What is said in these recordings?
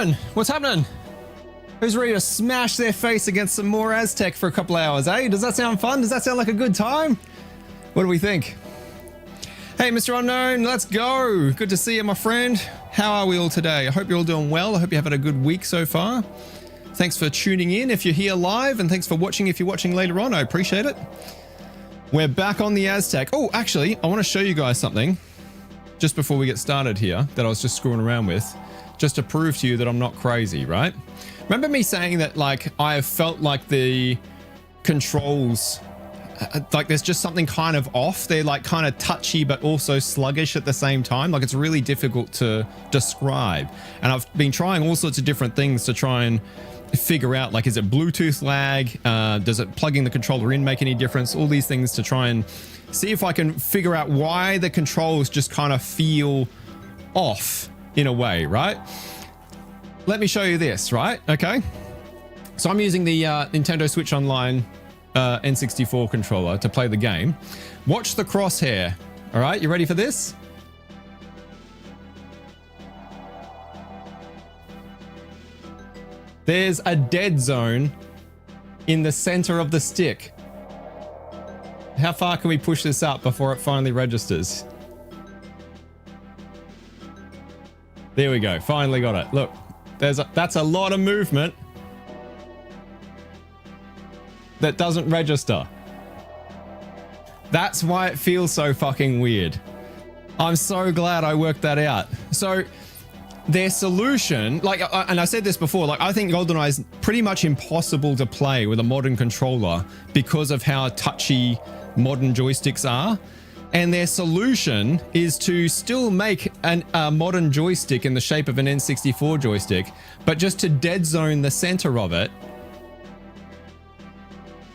doing? What's happening? Who's ready to smash their face against some more Aztec for a couple hours, eh? Does that sound fun? Does that sound like a good time? What do we think? Hey, Mr. Unknown, let's go. Good to see you, my friend. How are we all today? I hope you're all doing well. I hope you're having a good week so far. Thanks for tuning in if you're here live, and thanks for watching if you're watching later on. I appreciate it. We're back on the Aztec. Oh, actually, I want to show you guys something just before we get started here that I was just screwing around with, just to prove to you that I'm not crazy, right? Remember me saying that, like, I have felt like the controls, like there's just something kind of off. They're like kind of touchy, but also sluggish at the same time. Like it's really difficult to describe. And I've been trying all sorts of different things to try and figure out, like, is it Bluetooth lag? Does it plugging the controller in make any difference? All these things to try and see if I can figure out why the controls just kind of feel off in a way, right? Let me show you this, right? Okay. So I'm using the Nintendo Switch Online N64 controller to play the game. Watch the crosshair. All right, you ready for this? There's a dead zone in the center of the stick. How far can we push this up before it finally registers? There we go. Finally got it. Look, that's a lot of movement that doesn't register. That's why it feels so fucking weird. I'm so glad I worked that out. So their solution, like, and I said this before, like, I think GoldenEye is pretty much impossible to play with a modern controller because of how touchy modern joysticks are. And their solution is to still make a modern joystick in the shape of an N64 joystick, but just to dead zone the center of it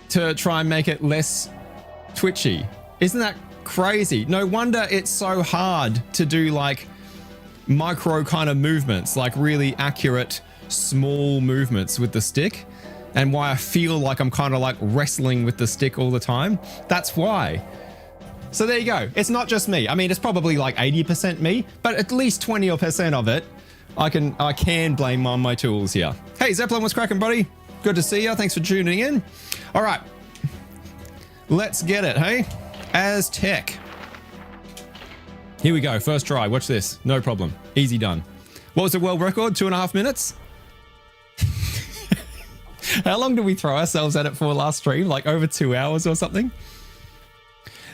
to try and make it less twitchy. Isn't that crazy? No wonder it's so hard to do like micro kind of movements, like really accurate small movements with the stick, and why I feel like I'm kind of like wrestling with the stick all the time. That's why. So there you go. It's not just me. I mean, it's probably like 80% me, but at least 20% of it, I can blame on my tools here. Hey, Zeppelin, what's cracking, buddy? Good to see you. Thanks for tuning in. All right, let's get it, hey? Aztec. Here we go. First try. Watch this. No problem. Easy done. What was the world record? 2.5 minutes? How long did we throw ourselves at it for last stream? Like over 2 hours or something?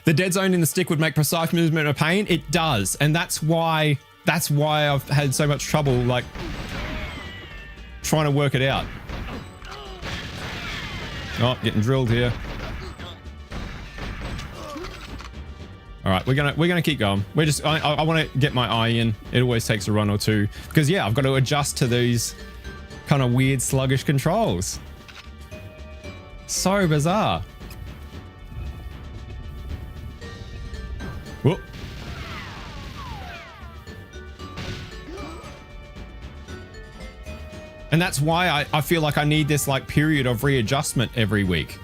The dead zone in the stick would make precise movement a pain. It does. And that's why I've had so much trouble, like, trying to work it out. Oh, getting drilled here. All right, we're gonna keep going. I want to get my eye in. It always takes a run or two because, yeah, I've got to adjust to these kind of weird sluggish controls. So bizarre. Whoop. And that's why I feel like I need this like period of readjustment every week.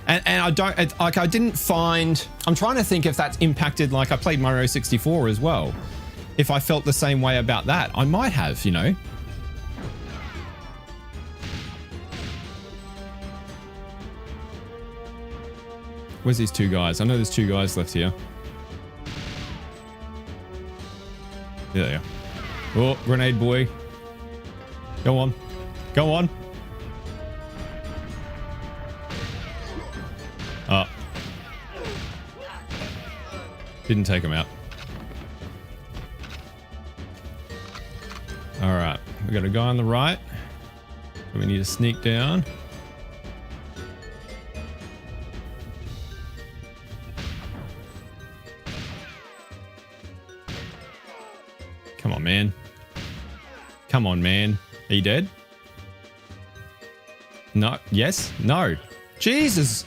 And I didn't find, I'm trying to think if that's impacted, like I played Mario 64 as well. If I felt the same way about that, I might have, you know. Where's these two guys? I know there's two guys left here. Yeah, yeah. Oh, grenade boy. Go on. Go on. Didn't take him out. All right. We got a guy on the right. We need to sneak down. Come on, man. Come on, man. Are you dead? No. Yes? No. Jesus.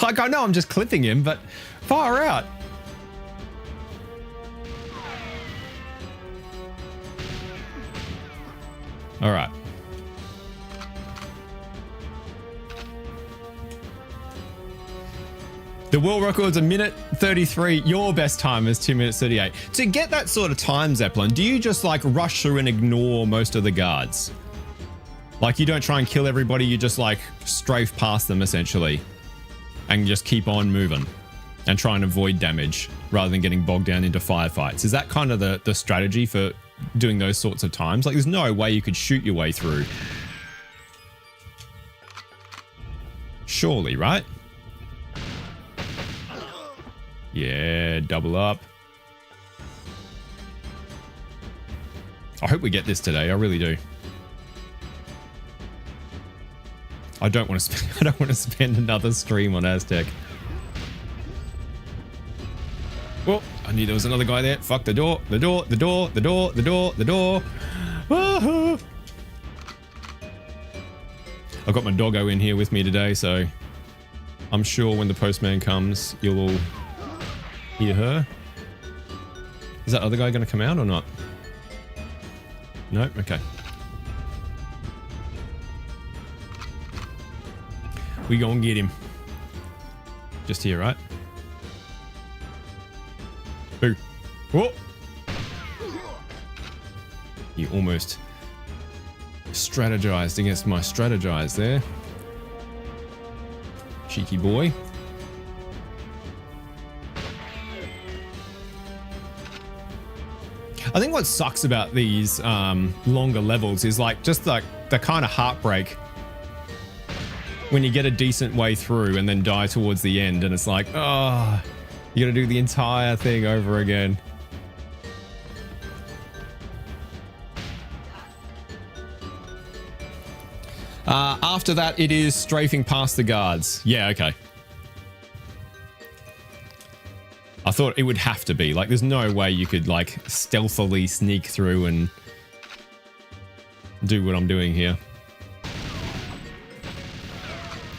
Like, I know I'm just clipping him, but far out. All right. The world record's 1:33. Your best time is 2:38. To get that sort of time, Zeppelin, do you just like rush through and ignore most of the guards? Like you don't try and kill everybody, you just like strafe past them essentially and just keep on moving and try and avoid damage rather than getting bogged down into firefights. Is that kind of the strategy for doing those sorts of times? Like there's no way you could shoot your way through. Surely, right? Yeah, double up. I hope we get this today. I really do. I don't want to spend another stream on Aztec. Well, I knew there was another guy there. Fuck the door, the door, the door, the door, the door, the door. Ah! I've got my doggo in here with me today, so I'm sure when the postman comes, you'll all hear her. Is that other guy going to come out or not? No? Okay. We go and get him. Just here, right? Boo. Whoa! You almost strategized against my strategize there. Cheeky boy. I think what sucks about these longer levels is like just like the kind of heartbreak when you get a decent way through and then die towards the end and it's like, oh, you gotta do the entire thing over again. After that, it is strafing past the guards. Yeah, okay. I thought it would have to be. Like, there's no way you could, like, stealthily sneak through and do what I'm doing here.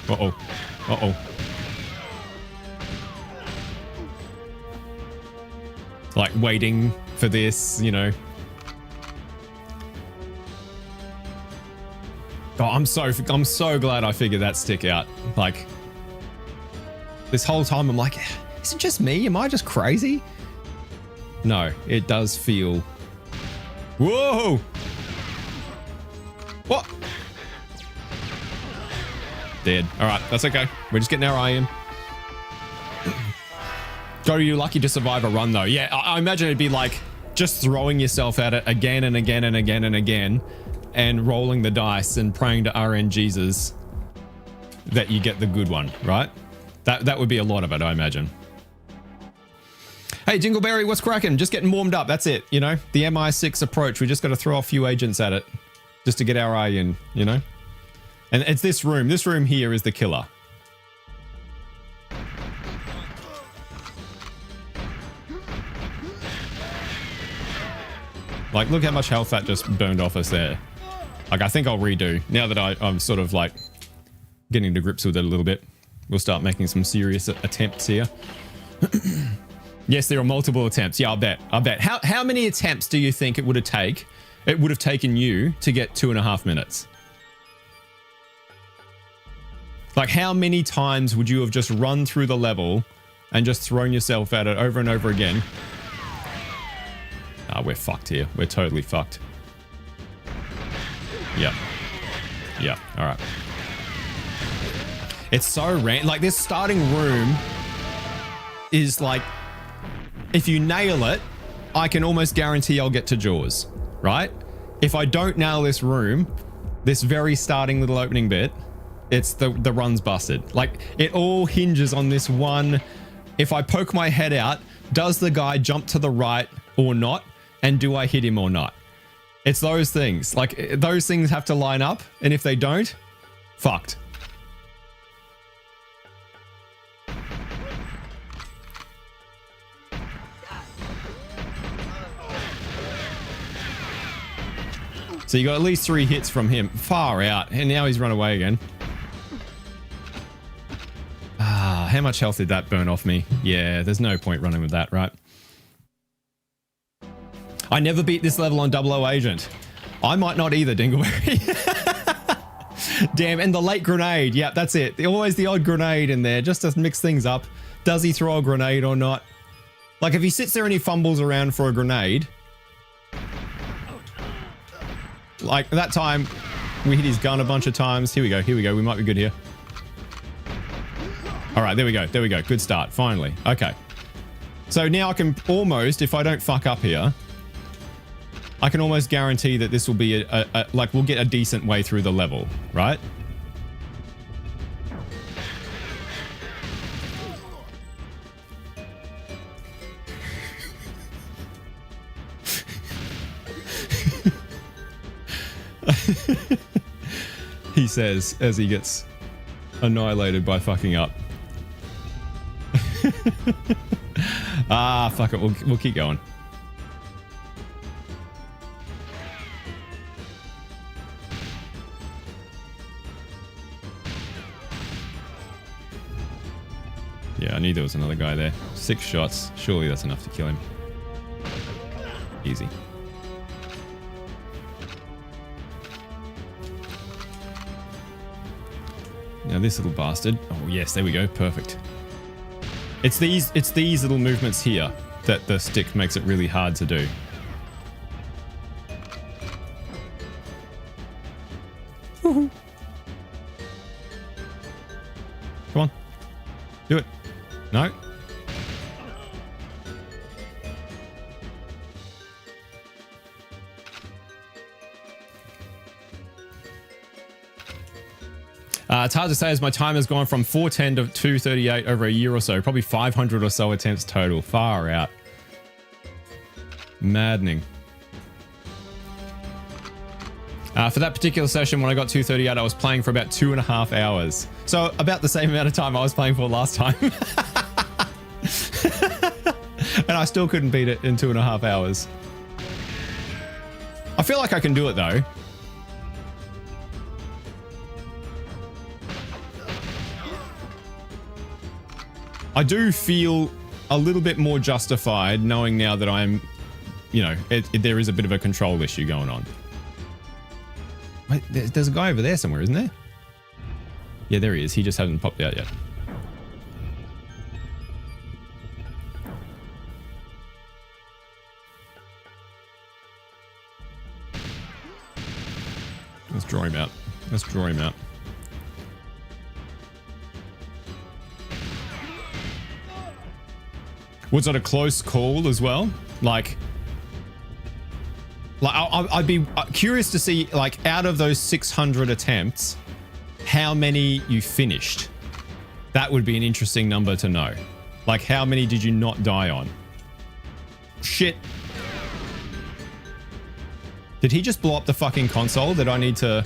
Uh-oh. Uh-oh. Like, waiting for this, you know. Oh, I'm so glad I figured that stick out. Like, this whole time I'm like, is it just me? Am I just crazy? No, it does feel... Whoa! What? Dead. Alright, that's okay. We're just getting our eye in. Go, you're lucky to survive a run though. Yeah, I imagine it'd be like just throwing yourself at it again and again and again and again and rolling the dice and praying to RNGesus that you get the good one, right? That would be a lot of it, I imagine. Hey, Jingleberry, what's cracking? Just getting warmed up. That's it, you know? The MI6 approach. We just got to throw a few agents at it just to get our eye in, you know? And it's this room. This room here is the killer. Like, look how much health that just burned off us there. Like, I think I'll redo. Now that I'm sort of, like, getting to grips with it a little bit, we'll start making some serious attempts here. Yes, there are multiple attempts. Yeah, I bet. How many attempts do you think it would have taken you to get 2.5 minutes? Like, how many times would you have just run through the level and just thrown yourself at it over and over again? Ah, we're fucked here. We're totally fucked. Yep. Yep. All right. It's so random. Like, this starting room is like, if you nail it, I can almost guarantee I'll get to Jaws, right? If I don't nail this room, this very starting little opening bit, it's the run's busted. Like, it all hinges on this one. If I poke my head out, does the guy jump to the right or not? And do I hit him or not? It's those things. Like, those things have to line up. And if they don't, fucked. So you got at least 3 hits from him. Far out. And now he's run away again. Ah, how much health did that burn off me? Yeah, there's no point running with that, right? I never beat this level on 00 Agent. I might not either, Dingleberry. Damn, and the late grenade. Yeah, that's it. Always the odd grenade in there just to mix things up. Does he throw a grenade or not? Like if he sits there and he fumbles around for a grenade. Like that time we hit his gun a bunch of times. Here we go. Here we go. We might be good here. All right, there we go. There we go. Good start. Finally. Okay. So now I can almost, if I don't fuck up here, I can almost guarantee that this will be like we'll get a decent way through the level, right? He says as he gets annihilated by fucking up. Ah, fuck it. We'll keep going. Yeah, I knew there was another guy there. 6 shots. Surely that's enough to kill him. Easy. Now this little bastard. Oh yes, there we go. Perfect. It's these little movements here that the stick makes it really hard to do. Woohoo. Come on. Do it. No. It's hard to say as my time has gone from 410 to 238 over a year or so. Probably 500 or so attempts total. Far out. Maddening. For that particular session, when I got 238, I was playing for about 2.5 hours. So about the same amount of time I was playing for last time. And I still couldn't beat it in 2.5 hours. I feel like I can do it though. I do feel a little bit more justified knowing now that I'm, you know, there is a bit of a control issue going on. Wait, there's a guy over there somewhere, isn't there? Yeah, there he is. He just hasn't popped out yet. Let's draw him out. Let's draw him out. Was it a close call as well? Like I'd be curious to see, like, out of those 600 attempts, how many you finished. That would be an interesting number to know. Like, how many did you not die on? Shit. Did he just blow up the fucking console that I need to...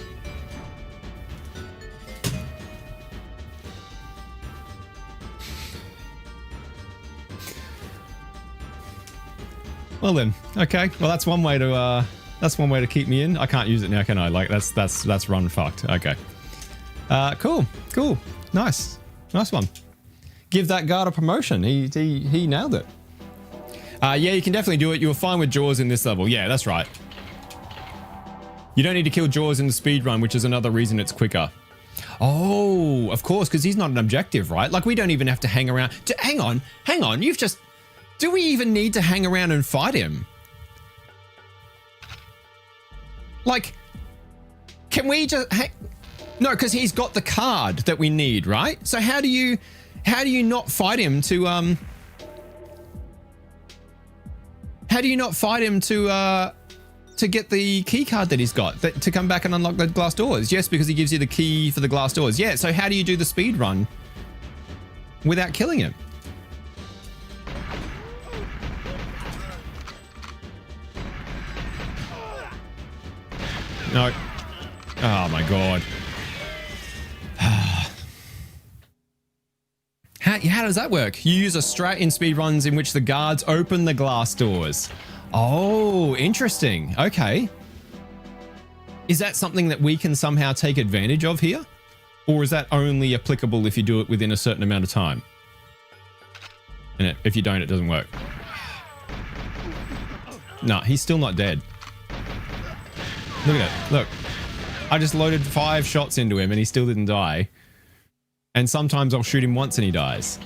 Well then, okay. Well, that's one way to keep me in. I can't use it now, can I? Like that's run fucked. Okay. Cool. Nice one. Give that guard a promotion. He nailed it. Yeah, you can definitely do it. You were fine with Jaws in this level. Yeah, that's right. You don't need to kill Jaws in the speed run, which is another reason it's quicker. Oh, of course, because he's not an objective, right? Like, we don't even have to hang around. Hang on. You've just... Do we even need to hang around and fight him? Like, can we just... No, because he's got the card that we need, right? So how do you not fight him to... How do you not fight him to get the key card that he's got, to come back and unlock the glass doors? Yes, because he gives you the key for the glass doors. Yeah, so how do you do the speed run without killing him? No. Oh my god. How does that work? You use a strat in speedruns in which the guards open the glass doors. Oh, interesting. Okay. Is that something that we can somehow take advantage of here? Or is that only applicable if you do it within a certain amount of time? And if you don't, it doesn't work. No, he's still not dead. Look at it. Look. I just loaded 5 shots into him and he still didn't die. And sometimes I'll shoot him once and he dies.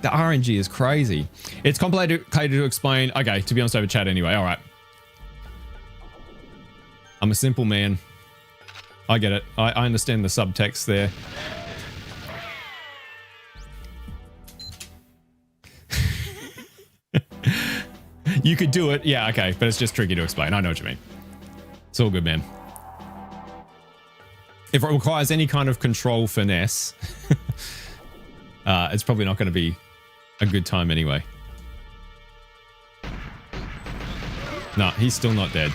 The RNG is crazy. It's complicated to explain. Okay, to be honest, over chat anyway. All right. I'm a simple man. I get it. I understand the subtext there. You could do it. Yeah, okay. But it's just tricky to explain. I know what you mean. It's all good, man. If it requires any kind of control finesse, it's probably not going to be a good time anyway. No, he's still not dead.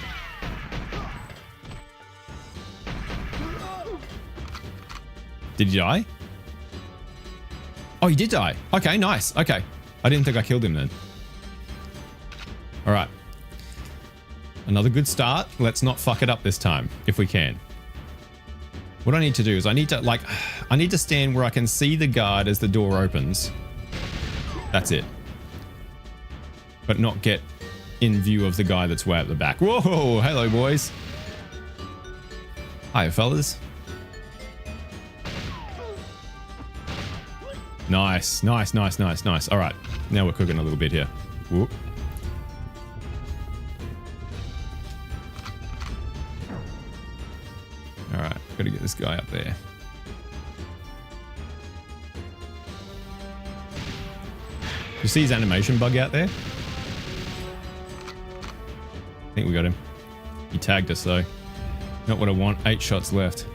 Did he die? Oh, he did die. Okay, nice. Okay. I didn't think I killed him then. All right. Another good start. Let's not fuck it up this time, if we can. What I need to do is I need to stand where I can see the guard as the door opens. That's it. But not get in view of the guy that's way at the back. Whoa, hello boys. Hiya fellas. Nice, nice, nice, nice, nice. All right, now we're cooking a little bit here. Whoop. All right, gotta get this guy up there. You see his animation bug out there? I think we got him. He tagged us though. Not what I want. 8 shots left.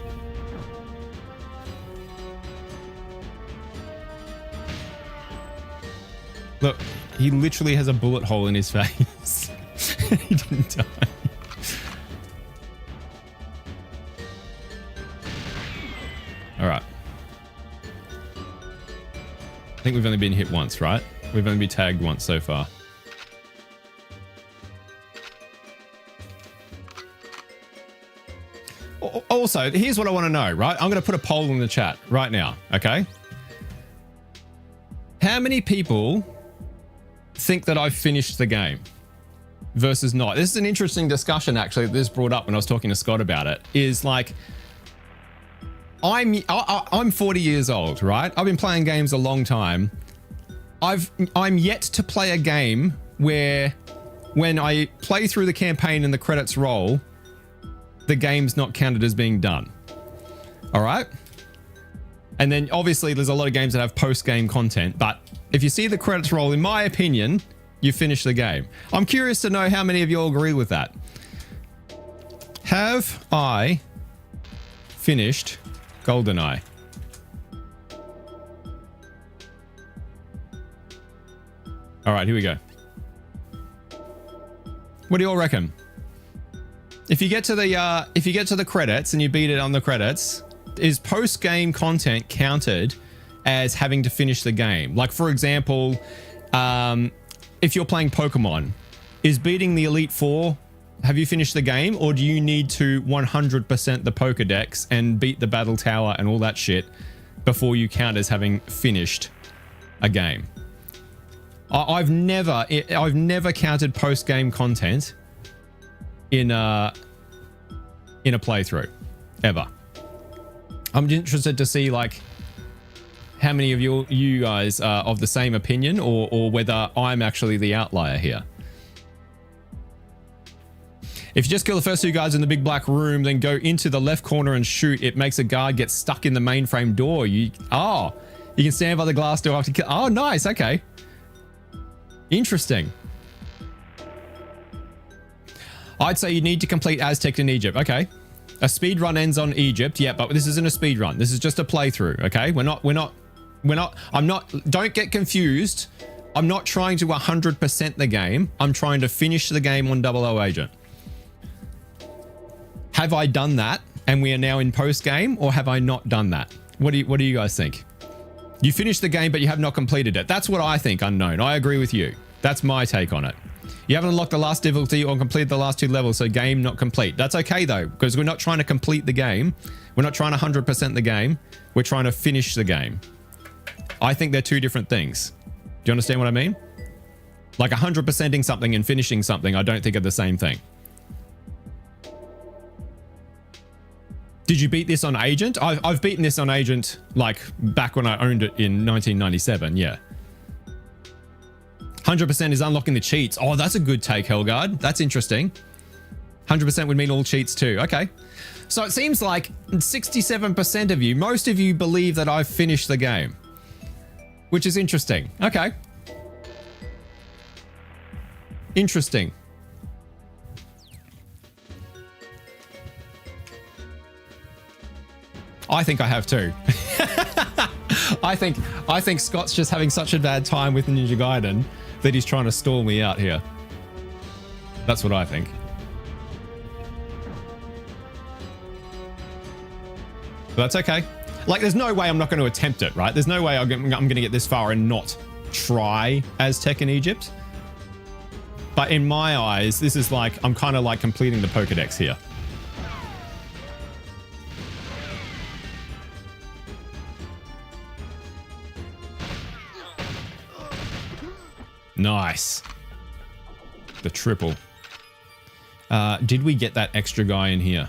Look, he literally has a bullet hole in his face. He didn't die. All right. I think we've only been hit once, right? We've only been tagged once so far. Also, here's what I want to know, right? I'm going to put a poll in the chat right now, okay? How many people think that I've finished the game versus not? This is an interesting discussion, actually, that this brought up when I was talking to Scott about it, is like, I'm 40 years old, right? I've been playing games a long time. I'm yet to play a game where when I play through the campaign and the credits roll, the game's not counted as being done. All right? And then obviously there's a lot of games that have post-game content, but if you see the credits roll, in my opinion, you finish the game. I'm curious to know how many of you all agree with that. Have I finished GoldenEye? All right, here we go. What do you all reckon? If you get to the credits and you beat it on the credits, is post-game content counted as having to finish the game? Like, for example, if you're playing Pokemon, is beating the Elite Four, have you finished the game, or do you need to 100% the Pokedex and beat the Battle Tower and all that shit before you count as having finished a game? I've never counted post-game content in a playthrough, ever. I'm interested to see like how many of you guys are of the same opinion, or whether I'm actually the outlier here. If you just kill the first 2 guards in the big black room, then go into the left corner and shoot, it makes a guard get stuck in the mainframe door. You can stand by the glass door after kill. Oh, nice. Okay. Interesting. I'd say you need to complete Aztec in Egypt. Okay. A speed run ends on Egypt. Yeah, but this isn't a speed run. This is just a playthrough. Okay. Don't get confused. I'm not trying to 100% the game. I'm trying to finish the game on 00 Agent. Have I done that and we are now in post game, or have I not done that? What do you guys think? You finished the game, but you have not completed it. That's what I think, Unknown. I agree with you. That's my take on it. You haven't unlocked the last difficulty or completed the last 2 levels, so game not complete. That's okay though, because we're not trying to complete the game. We're not trying to 100% the game. We're trying to finish the game. I think they're 2 different things. Do you understand what I mean? Like 100%ing something and finishing something, I don't think are the same thing. Did you beat this on Agent? I've beaten this on Agent, like, back when I owned it in 1997, yeah. 100% is unlocking the cheats. Oh, that's a good take, Helgard. That's interesting. 100% would mean all cheats too. Okay. So it seems like 67% of you, most of you believe that I've finished the game. Which is interesting. Okay. Interesting. I think I have too. I think Scott's just having such a bad time with Ninja Gaiden that he's trying to stall me out here. That's what I think. But that's okay. Like, there's no way I'm not going to attempt it, right? There's no way I'm going to get this far and not try Aztec in Egypt. But in my eyes, this is like, I'm kind of like completing the Pokedex here. Nice. The triple. Did we get that extra guy in here?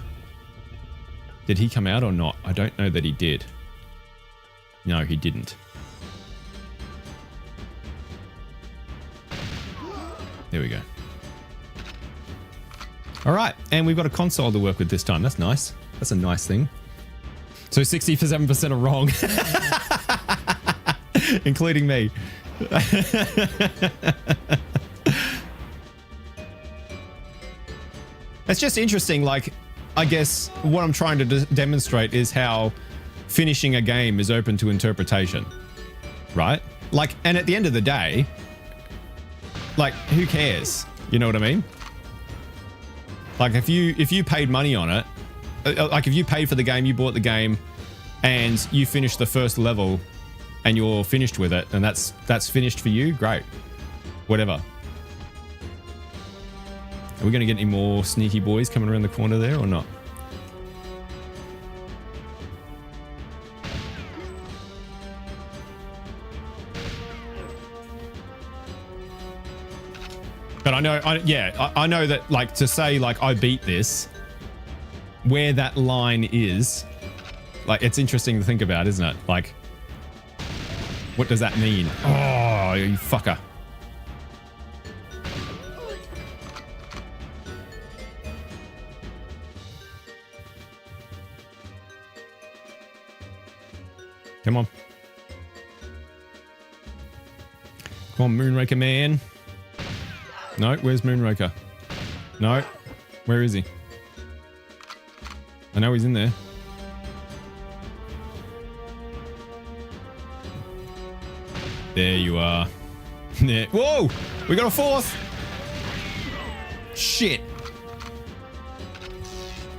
Did he come out or not? I don't know that he did. No, he didn't. There we go. All right, and we've got a console to work with this time. That's nice. That's a nice thing. So 67% are wrong. Including me. It's just interesting, like, I guess what I'm trying to demonstrate is how finishing a game is open to interpretation, right? Like, and at the end of the day, like, who cares? You know what I mean? Like, if you paid money on it, like if you paid for the game, you bought the game, and you finished the first level, and you're finished with it, and that's finished for you, great. Whatever. Are we going to get any more sneaky boys coming around the corner there or not? But I know, I know that, like, to say, like, I beat this, where that line is, like, it's interesting to think about, isn't it? Like, what does that mean? Oh, you fucker. Come on. Come on, Moonraker man. No, where's Moonraker? No, where is he? I know he's in there. There you are. There. Whoa! We got a fourth! Shit.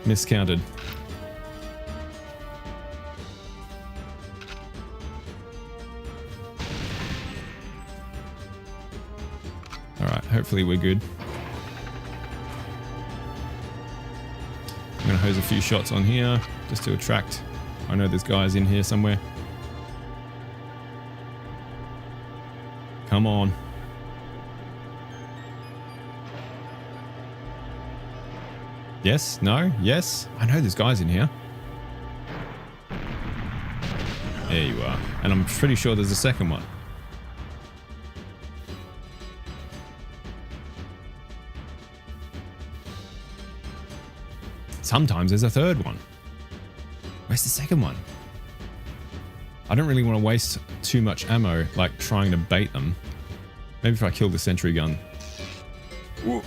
Miscounted. Alright, hopefully we're good. I'm gonna hose a few shots on here just to attract. I know there's guys in here somewhere. Come on. Yes? No? Yes? I know there's guys in here. There you are. And I'm pretty sure there's a second one. Sometimes there's a third one. Where's the second one? I don't really want to waste too much ammo, like trying to bait them. Maybe if I kill the sentry gun. Ooh.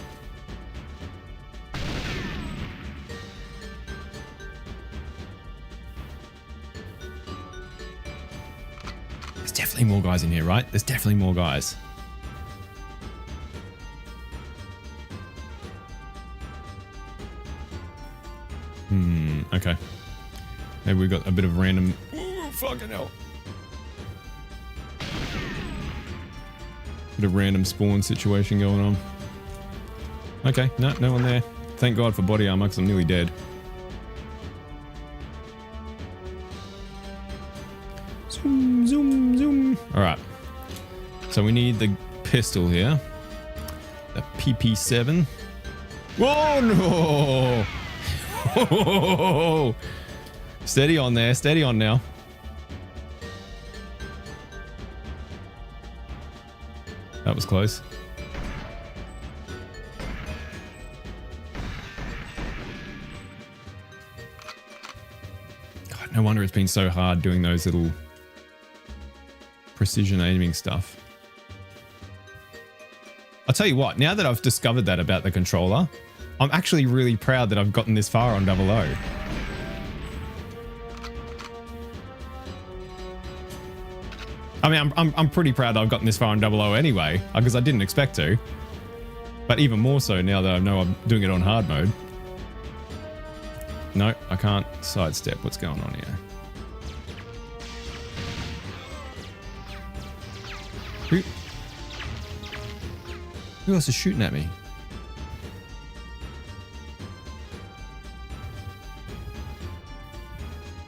There's definitely more guys in here, right? There's definitely more guys. Okay. Maybe we've got a bit of random... Ooh, fucking hell. Bit of random spawn situation going on. Okay, no one there. Thank God for body armor, because I'm nearly dead. Zoom, zoom, zoom. Alright. So we need the pistol here. The PP7. Whoa, no! Steady on there. Steady on now. That was close. God, no wonder it's been so hard doing those little precision aiming stuff. I'll tell you what, now that I've discovered that about the controller, I'm actually really proud that I've gotten this far on 00. I mean, I'm pretty proud that I've gotten this far on 00 anyway, because I didn't expect to. But even more so now that I know I'm doing it on hard mode. No, I can't sidestep. What's going on here? Who else is shooting at me?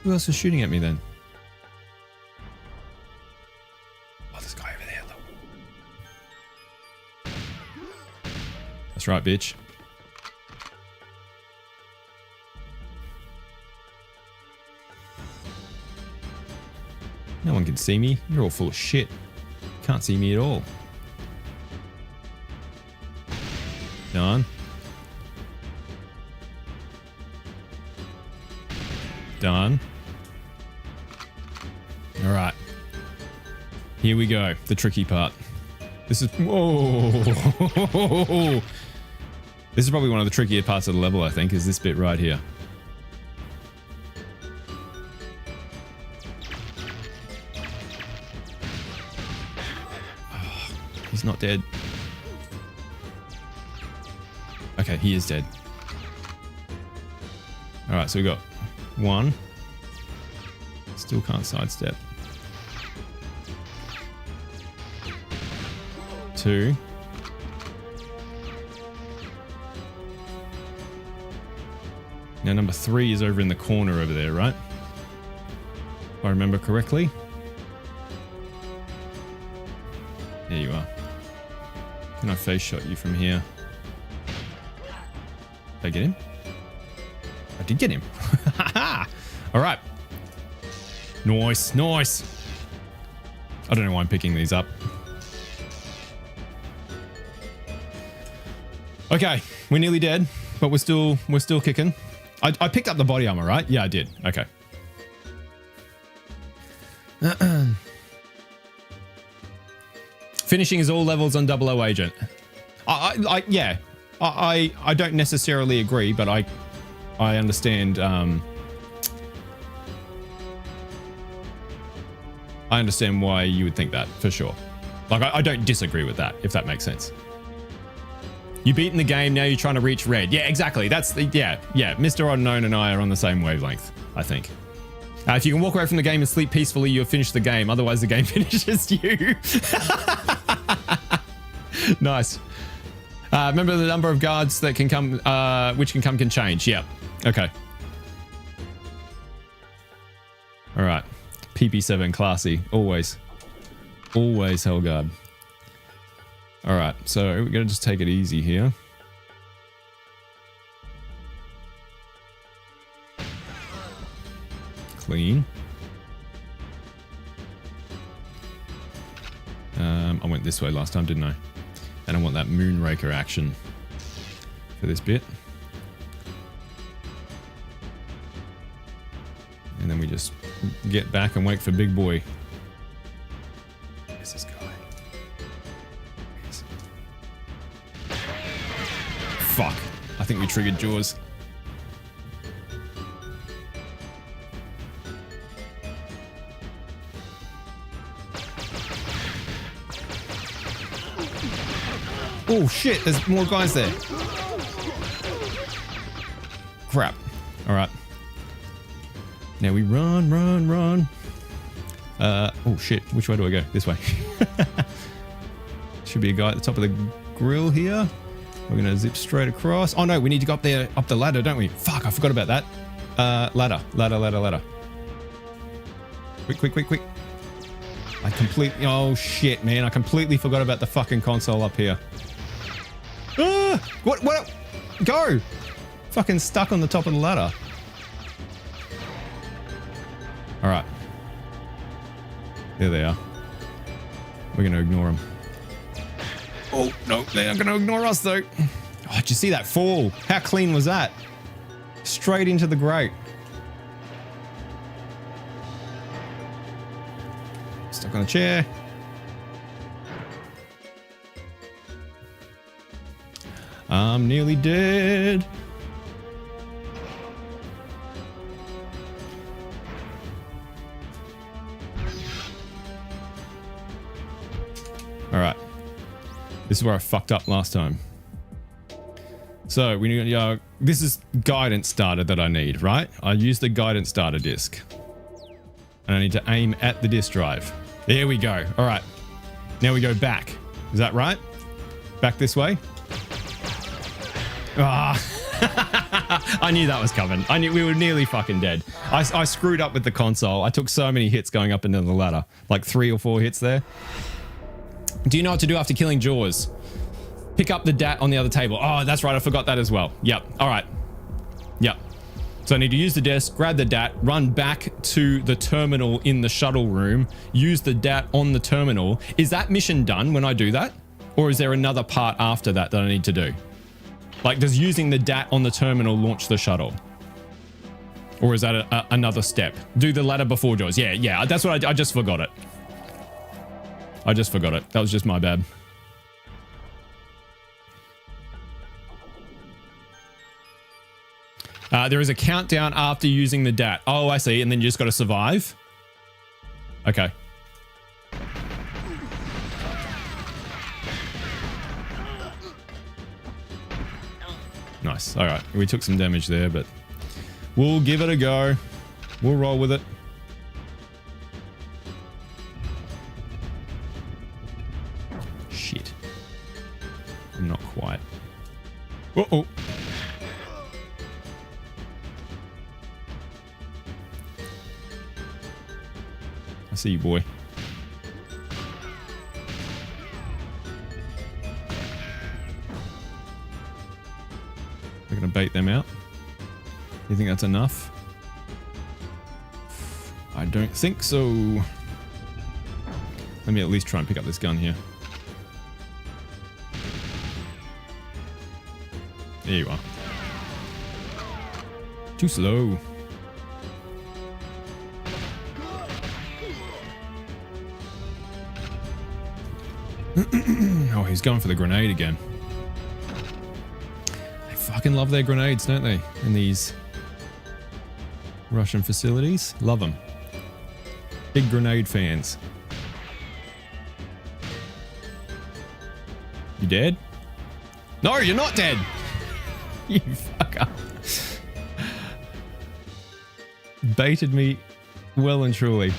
Who else is shooting at me then? Oh, this guy over there, look. That's right, bitch. No one can see me. You're all full of shit. Can't see me at all. Done. Done. All right. Here we go. The tricky part. This is... Whoa. This is probably one of the trickier parts of the level, I think, is this bit right here. Oh, he's not dead. Okay, he is dead. All right, so we got one. Still can't sidestep. Two. Now number 3 is over in the corner over there, right? If I remember correctly. There you are. Can I face shot you from here? Did I get him? I did get him. All right. Nice, nice. I don't know why I'm picking these up. Okay, we're nearly dead, but we're still kicking. I picked up the body armor, right? Yeah, I did. Okay. Finishing is all levels on 00 Agent. Yeah. I don't necessarily agree, but I understand. I understand why you would think that, for sure. Like, I don't disagree with that, if that makes sense. You beaten the game, now you're trying to reach red. Yeah, exactly. That's the, yeah. Mr. Unknown and I are on the same wavelength, I think. If you can walk away from the game and sleep peacefully, you'll finish the game. Otherwise, the game finishes you. Nice. Remember the number of guards that can come, which can change. Yeah. Okay. All right. PP7, classy. Always. Always Hellguard. All right. So we're going to just take it easy here. Clean. I went this way last time, didn't I? And I want that Moonraker action for this bit. And then we just get back and wait for Big Boy. Where's this guy? Fuck. I think we triggered Jaws. Oh shit, there's more guys there. Crap. All right. Now we run. Oh shit, which way do I go? This way. Should be a guy at the top of the grill here. We're gonna zip straight across. Oh no, we need to go up there, up the ladder, don't we? Fuck, I forgot about that. Ladder. Quick. I completely, oh shit, man. I completely forgot about the fucking console up here. What? Go! Fucking stuck on the top of the ladder. All right. There they are. We're going to ignore them. Oh, no, they're not going to ignore us though. Oh, did you see that fall? How clean was that? Straight into the grate. Stuck on a chair. I'm nearly dead. All right. This is where I fucked up last time. So we need, this is guidance data that I need, right? I use the guidance data disk. And I need to aim at the disk drive. There we go. All right. Now we go back. Is that right? Back this way? Ah. I knew that was coming. I knew we were nearly fucking dead. I screwed up with the console. I took so many hits going up into the ladder. Like 3 or 4 hits there. Do you know what to do after killing Jaws? Pick up the DAT on the other table. Oh, that's right. I forgot that as well. Yep. All right. Yep. So I need to use the desk, grab the DAT, run back to the terminal in the shuttle room, use the DAT on the terminal. Is that mission done when I do that? Or is there another part after that that I need to do? Like, does using the DAT on the terminal launch the shuttle? Or is that another step? Do the ladder before Jaws. Yeah. That's what I just forgot it. I just forgot it. That was just my bad. There is a countdown after using the DAT. Oh, I see. And then you just got to survive. Okay. Nice. All right. We took some damage there, but we'll give it a go. We'll roll with it. Shit. I'm not quite. Uh-oh. I see you, boy. We're gonna bait them out. You think that's enough? I don't think so. Let me at least try and pick up this gun here. There you are. Too slow. Oh, he's going for the grenade again. They fucking love their grenades, don't they? In these Russian facilities. Love them. Big grenade fans. You dead? No, you're not dead. You fucker. Baited me well and truly.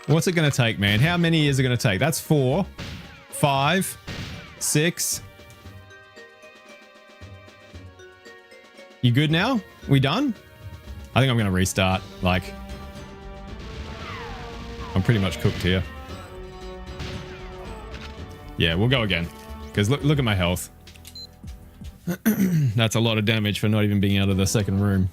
What's it going to take, man? How many is it going to take? That's 4, 5, 6. You good now? We done? I think I'm going to restart. Like, I'm pretty much cooked here. Yeah, we'll go again. Because look at my health. That's a lot of damage for not even being out of the second room.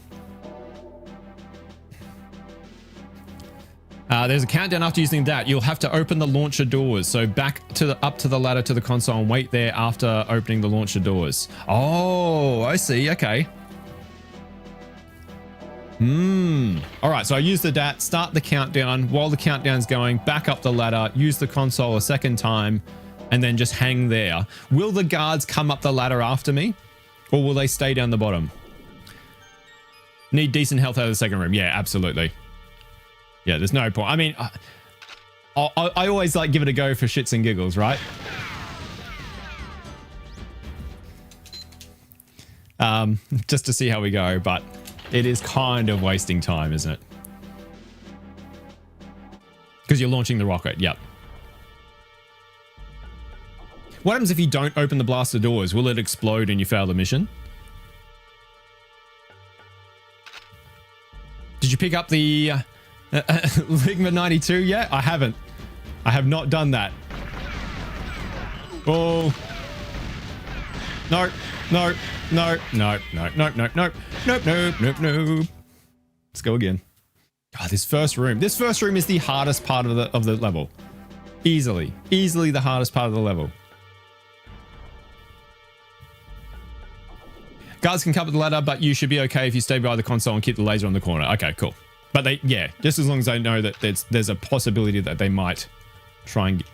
There's a countdown after using that. You'll have to open the launcher doors. So back to up to the ladder to the console and wait there after opening the launcher doors. Oh, I see. Okay. All right. So I use the DAT, start the countdown. While the countdown's going, back up the ladder, use the console a second time, and then just hang there. Will the guards come up the ladder after me, or will they stay down the bottom? Need decent health out of the second room. Yeah, absolutely. Yeah, there's no point. I mean, I always like give it a go for shits and giggles, right? Just to see how we go, but it is kind of wasting time, isn't it? Because you're launching the rocket. Yep. What happens if you don't open the blaster doors? Will it explode and you fail the mission? Did you pick up the Ligma 92 yet? I haven't. I have not done that. Oh. No, no, no, no, no, no, no, no, nope, nope, nope, nope. Let's go again. Oh, this first room. This first room is the hardest part of the level. Easily the hardest part of the level. Guards can come up the ladder, but you should be okay if you stay by the console and keep the laser on the corner. Okay, cool. But they, yeah, just as long as they know that there's a possibility that they might try and get...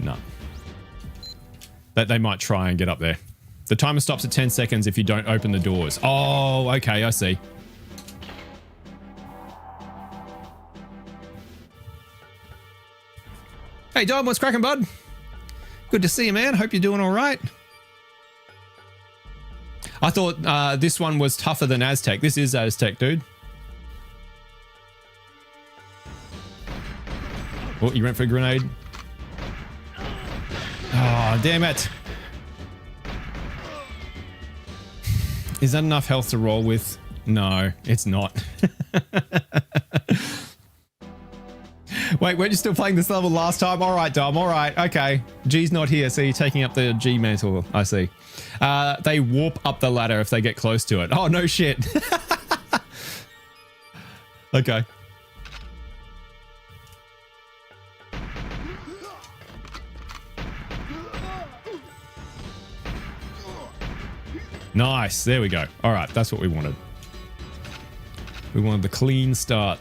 No. That they might try and get up there. The timer stops at 10 seconds if you don't open the doors. Oh, okay, I see. Hey, Dom, what's cracking, bud? Good to see you, man. Hope you're doing all right. I thought this one was tougher than Aztec. This is Aztec, dude. Oh, you went for a grenade. Oh, damn it. Is that enough health to roll with? No, it's not. Wait, weren't you still playing this level last time? All right, Dom, all right, okay. G's not here, so you're taking up the G mantle, I see. They warp up the ladder if they get close to it. Oh, no shit. Okay. Nice, there we go. All right, that's what we wanted. We wanted the clean start.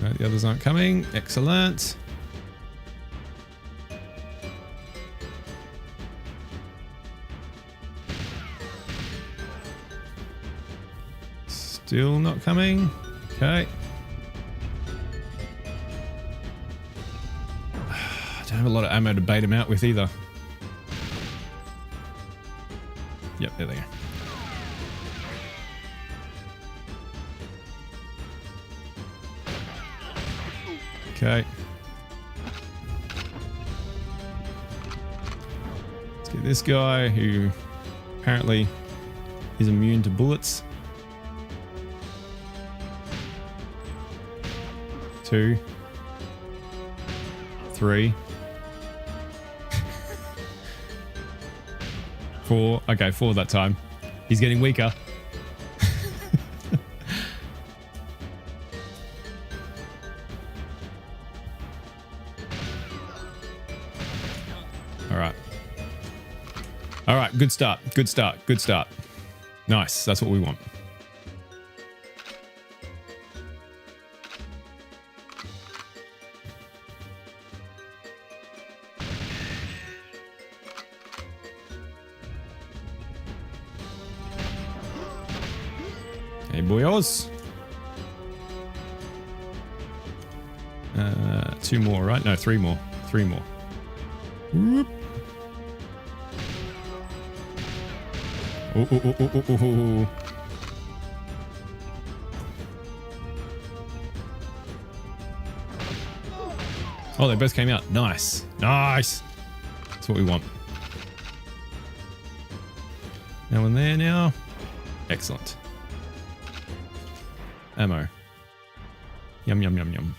Right, the others aren't coming. Excellent. Still not coming. Okay. I don't have a lot of ammo to bait him out with either. Yep, there they go. Okay. Let's get this guy who apparently is immune to bullets. 2, 3, 4. Okay, 4 that time. He's getting weaker. All right, good start, good start, good start. Nice, that's what we want. Hey, boyos. 2 more, right? No, 3 more. 3 more. Whoop. Ooh. Oh, they both came out. Nice. Nice. That's what we want. No one there now. Excellent. Ammo. Yum, yum, yum, yum.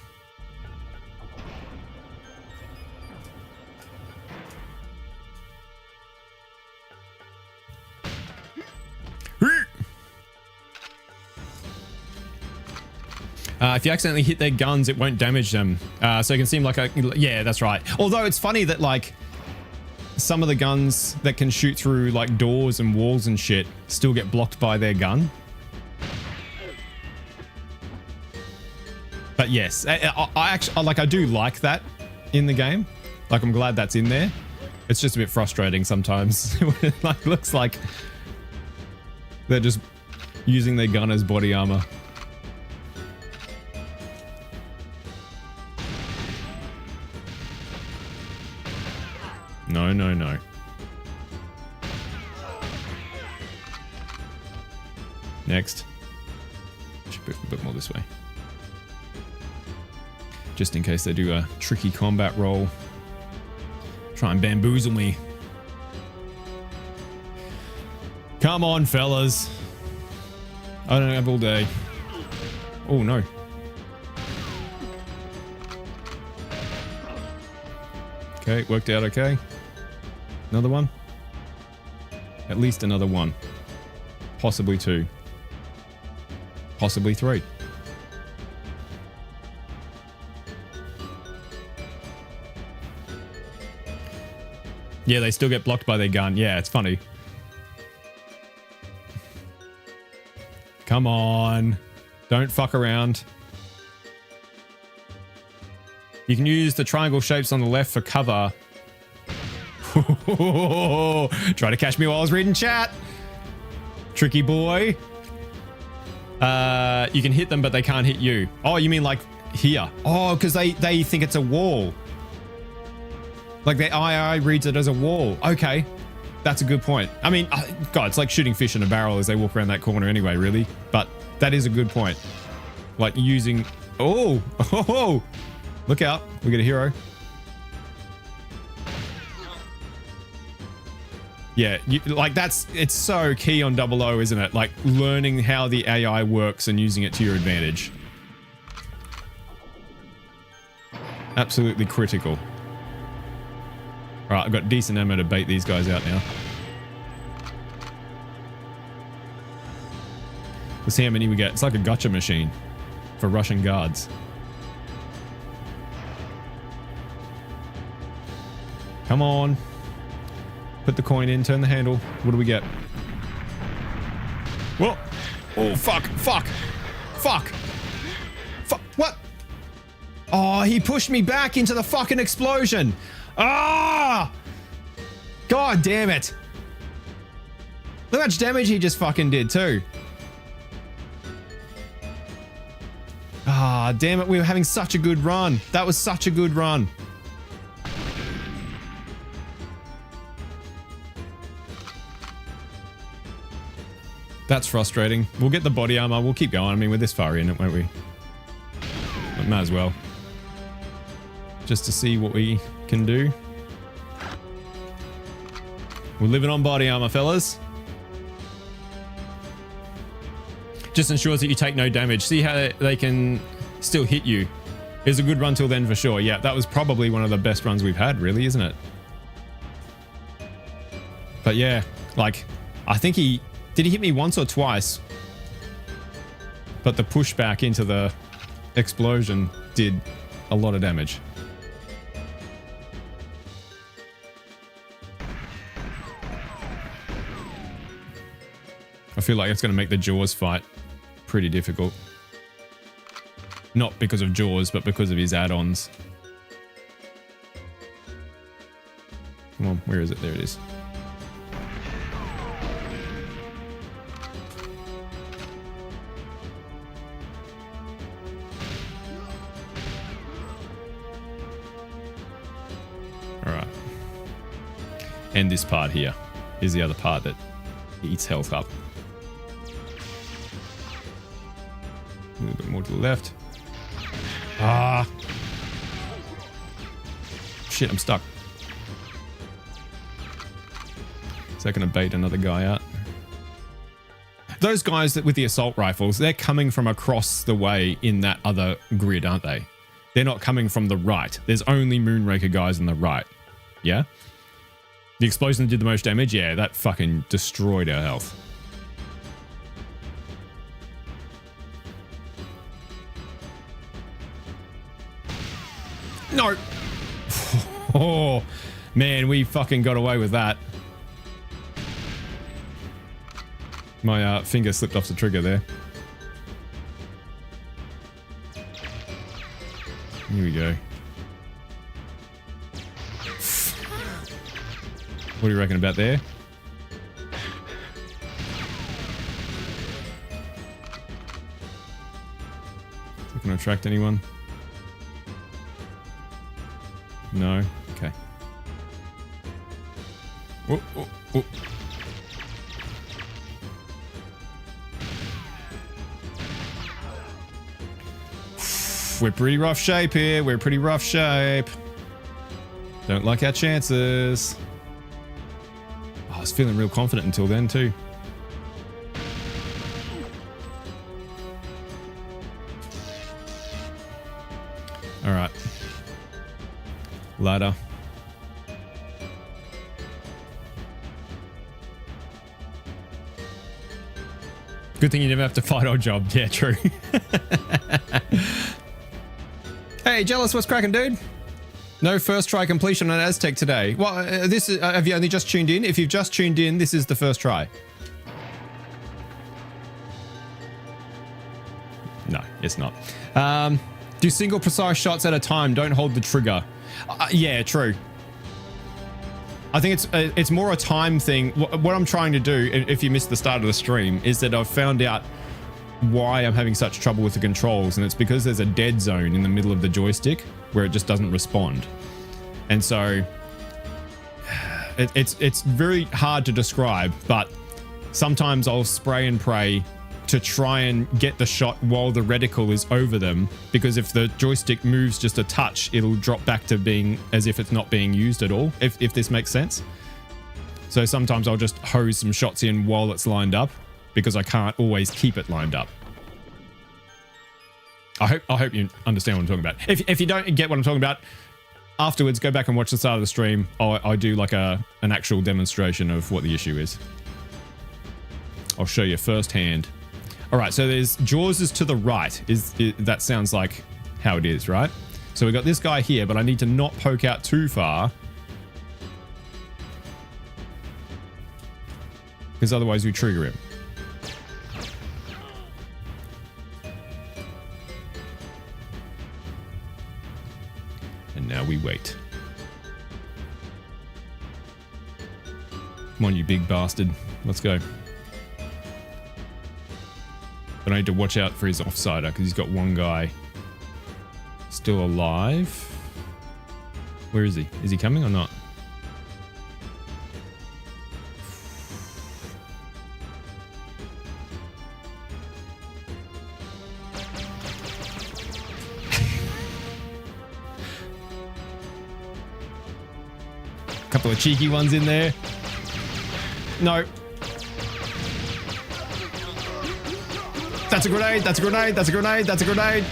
If you accidentally hit their guns, it won't damage them. So it can seem like a... Yeah, that's right. Although it's funny that, like, some of the guns that can shoot through, like, doors and walls and shit still get blocked by their gun. But yes, I actually... Like, I do like that in the game. Like, I'm glad that's in there. It's just a bit frustrating sometimes. It, like, looks like they're just using their gun as body armor. No, no, no. Next. Should be a bit more this way. Just in case they do a tricky combat roll. Try and bamboozle me. Come on, fellas. I don't have all day. Oh, no. Okay, worked out okay. Another one. At least another one. Possibly two. Possibly three. Yeah, they still get blocked by their gun. Yeah, it's funny. Come on. Don't fuck around. You can use the triangle shapes on the left for cover. Try to catch me while I was reading chat. Tricky boy. You can hit them, but they can't hit you. Oh, you mean like here? Oh, because they think it's a wall. Like their II reads it as a wall. Okay. That's a good point. I mean, God, it's like shooting fish in a barrel as they walk around that corner anyway, really. But that is a good point. Like using... Oh! Look out. We get a hero. Yeah, like it's so key on 00, isn't it? Like learning how the AI works and using it to your advantage. Absolutely critical. All right, I've got decent ammo to bait these guys out now. Let's see how many we get. It's like a gotcha machine for Russian guards. Come on. Put the coin in, turn the handle. What do we get? Whoa. Oh, fuck. Fuck. Fuck. Fuck. What? Oh, he pushed me back into the fucking explosion. Ah! God damn it. Look how much damage he just fucking did too. Ah, damn it. We were having such a good run. That was such a good run. That's frustrating. We'll get the body armor. We'll keep going. I mean, we're this far in, won't we? But might as well. Just to see what we can do. We're living on body armor, fellas. Just ensures that you take no damage. See how they can still hit you. It was a good run till then for sure. Yeah, that was probably one of the best runs we've had, really, isn't it? But yeah, like, I think he... Did he hit me once or twice? But the pushback into the explosion did a lot of damage. I feel like it's going to make the Jaws fight pretty difficult. Not because of Jaws, but because of his add-ons. Come on, where is it? There it is. Alright. And this part here is the other part that eats health up. A little bit more to the left. Ah! Shit, I'm stuck. Is that going to bait another guy out? Those guys that with the assault rifles, they're coming from across the way in that other grid, aren't they? They're not coming from the right. There's only Moonraker guys on the right. Yeah? The explosion that did the most damage? Yeah, that fucking destroyed our health. No! Oh, man, we fucking got away with that. My finger slipped off the trigger there. Here we go. What do you reckon about there? Is it going to attract anyone? No? Okay. Oh, oh, oh. We're pretty rough shape here. We're pretty rough shape. Don't like our chances. Oh, I was feeling real confident until then too. All right. Ladder. Good thing you never have to fight odd job. Yeah, true. Hey, Jealous, what's cracking, dude? No first try completion on Aztec today. Well, this is, have you only just tuned in? If you've just tuned in, this is the first try. No, it's not. Do single precise shots at a time. Don't hold the trigger. Yeah, true. I think it's more a time thing. What I'm trying to do, if you missed the start of the stream, is that I've found out why I'm having such trouble with the controls, and it's because there's a dead zone in the middle of the joystick where it just doesn't respond. And so it's very hard to describe, but sometimes I'll spray and pray to try and get the shot while the reticle is over them, because if the joystick moves just a touch, it'll drop back to being as if it's not being used at all, if this makes sense. So sometimes I'll just hose some shots in while it's lined up, because I can't always keep it lined up. I hope you understand what I'm talking about. If you don't get what I'm talking about, afterwards go back and watch the start of the stream. I do like an actual demonstration of what the issue is. I'll show you firsthand. All right, so there's Jaws is to the right. That sounds like how it is, right? So we got this guy here, but I need to not poke out too far, because otherwise we trigger him. And now we wait. Come on, you big bastard. Let's go. But I need to watch out for his offsider, because he's got one guy still alive. Where is he? Is he coming or not? Couple of cheeky ones in there. No. That's a grenade, that's a grenade, that's a grenade, that's a grenade.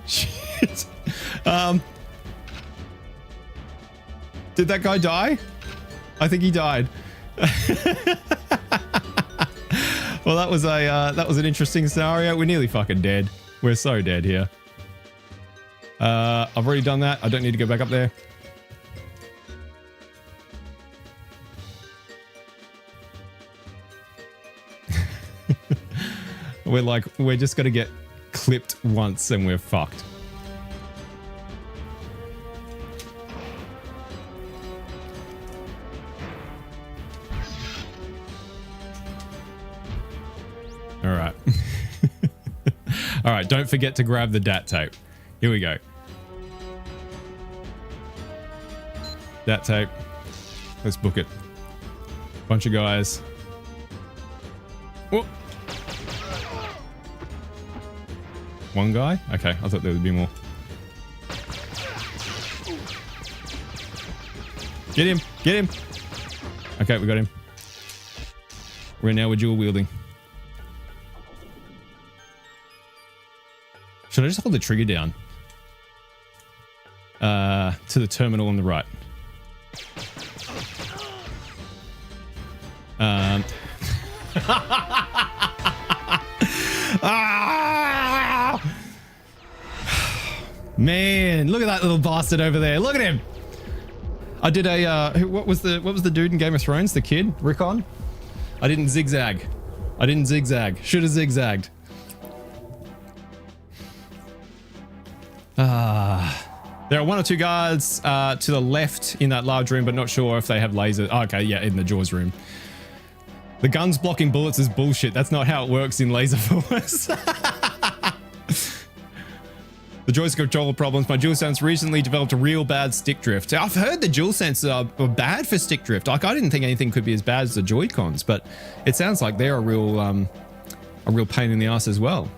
Shit. Did that guy die? I think he died. Well, that was an interesting scenario. We're nearly fucking dead. We're so dead here. I've already done that. I don't need to go back up there. We're just gonna get clipped once and we're fucked. All right. All right, don't forget to grab the DAT tape. Here we go. DAT tape. Let's book it. Bunch of guys. Whoa. One guy? Okay, I thought there would be more. Get him! Get him! Okay, we got him. Right now we're dual wielding. Should I just hold the trigger down? To the terminal on the right. Ah! Man, look at that little bastard over there. Look at him. I did a what was the dude in Game of Thrones? The kid, Rickon? I didn't zigzag. I didn't zigzag. Should have zigzagged. There are one or two guards to the left in that large room, but not sure if they have lasers. Oh, okay, yeah, in the Jaws room. The guns blocking bullets is bullshit. That's not how it works in Laser Force. The joystick controller problems. My DualSense recently developed a real bad stick drift. I've heard the DualSense are bad for stick drift. Like, I didn't think anything could be as bad as the Joy-Cons, but it sounds like they're a real pain in the ass as well.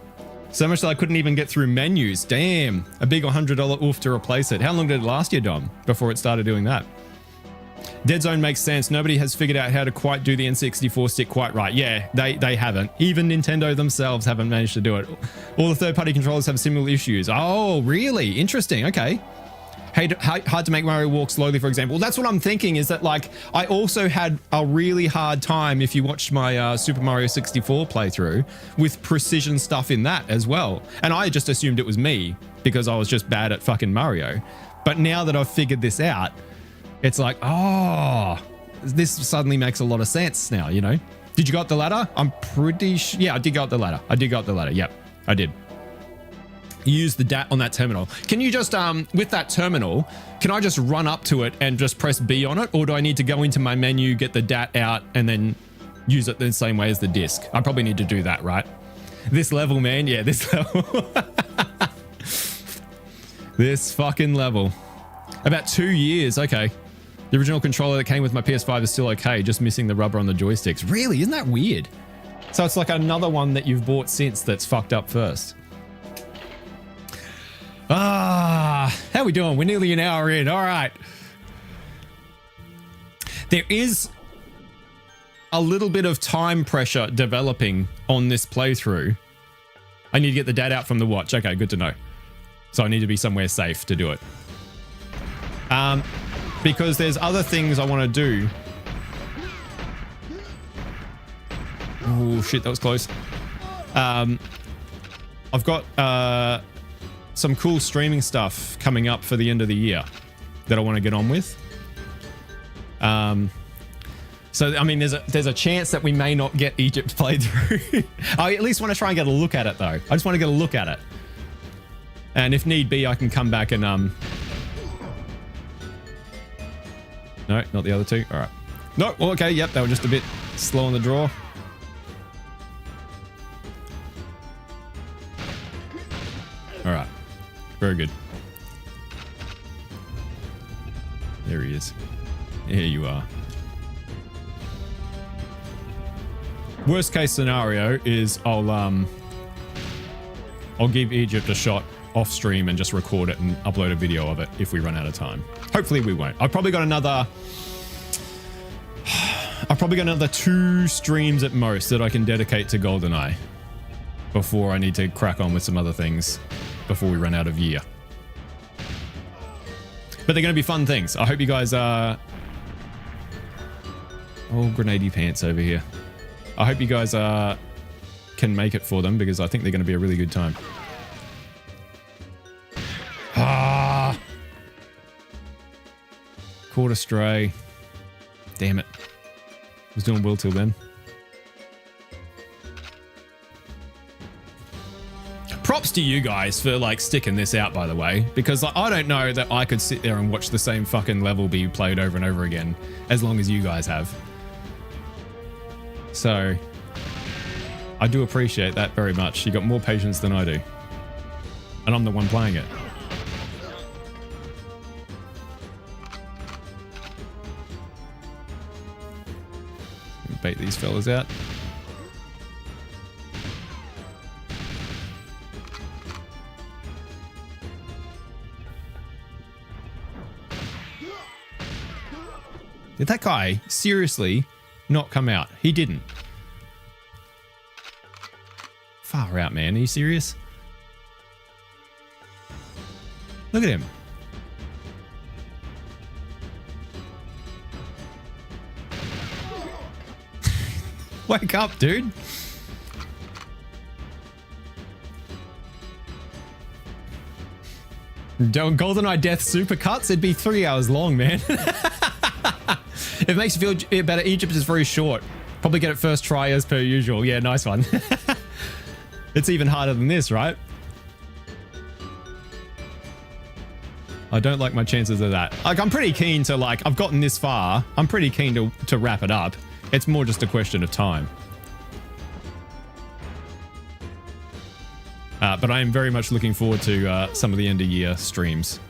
So much that I couldn't even get through menus. Damn, a big $100 oof to replace it. How long did it last you, Dom, before it started doing that? Dead Zone makes sense. Nobody has figured out how to quite do the N64 stick quite right. Yeah, they haven't. Even Nintendo themselves haven't managed to do it. All the third-party controllers have similar issues. Oh, really? Interesting. Okay. hard to make Mario walk slowly, for example. That's what I'm thinking, is that like I also had a really hard time, if you watched my Super Mario 64 playthrough, with precision stuff in that as well. And I just assumed it was me because I was just bad at fucking Mario. But now that I've figured this out, it's like, oh, this suddenly makes a lot of sense now, you know? Did you go up the ladder? I'm pretty sure. Yeah, I did go up the ladder. Yep, I did. Use the DAT on that terminal. Can you just, with that terminal, can I just run up to it and just press B on it? Or do I need to go into my menu, get the DAT out, and then use it the same way as the disc? I probably need to do that, right? This level, man. Yeah, this level. This fucking level. About 2 years. Okay. The original controller that came with my PS5 is still okay, just missing the rubber on the joysticks. Really? Isn't that weird? So it's like another one that you've bought since that's fucked up first. Ah, how we doing? We're nearly an hour in. All right. There is a little bit of time pressure developing on this playthrough. I need to get the data out from the watch. Okay, good to know. So I need to be somewhere safe to do it. Because there's other things I want to do. Oh shit, that was close. I've got some cool streaming stuff coming up for the end of the year that I want to get on with. So I mean, there's a chance that we may not get Egypt played through. I at least want to try and get a look at it though. I just want to get a look at it. And if need be, I can come back and no, not the other two. All right. No, well, okay, yep, they were just a bit slow on the draw. All right. Very good. There he is. Here you are. Worst case scenario is I'll give Egypt a shot off stream and just record it and upload a video of it if we run out of time. Hopefully we won't. I've probably got another 2 streams at most that I can dedicate to GoldenEye before I need to crack on with some other things before we run out of year. But they're going to be fun things. I hope you guys are... Oh, grenadey pants over here. I hope you guys can make it for them because I think they're going to be a really good time. Ah! Caught a stray. Damn it. Was doing well till then. Props to you guys for like sticking this out, by the way, because like, I don't know that I could sit there and watch the same fucking level be played over and over again as long as you guys have. So I do appreciate that very much. You got more patience than I do. And I'm the one playing it. Bait these fellas out. Did that guy seriously not come out? He didn't. Far out, man. Are you serious? Look at him. Wake up, dude. GoldenEye Death supercuts? It'd be 3 hours long, man. It makes you feel better. Egypt is very short. Probably get it first try as per usual. Yeah, nice one. It's even harder than this, right? I don't like my chances of that. Like, I'm pretty keen to, like, I've gotten this far. I'm pretty keen to wrap it up. It's more just a question of time. But I am very much looking forward to some of the end of year streams.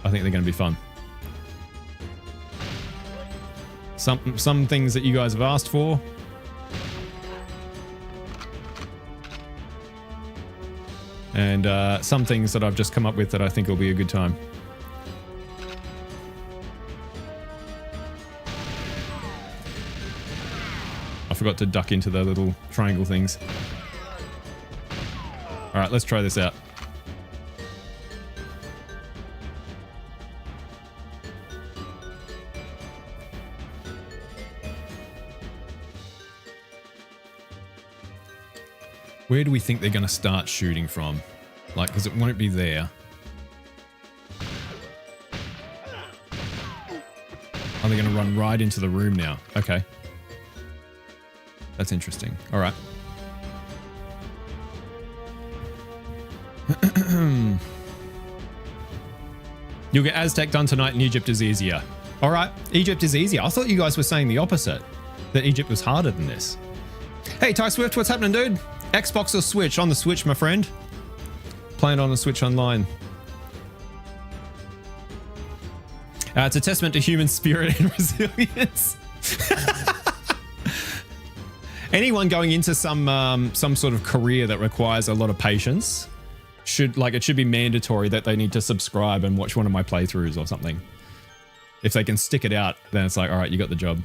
I think they're going to be fun. Some things that you guys have asked for. And some things that I've just come up with that I think will be a good time. I forgot to duck into the little triangle things. All right, let's try this out. Where do we think they're going to start shooting from? Like, because it won't be there. Are they going to run right into the room now? Okay. That's interesting. All right. You'll get Aztec done tonight and Egypt is easier. All right. Egypt is easier. I thought you guys were saying the opposite. That Egypt was harder than this. Hey, Ty Swift, what's happening, dude? Xbox or Switch? On the Switch, my friend. Playing on the Switch online. It's a testament to human spirit and resilience. Anyone going into some sort of career that requires a lot of patience it should be mandatory that they need to subscribe and watch one of my playthroughs or something. If they can stick it out, then it's like, all right, you got the job.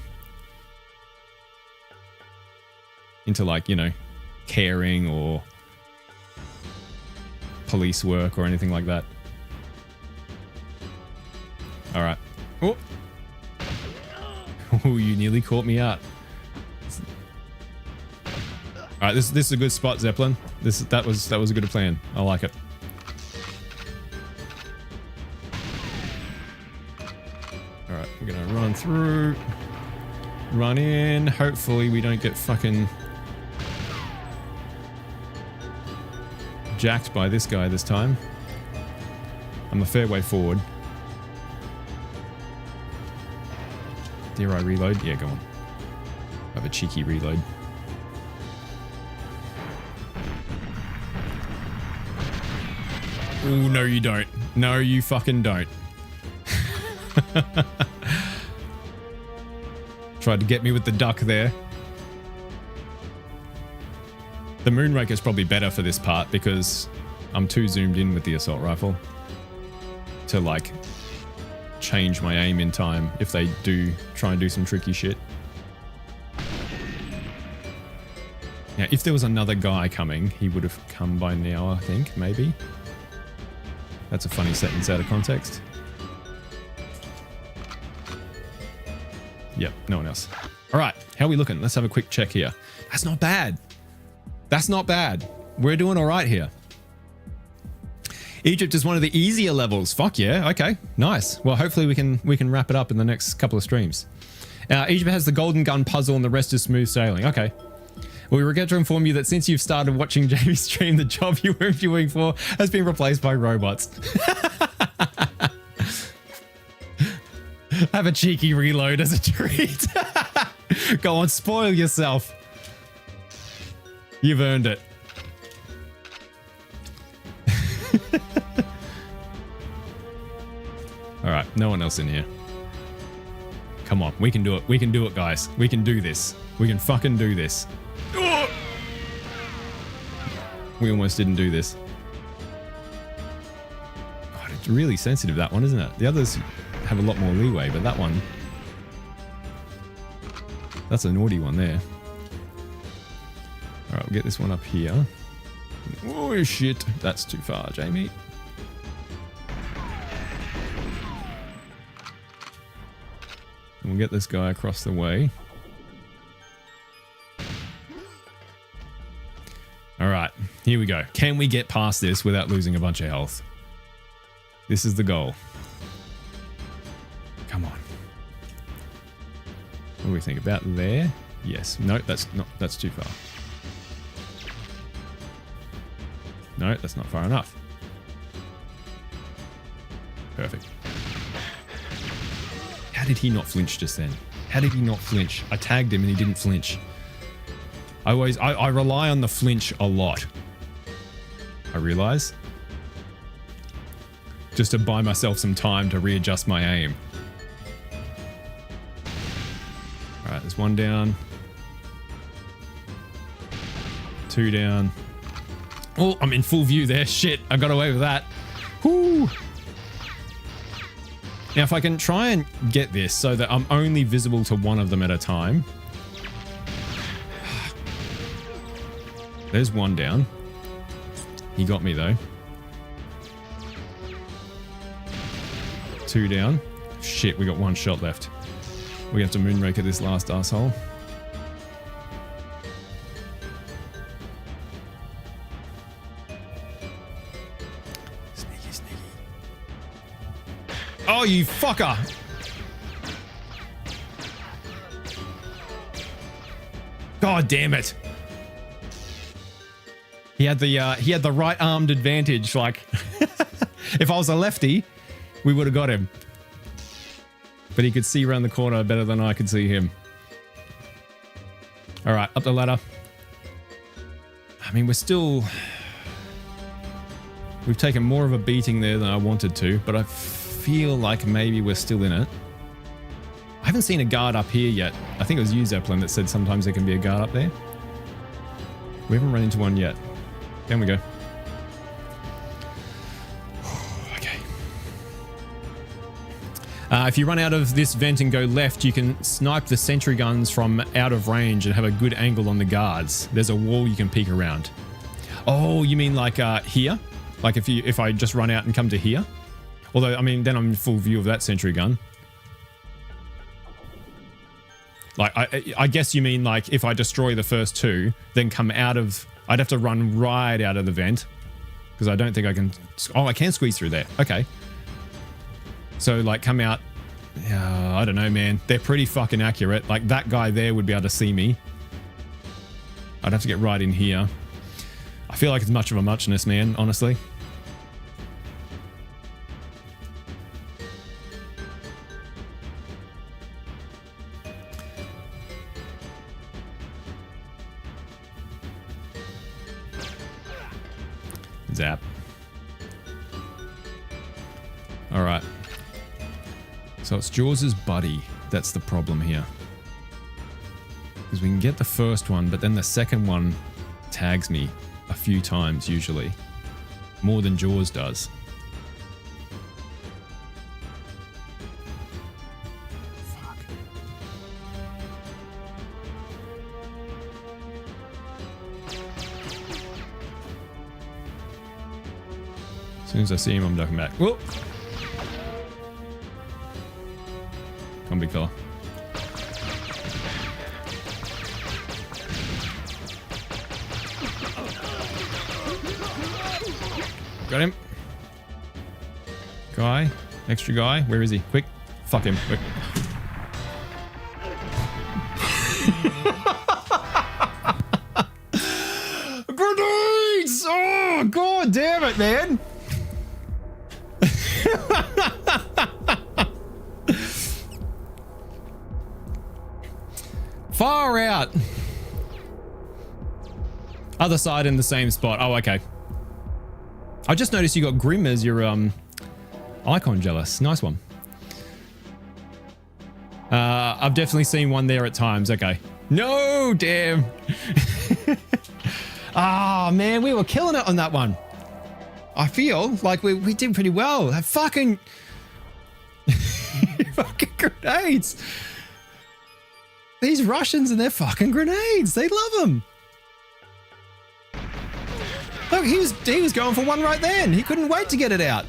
Into like, you know, caring or police work or anything like that. All right. Oh, oh, you nearly caught me out. All right, this is a good spot, Zeppelin. That was a good plan. I like it. All right, we're gonna run through, run in. Hopefully, we don't get fucking jacked by this guy this time. I'm a fair way forward. Dare I reload? Yeah, go on. I have a cheeky reload. Oh, no you don't. No, you fucking don't. Tried to get me with the duck there. The Moonraker's probably better for this part because I'm too zoomed in with the assault rifle to like change my aim in time if they do try and do some tricky shit. Now, if there was another guy coming, he would have come by now, I think, maybe. That's a funny sentence out of context. Yep, no one else. All right, how are we looking? Let's have a quick check here. That's not bad. That's not bad. We're doing all right here. Egypt is one of the easier levels. Fuck yeah. Okay, nice. Well, hopefully we can wrap it up in the next couple of streams. Egypt has the golden gun puzzle and the rest is smooth sailing. Okay. We regret to inform you that since you've started watching Jamie's stream, the job you were interviewing for has been replaced by robots. Have a cheeky reload as a treat. Go on, spoil yourself. You've earned it. All right, no one else in here. Come on, we can do it. We can do it, guys. We can do this. We can fucking do this. We almost didn't do this. God, it's really sensitive, that one, isn't it? The others have a lot more leeway, but that one... That's a naughty one there. Alright, we'll get this one up here. Oh, shit. That's too far, Jamie. And we'll get this guy across the way. Alright, here we go. Can we get past this without losing a bunch of health? This is the goal. Come on. What do we think? About there? Yes. No, that's too far. No, that's not far enough. Perfect. How did he not flinch just then? How did he not flinch? I tagged him and he didn't flinch. I rely on the flinch a lot. I realize. Just to buy myself some time to readjust my aim. Alright, there's one down. Two down. Oh, I'm in full view there. Shit, I got away with that. Whoo! Now, if I can try and get this so that I'm only visible to one of them at a time. There's one down. He got me though. Two down. Shit, we got one shot left. We have to Moonraker this last asshole. Oh, you fucker. God damn it. He had the right-armed advantage. Like, if I was a lefty, we would have got him. But he could see around the corner better than I could see him. All right, up the ladder. I mean, we've taken more of a beating there than I wanted to, but I feel like maybe we're still in it. I haven't seen a guard up here yet. I think it was you, Zeppelin, that said sometimes there can be a guard up there. We haven't run into one yet. Down we go. Okay. If you run out of this vent and go left, you can snipe the sentry guns from out of range and have a good angle on the guards. There's a wall you can peek around. Oh, you mean like here? Like if I just run out and come to here? Although, I mean, then I'm in full view of that sentry gun. Like, I guess you mean like if I destroy the first two, then come out of... I'd have to run right out of the vent. Because I don't think I can... Oh, I can squeeze through there. Okay. So, like, come out... I don't know, man. They're pretty fucking accurate. Like, that guy there would be able to see me. I'd have to get right in here. I feel like it's much of a muchness, man, honestly. Zap. All right. So it's Jaws' buddy. That's the problem here. Because we can get the first one, but then the second one tags me a few times usually. More than Jaws does. Fuck. As soon as I see him, I'm ducking back. Whoa! Come on, big fella. Got him. Guy. Extra guy. Where is he? Quick. Fuck him. Quick. Grenades! Oh, god damn it, man. Far out. Other side in the same spot. Oh, okay. I just noticed you got Grim as your icon, Jealous. Nice one. I've definitely seen one there at times. Okay. No, damn. Ah, man, we were killing it on that one. I feel like we did pretty well. That fucking... fucking grenades. These Russians and their fucking grenades. They love them. Look, he was going for one right then. He couldn't wait to get it out.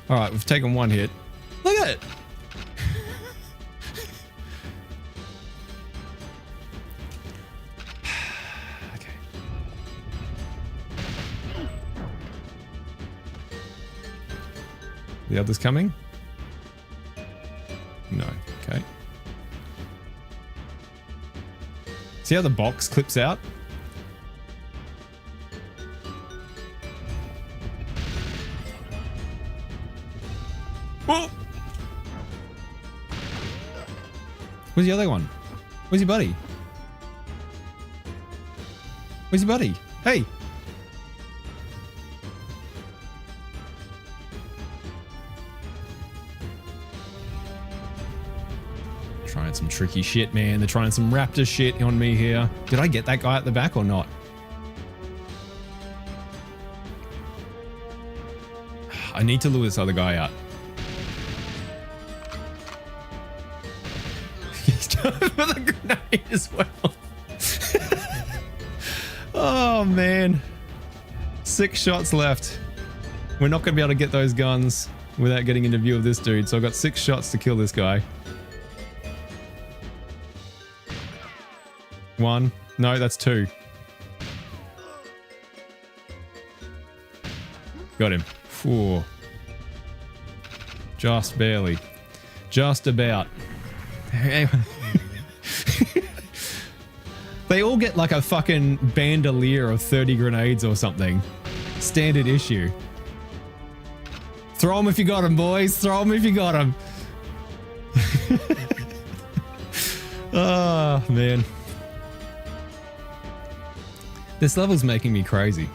All right, we've taken one hit. Look at it. Okay. The others coming? No. Okay. See how the box clips out? Whoa! Where's the other one? Where's your buddy? Where's your buddy? Hey! Trying some tricky shit, man. They're trying some raptor shit on me here. Did I get that guy at the back or not? I need to lure this other guy out. He's done with a grenade as well. Oh, man. 6 shots left. We're not going to be able to get those guns without getting into view of this dude. So I've got 6 shots to kill this guy. 1. No, that's 2. Got him. 4. Just barely. Just about. They all get like a fucking bandolier of 30 grenades or something. Standard issue. Throw them if you got them, boys. Throw them if you got them. Oh, man. This level's making me crazy.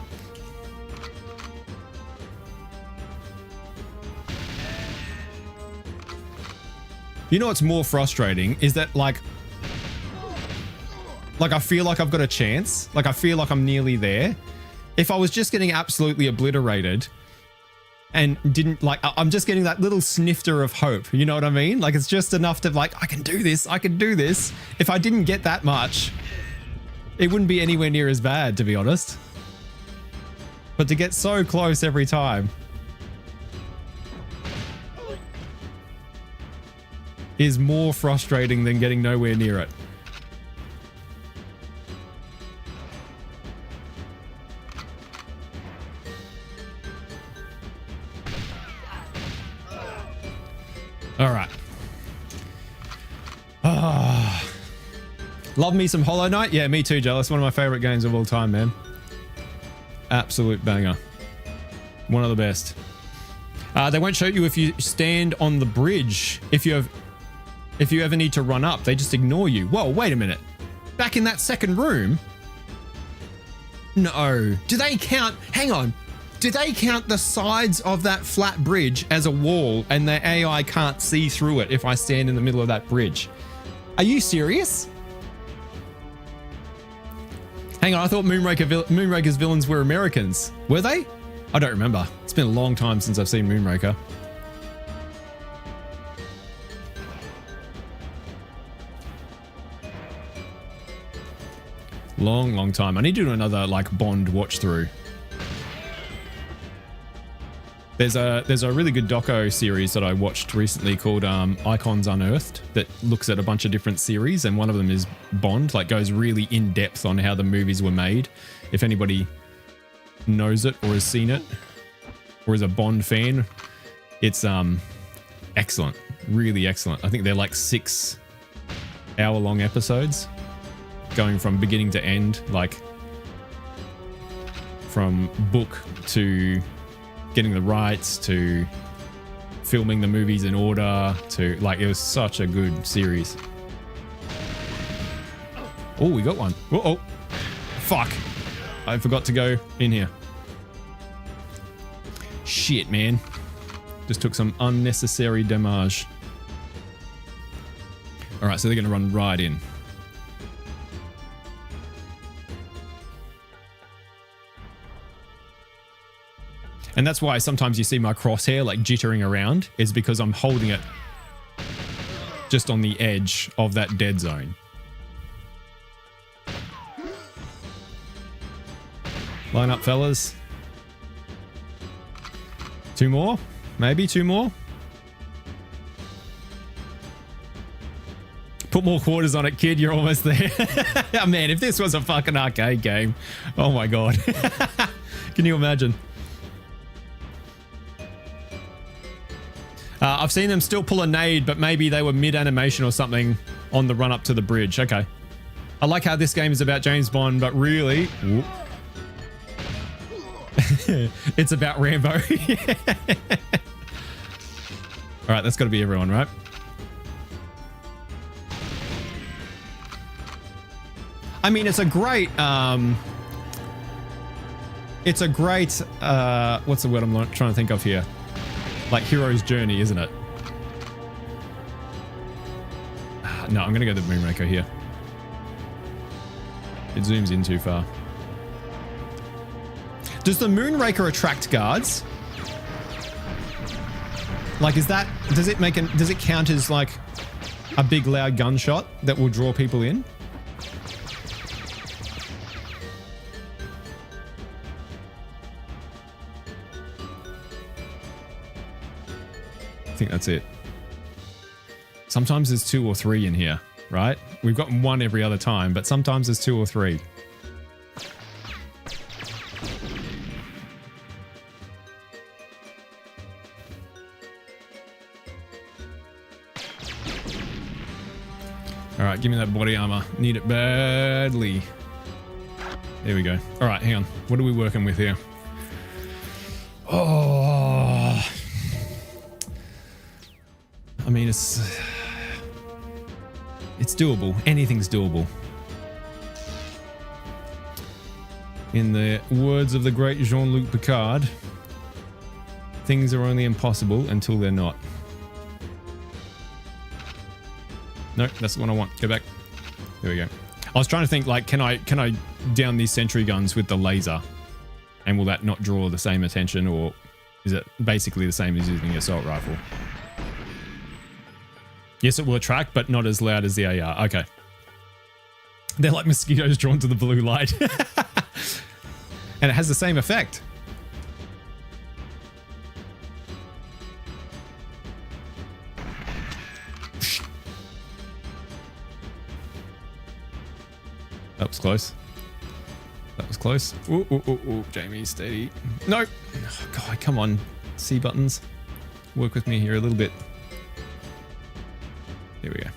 You know what's more frustrating is that like I feel like I've got a chance. Like I feel like I'm nearly there. If I was just getting absolutely obliterated and didn't like, I'm just getting that little snifter of hope. You know what I mean? Like it's just enough to like, I can do this. I can do this. If I didn't get that much, it wouldn't be anywhere near as bad, to be honest. But to get so close every time is more frustrating than getting nowhere near it. All right. Ah, love me some Hollow Knight. Yeah, me too, Jealous. One of my favorite games of all time, man. Absolute banger. One of the best. They won't show you if you stand on the bridge. If you ever need to run up, they just ignore you. Whoa, wait a minute. Back in that second room? No. Do they count? Hang on. Do they count the sides of that flat bridge as a wall and the AI can't see through it if I stand in the middle of that bridge? Are you serious? Hang on, I thought Moonraker's villains were Americans. Were they? I don't remember. It's been a long time since I've seen Moonraker. Long time. I need to do another like Bond watch through. There's a really good doco series that I watched recently called Icons Unearthed that looks at a bunch of different series, and one of them is Bond, like goes really in depth on how the movies were made. If anybody knows it or has seen it or is a Bond fan, it's excellent, really excellent. I think they're like 6 hour-long episodes going from beginning to end, like from book to getting the rights to filming the movies in order to like, it was such a good series. Oh, we got one. Oh, fuck. I forgot to go in here. Shit, man. Just took some unnecessary damage. All right, so they're going to run right in. And that's why sometimes you see my crosshair like jittering around, is because I'm holding it just on the edge of that dead zone. Line up, fellas. 2 more? Maybe 2 more? Put more quarters on it, kid. You're almost there. Oh, man, if this was a fucking arcade game. Oh, my God. Can you imagine? I've seen them still pull a nade, but maybe they were mid-animation or something on the run up to the bridge. Okay. I like how this game is about James Bond, but really... it's about Rambo. All right, that's got to be everyone, right? I mean, it's a great... it's a great... what's the word I'm trying to think of here? Like hero's journey, isn't it? No, I'm gonna go to the Moonraker here. It zooms in too far. Does the Moonraker attract guards? Like, is that, does it count as like a big loud gunshot that will draw people in? I think that's it. Sometimes there's 2 or 3 in here, right? We've got 1 every other time, but sometimes there's 2 or 3. All right, give me that body armor. Need it badly. There we go. All right, hang on. What are we working with here? Oh, I mean, it's doable. Anything's doable. In the words of the great Jean-Luc Picard, things are only impossible until they're not. No, that's the one I want. Go back. There we go. I was trying to think, like, can I down these sentry guns with the laser? And will that not draw the same attention, or is it basically the same as using the assault rifle? Yes, it will attract, but not as loud as the AR. Okay. They're like mosquitoes drawn to the blue light. And it has the same effect. That was close. That was close. Ooh, ooh, ooh, ooh. Jamie, steady. No. Oh, God, come on. C buttons. Work with me here a little bit. There we go.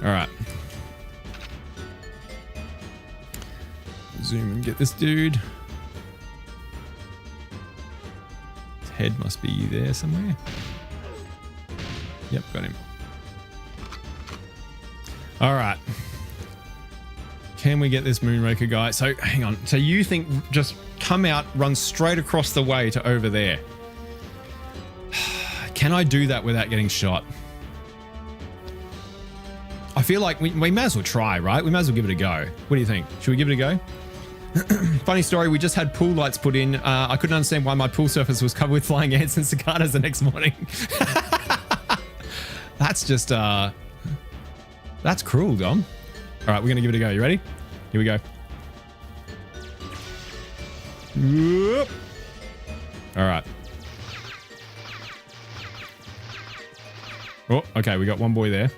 All right. Zoom and get this dude. His head must be there somewhere. Yep, got him. All right. Can we get this Moonraker guy? So, hang on. So you think just come out, run straight across the way to over there. Can I do that without getting shot? I feel like we may as well try, right? We might as well give it a go. What do you think? Should we give it a go? Funny story, we just had pool lights put in. I couldn't understand why my pool surface was covered with flying ants and cicadas the next morning. That's just, that's cruel, Dom. All right, we're going to give it a go. You ready? Here we go. Whoop. All right. Oh, okay, we got one boy there.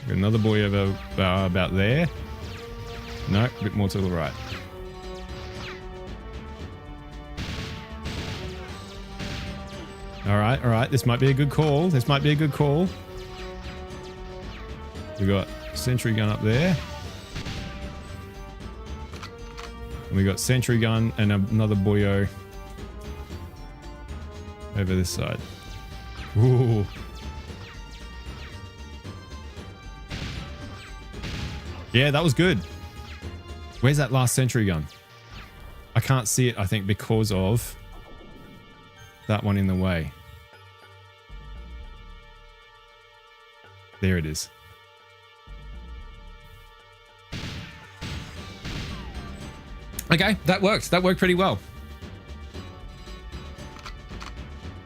Got another boy over about there. No, a bit more to the right. All right, all right. This might be a good call. This might be a good call. We got sentry gun up there. And we got sentry gun and another boyo over this side. Ooh. Yeah, that was good. Where's that last sentry gun? I can't see it, I think, because of that one in the way. There it is. Okay, that worked. That worked pretty well.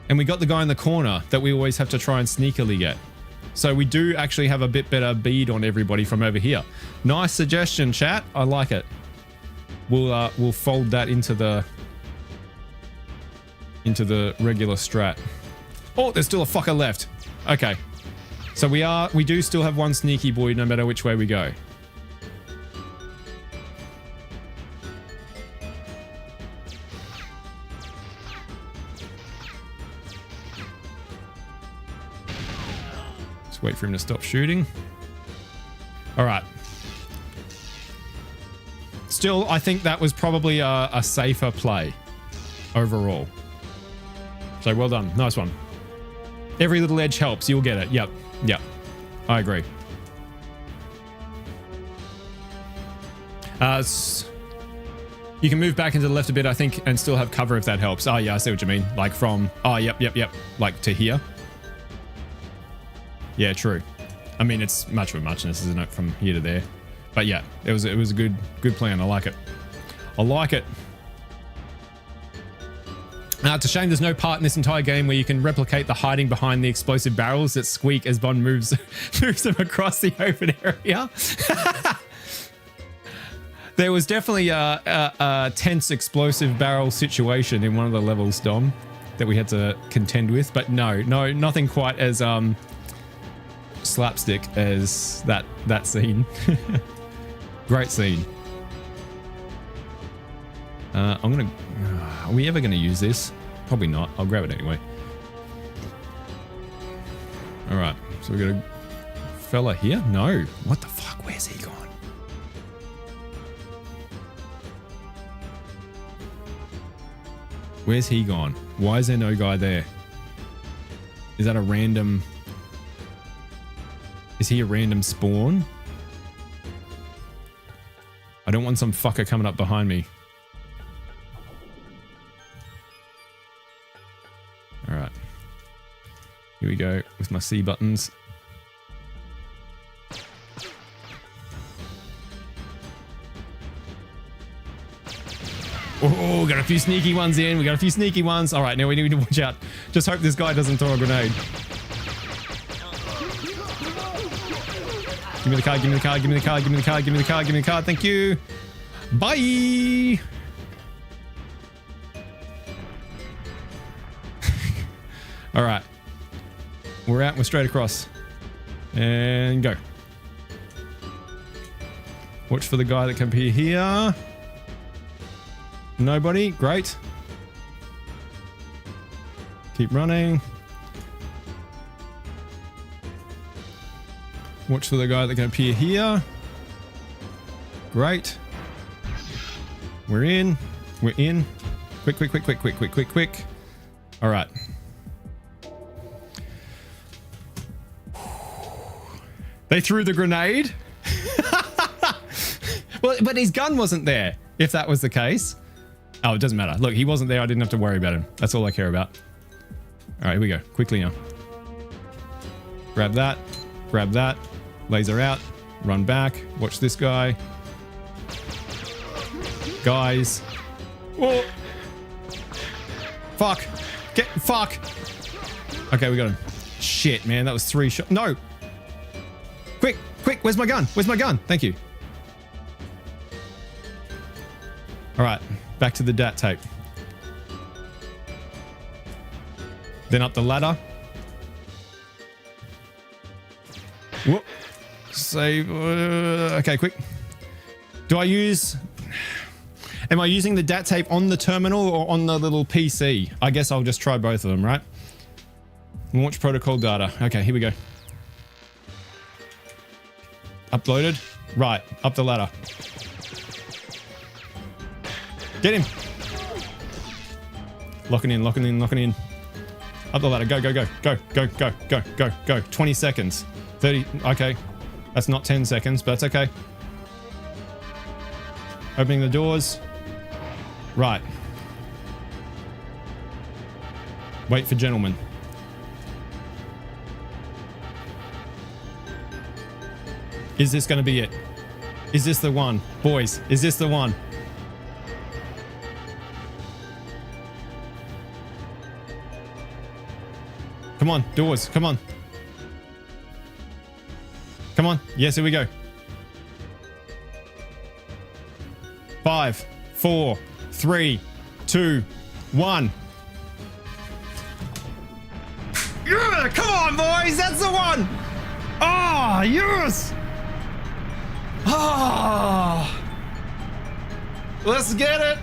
And we got the guy in the corner that we always have to try and sneakily get. So we do actually have a bit better bead on everybody from over here. Nice suggestion, chat. I like it. We'll fold that into the regular strat. Oh, there's still a fucker left. Okay. So we do still have one sneaky boy no matter which way we go. Just wait for him to stop shooting. All right. Still, I think that was probably a safer play overall. So well done. Nice one. Every little edge helps. You'll get it. Yep. Yep. I agree. You can move back into the left a bit, I think, and still have cover if that helps. Oh, yeah, I see what you mean. Like from... Oh, yep, yep, yep. Like to here. Yeah, true. I mean, it's much of a muchness, isn't it, from here to there. But yeah, it was a good plan. I like it. I like it. It's a shame there's no part in this entire game where you can replicate the hiding behind the explosive barrels that squeak as Bond moves them across the open area. There was definitely a tense explosive barrel situation in one of the levels, Dom, that we had to contend with. But no, nothing quite as slapstick as that scene. Great scene. I'm gonna... are we ever gonna use this? Probably not. I'll grab it anyway. Alright, so we got a fella here? No. What the fuck? Where's he gone? Where's he gone? Why is there no guy there? Is that a random... is he a random spawn? I don't want some fucker coming up behind me. Alright. Here we go with my C buttons. Oh, got a few sneaky ones in. We got a few sneaky ones. All right, now we need to watch out. Just hope this guy doesn't throw a grenade. Give me the card, give me the card, give me the card, give me the card, give me the card, give me the card. Thank you. Bye. All right. We're out. We're straight across. And go. Watch for the guy that can appear here. Nobody. Great. Keep running. Watch for the guy that can appear here. Great. We're in. We're in. Quick, quick, quick, quick, quick, quick, quick, quick. All right. They threw the grenade? Well, but his gun wasn't there, if that was the case. Oh, it doesn't matter. Look, he wasn't there. I didn't have to worry about him. That's all I care about. All right, here we go. Quickly now. Grab that. Grab that. Laser out. Run back. Watch this guy. Guys. Whoa. Fuck. Get... fuck. Okay, we got him. Shit, man. That was 3 shots. No. Quick. Quick. Where's my gun? Where's my gun? Thank you. All right. Back to the DAT tape. Then up the ladder. Whoop. Save. Okay, quick. Do I use... am I using the DAT tape on the terminal or on the little PC? I guess I'll just try both of them, right? Launch protocol data. Okay, here we go. Uploaded. Right, up the ladder. Get him. Locking in, locking in, locking in. Up the ladder. Go, go, go. Go, go, go, go, go, go. 20 seconds. 30. Okay. That's not 10 seconds, but that's okay. Opening the doors. Right. Wait for gentlemen. Is this going to be it? Is this the one? Boys, is this the one? Come on, doors, come on. Come on. Yes, here we go. 5, 4, 3, 2, 1. Yeah, come on, boys. That's the one. Ah, yes. Ah. Let's get it.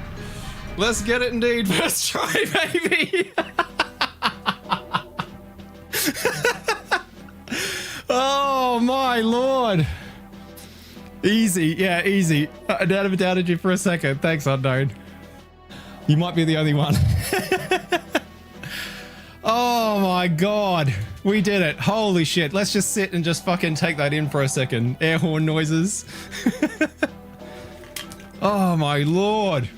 Let's get it indeed. First try, baby. Oh my lord. Easy. Yeah, easy. I doubted you for a second. Thanks, Unknown. You might be the only one. Oh my god. We did it. Holy shit. Let's just sit and just fucking take that in for a second. Air horn noises. Oh my lord.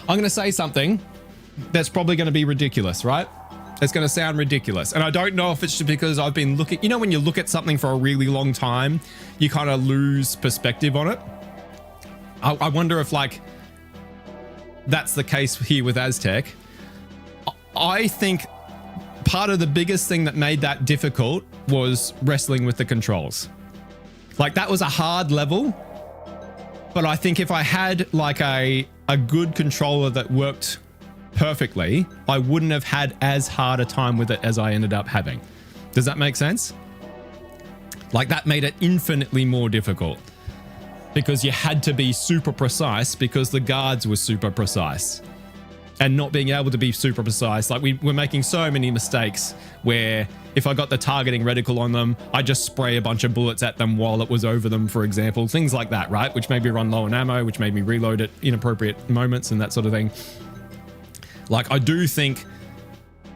I'm going to say something that's probably going to be ridiculous, right? It's going to sound ridiculous. And I don't know if it's just because I've been looking, you know, when you look at something for a really long time, you kind of lose perspective on it. I wonder if like, that's the case here with Aztec. I think part of the biggest thing that made that difficult was wrestling with the controls. Like that was a hard level, but I think if I had like a good controller that worked perfectly, I wouldn't have had as hard a time with it as I ended up having. Does that make sense? Like, that made it infinitely more difficult because you had to be super precise because the guards were super precise. And not being able to be super precise, like we were making so many mistakes where if I got the targeting reticle on them, I just spray a bunch of bullets at them while it was over them, for example, things like that, right? Which made me run low on ammo, which made me reload at inappropriate moments and that sort of thing. Like, I do think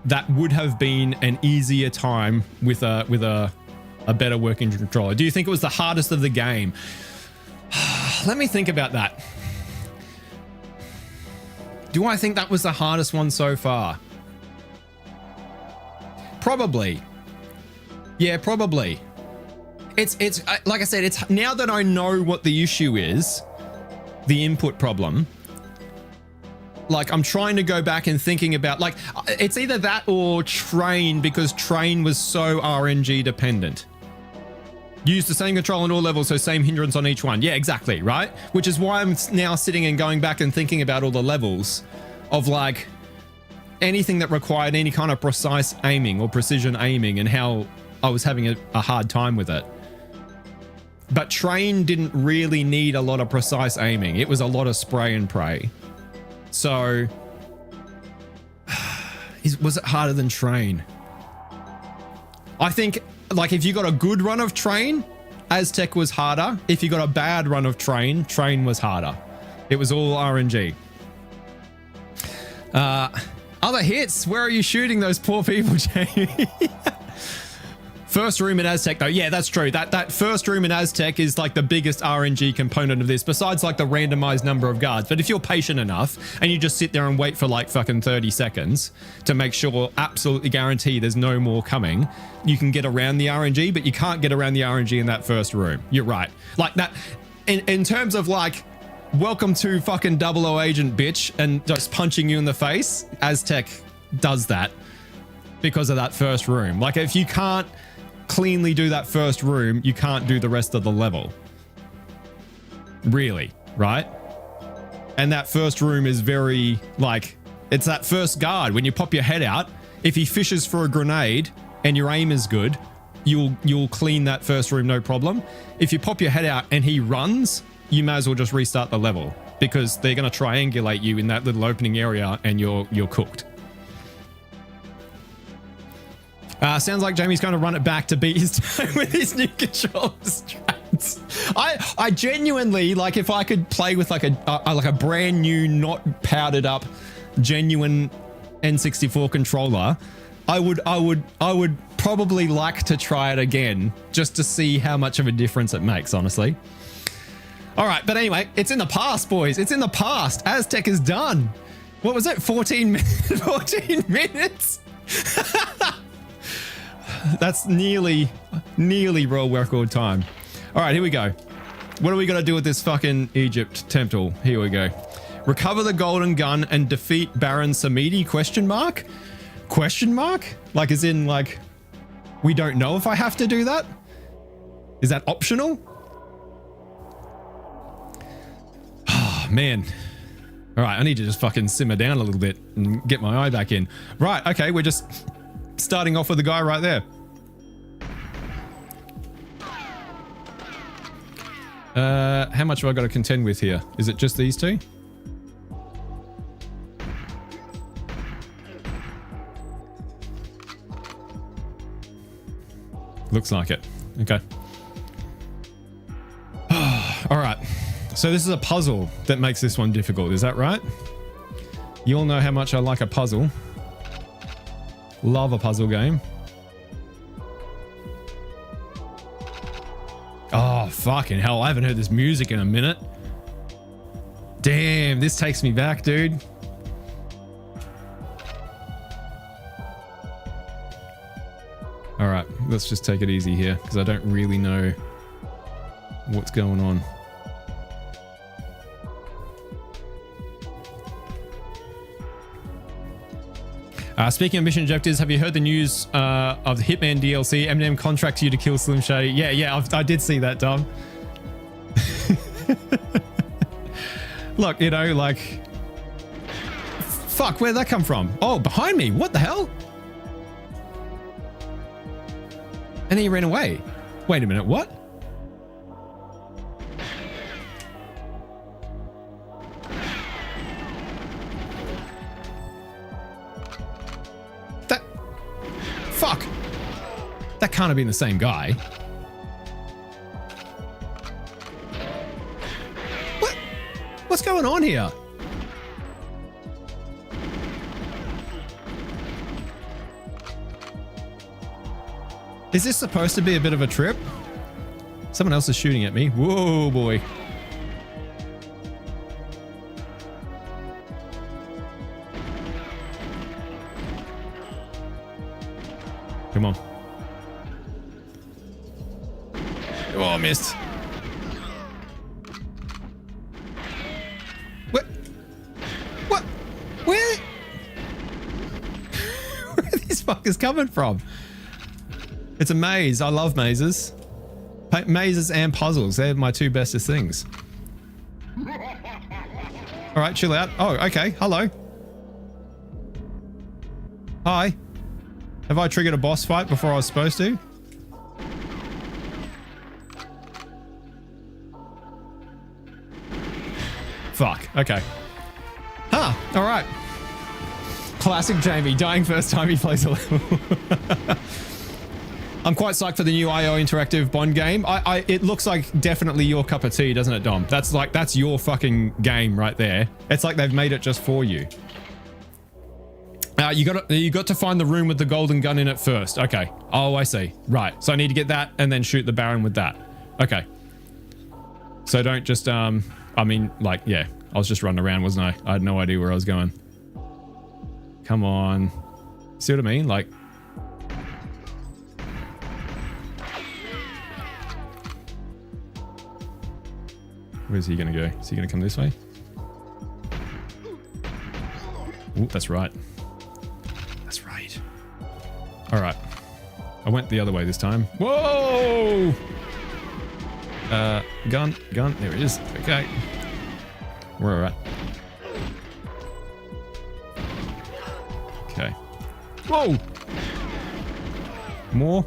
that would have been an easier time with a better working controller. Do you think it was the hardest of the game? Let me think about that. Do I think that was the hardest one so far? Probably. Yeah, probably. It's like I said, it's now that I know what the issue is, the input problem. Like, I'm trying to go back and thinking about, like, it's either that or Train, because Train was so RNG dependent. Use the same control on all levels, so same hindrance on each one. Yeah, exactly, right? Which is why I'm now sitting and going back and thinking about all the levels of, like, anything that required any kind of precise aiming or precision aiming and how I was having a hard time with it. But Train didn't really need a lot of precise aiming. It was a lot of spray and pray. So, was it harder than Train? I think, like, if you got a good run of Train, Aztec was harder. If you got a bad run of Train, Train was harder. It was all RNG. Other hits. Where are you shooting those poor people, Jamie? First room in Aztec, though. Yeah, that's true. That first room in Aztec is like the biggest RNG component of this, besides like the randomized number of guards. But if you're patient enough and you just sit there and wait for like fucking 30 seconds to make sure, absolutely guarantee there's no more coming, you can get around the RNG, but you can't get around the RNG in that first room. You're right. Like that, in terms of like, welcome to fucking 00 agent, bitch, and just punching you in the face, Aztec does that because of that first room. Like, if you can't cleanly do that first room, you can't do the rest of the level. Really, right? And that first room is very, like, it's that first guard. When you pop your head out, if he fishes for a grenade and your aim is good, you'll clean that first room no problem. If you pop your head out and he runs, you may as well just restart the level because they're going to triangulate you in that little opening area and you're cooked. Sounds like Jamie's going to run it back to beat his time with his new controller strats. I genuinely, like, if I could play with like a brand new, not powdered up, genuine N64 controller, I would probably like to try it again just to see how much of a difference it makes, honestly. All right, but anyway, it's in the past, boys. It's in the past. Aztec is done. What was it? 14 minutes? 14 minutes? That's nearly world record time. All right, here we go. What are we going to do with this fucking Egypt temple? Here we go. Recover the golden gun and defeat Baron Samedi? Question mark? Question mark? Like, as in, like, we don't know if I have to do that? Is that optional? Oh, man. All right, I need to just fucking simmer down a little bit and get my eye back in. Right, okay, we're just starting off with the guy right there. How much have I got to contend with here? Is it just these two? Looks like it. Okay. All right. So this is a puzzle that makes this one difficult. Is that right? You all know how much I like a puzzle. Love a puzzle game. Oh, fucking hell. I haven't heard this music in a minute. Damn, this takes me back, dude. All right, let's just take it easy here because I don't really know what's going on. Speaking of mission objectives, have you heard the news of the Hitman DLC? Eminem contracts you to kill Slim Shady. Yeah, I did see that, Dom. Look, you know, like, fuck? Where'd that come from? Oh, behind me. What the hell? And he ran away. Wait a minute. What? That... Fuck. That can't have been the same guy. What? What's going on here? Is this supposed to be a bit of a trip? Someone else is shooting at me. Whoa, boy. Come on. Oh, I missed. What? What? Where? Where are these fuckers coming from? It's a maze. I love mazes. Mazes and puzzles. They're my two bestest things. All right, chill out. Oh, okay. Hello. Hi. Have I triggered a boss fight before I was supposed to? Fuck. Okay. Huh. All right. Classic Jamie. Dying first time he plays a level. I'm quite psyched for the new IO interactive Bond game. It looks like definitely your cup of tea, doesn't it, Dom? That's your fucking game right there. It's like they've made it just for you. You got to find the room with the golden gun in it first. Okay. Oh, I see. Right. So I need to get that and then shoot the Baron with that. Okay. So don't just I mean, like, yeah. I was just running around, wasn't I? I had no idea where I was going. Come on. See what I mean? Like, where's he gonna go? Is he gonna come this way? Ooh, that's right. That's right. All right. I went the other way this time. Whoa! Gun. There it is. Okay. We're all right. Okay. Whoa! More.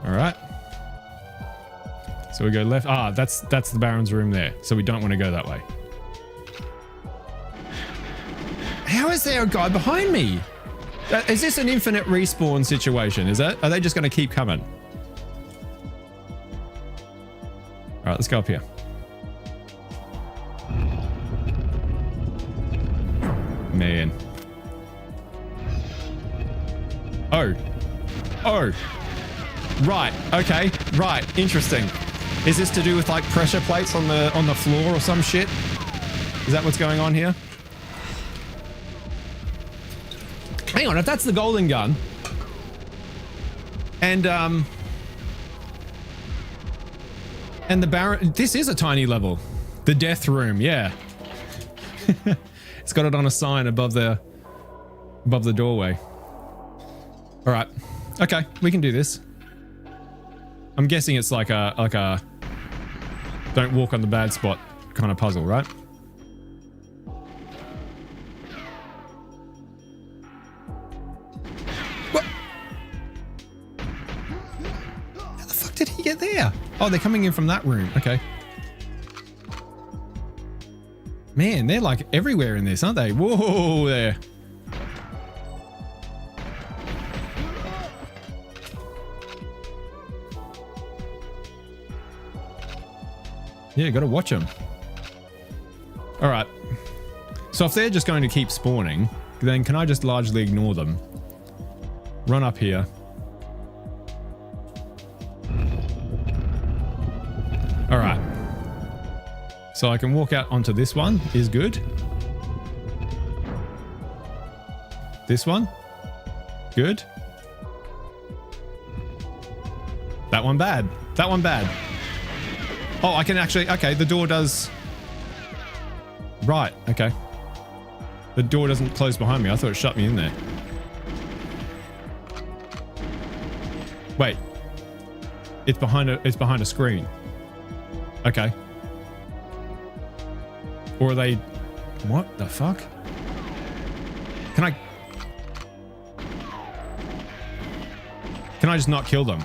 All right. So we go left. Ah, that's the Baron's room there. So we don't want to go that way. How is there a guy behind me? Is this an infinite respawn situation? Is it? Are they just going to keep coming? All right, let's go up here. Man. Oh. Right. Okay. Right. Interesting. Is this to do with like pressure plates on the floor or some shit? Is that what's going on here? Hang on. If that's the golden gun, and the Baron, this is a tiny level. The death room. Yeah. It's got it on a sign above the doorway. All right. Okay. We can do this. I'm guessing it's like a don't walk on the bad spot kind of puzzle, right? What? How the fuck did he get there? Oh, they're coming in from that room. Okay. Man, they're like everywhere in this, aren't they? Whoa, there. Yeah, gotta watch them. All right. So if they're just going to keep spawning, then can I just largely ignore them? Run up here. All right. So I can walk out onto this one is good. This one. Good. That one bad. That one bad. Oh, I can actually... Okay, the door does... Right, okay. The door doesn't close behind me. I thought it shut me in there. Wait. It's behind a screen. Okay. Or are they... What the fuck? Can I just not kill them?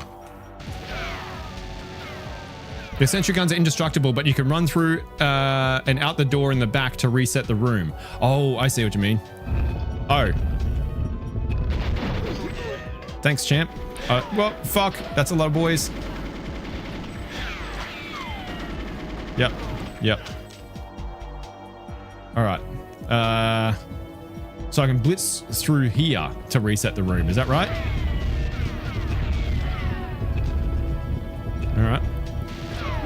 The sentry guns are indestructible, but you can run through and out the door in the back to reset the room. Oh, I see what you mean. Oh. Thanks, champ. Well, fuck. That's a lot of boys. Yep. Yep. All right. So I can blitz through here to reset the room. Is that right? All right.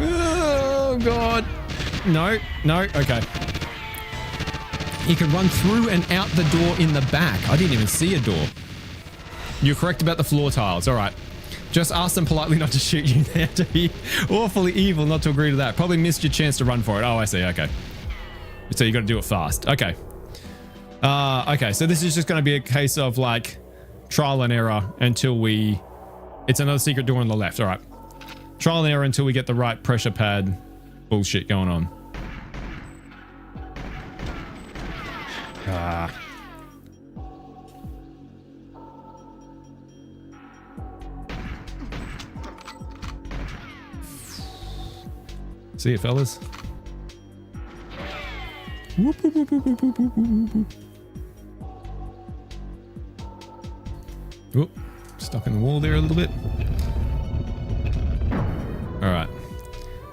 Oh, God. No. No. Okay. You can run through and out the door in the back. I didn't even see a door. You're correct about the floor tiles. All right. Just ask them politely not to shoot you. They have to be awfully evil not to agree to that. Probably missed your chance to run for it. Oh, I see. Okay. So you got to do it fast. Okay. Okay. So this is just going to be a case of like trial and error until we... It's another secret door on the left. All right. Trial and error until we get the right pressure pad bullshit going on. See you, fellas. Whoop, whoop, whoop, whoop, whoop, whoop, whoop, whoop. Oop, stuck in the wall there a little bit. All right.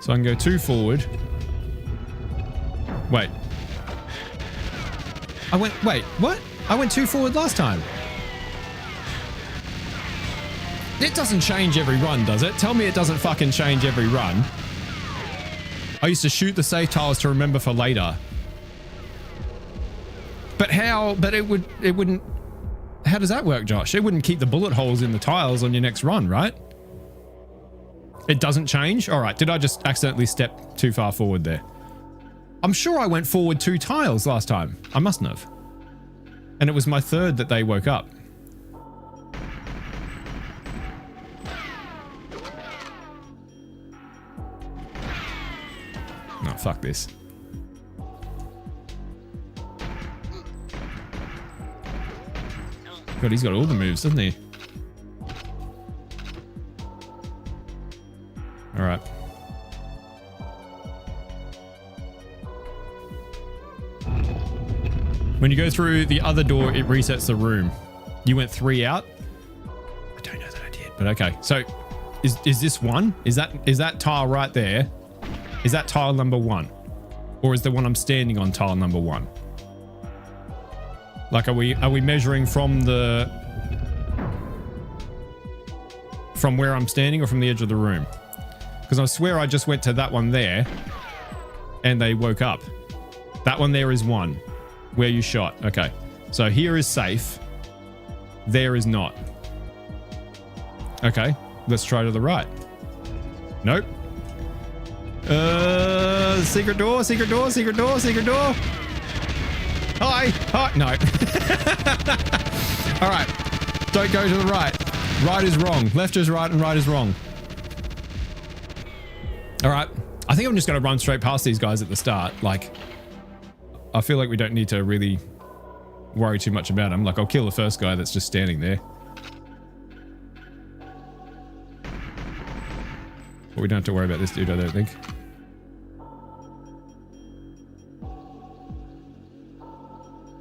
So I can go 2 forward. Wait. Wait, what? I went 2 forward last time. It doesn't change every run, does it? Tell me it doesn't fucking change every run. I used to shoot the safe tiles to remember for later. But how? But it wouldn't... How does that work, Josh? It wouldn't keep the bullet holes in the tiles on your next run, right? It doesn't change? All right. Did I just accidentally step too far forward there? I'm sure I went forward 2 tiles last time. I mustn't have. And it was my 3rd that they woke up. No, fuck this. God, he's got all the moves, doesn't he? All right. When you go through the other door, it resets the room. You went 3 out? I don't know that I did, but okay. So is this 1? Is that tile right there? Is that tile number 1? Or is the one I'm standing on tile number 1? Like, are we measuring from where I'm standing or from the edge of the room? Because I swear I just went to that one there and they woke up. That one there is 1 where you shot. Okay. So here is safe. There is not. Okay. Let's try to the right. Nope. Secret door, secret door, secret door, secret door. Hi. Hi. No. All right. Don't go to the right. Right is wrong. Left is right and right is wrong. All right. I think I'm just going to run straight past these guys at the start. Like, I feel like we don't need to really worry too much about them. Like, I'll kill the first guy that's just standing there. But we don't have to worry about this dude, I don't think.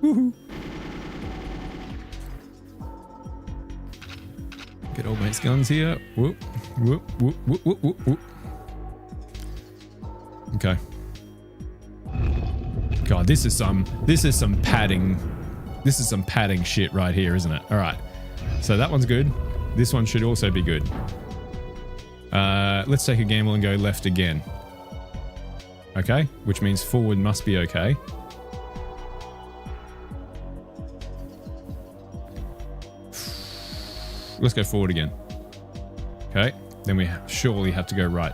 Woohoo. Get old mate's guns here. Whoop, whoop, whoop, whoop, whoop, whoop, whoop. Okay. God, this is some padding. This is some padding shit right here, isn't it? All right. So that one's good. This one should also be good. Let's take a gamble and go left again. Okay, which means forward must be okay. Let's go forward again. Okay, then we surely have to go right.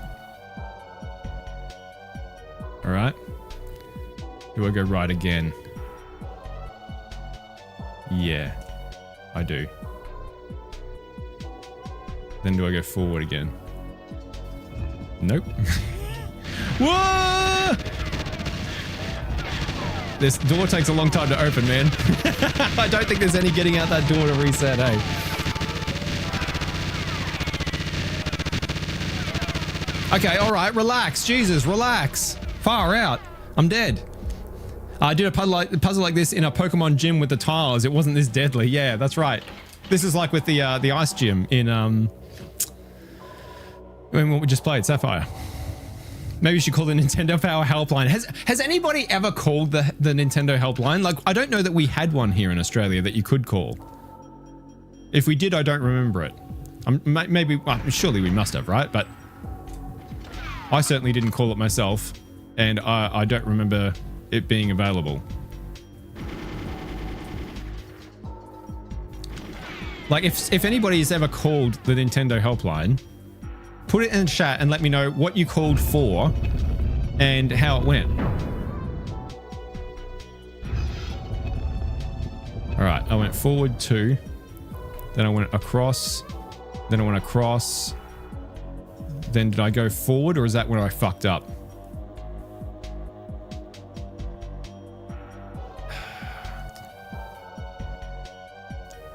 All right. Do I go right again? Yeah, I do. Then do I go forward again? Nope. Whoa! This door takes a long time to open, man. I don't think there's any getting out that door to reset, hey? Okay, all right, relax. Jesus, relax. Far out. I'm dead. I did a puzzle like this in a Pokemon gym with the tiles. It wasn't this deadly. Yeah, that's right. This is like with the ice gym in what we just played, Sapphire. Maybe you should call the Nintendo Power Helpline. Has anybody ever called the Nintendo Helpline? Like, I don't know that we had one here in Australia that you could call. If we did, I don't remember it. Maybe, well, surely we must have, right? But I certainly didn't call it myself, and I don't remember it being available. Like, if anybody has ever called the Nintendo Helpline, put it in the chat and let me know what you called for and how it went. All right, I went forward 2, then I went across, then I went across, then did I go forward, or is that when I fucked up?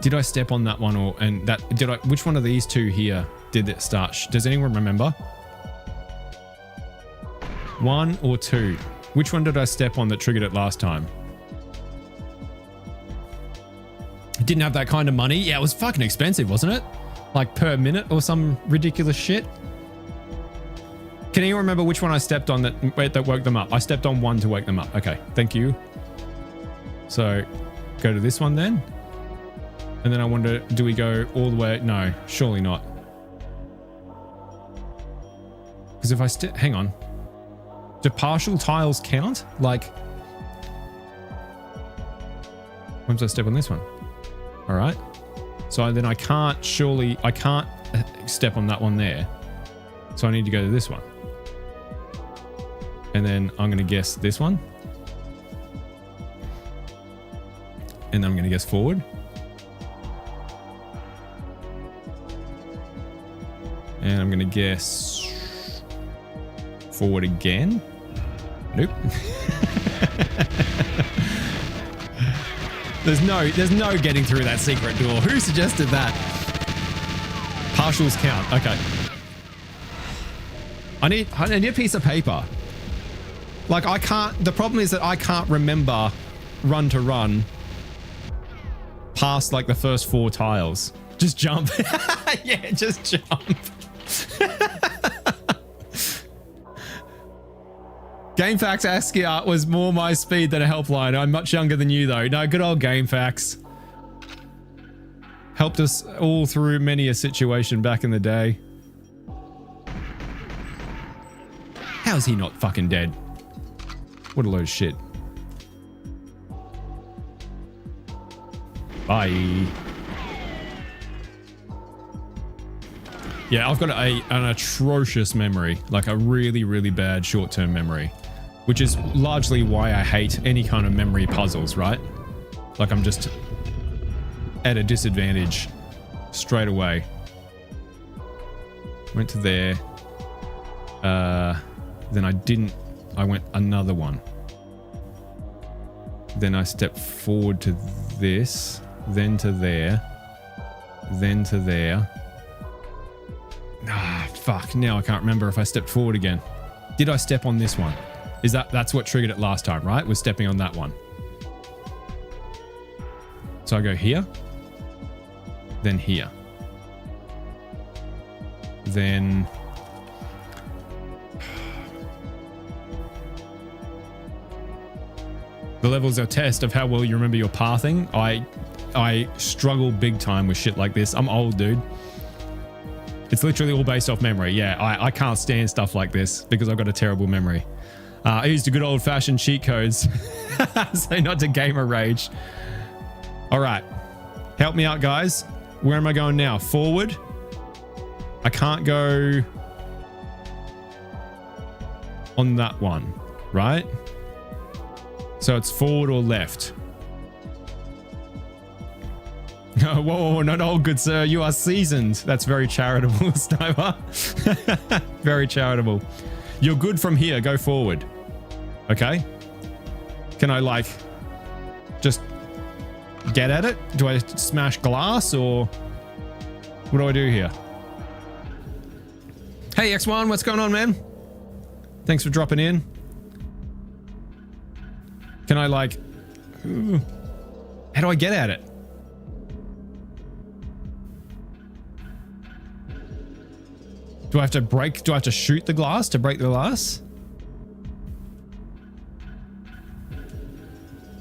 Did I step on that one, or which one of these two here did it start? Does anyone remember? 1 or 2? Which one did I step on that triggered it last time? It didn't have that kind of money. Yeah, it was fucking expensive, wasn't it? Like per minute or some ridiculous shit. Can you remember which one I stepped on that woke them up? I stepped on 1 to wake them up. Okay, thank you. So go to this one then. And then I wonder, do we go all the way? No, surely not. Because if I hang on. Do partial tiles count? Like, once I step on this one. All right. So then I can't step on that one there. So I need to go to this one. And then I'm going to guess this one. And then I'm going to guess forward. And I'm going to guess forward again. Nope. There's no getting through that secret door. Who suggested that? Partials count. Okay. I need a piece of paper. Like the problem is that I can't remember run to run past like the first 4 tiles. Just jump. Yeah, just jump. GameFAQs Askia was more my speed than a helpline. I'm much younger than you though. No, good old GameFAQs. Helped us all through many a situation back in the day. How's he not fucking dead? What a load of shit. Bye. Yeah, I've got an atrocious memory, like a really, really bad short-term memory, which is largely why I hate any kind of memory puzzles, right? Like I'm just at a disadvantage straight away. Went to there. Then I went another one. Then I stepped forward to this, then to there, then to there. Ah, fuck. Now I can't remember if I stepped forward again. Did I step on this one? That's what triggered it last time, right? Was stepping on that one. So I go here, then here. Then the level's a test of how well you remember your pathing. I struggle big time with shit like this. I'm old, dude. It's literally all based off memory. Yeah, I can't stand stuff like this because I've got a terrible memory. I used a good old-fashioned cheat codes, so not to gamer rage. All right, help me out, guys. Where am I going now? Forward. I can't go on that one, right? So it's forward or left. Whoa, whoa, whoa, not old, good sir. You are seasoned. That's very charitable, Sniper. Very charitable. You're good from here. Go forward. Okay. Can I like just get at it? Do I smash glass or what do I do here? Hey X1, what's going on, man? Thanks for dropping in. Can I like, ooh, how do I get at it? Do I have to shoot the glass to break the glass?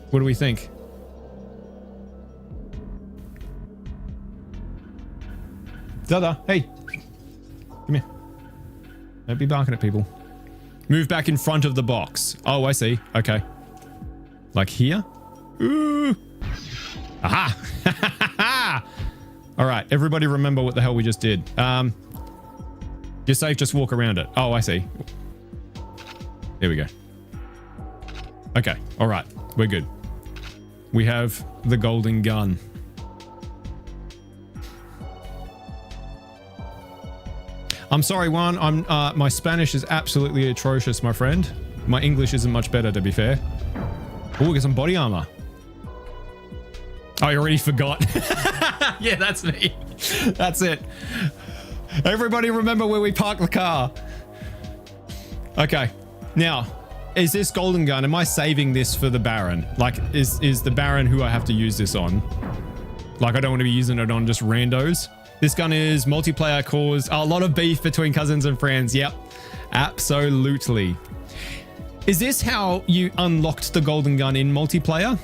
What do we think? Dada, hey. Come here. Don't be barking at people. Move back in front of the box. Oh, I see. Okay. Like here? Ooh. Aha! All right, everybody remember what the hell we just did. You're safe, just walk around it. Oh, I see. There we go. Okay, all right, we're good. We have the golden gun. I'm sorry, Juan. My Spanish is absolutely atrocious, my friend. My English isn't much better, to be fair. Oh, get some body armor. Oh, you already forgot. Yeah, that's me. That's it. Everybody remember where we parked the car. Okay. Now, is this golden gun, am I saving this for the Baron? Like, is the Baron who I have to use this on? Like, I don't want to be using it on just randos. This gun is multiplayer, caused a lot of beef between cousins and friends. Yep, absolutely. Is this how you unlocked the golden gun in multiplayer?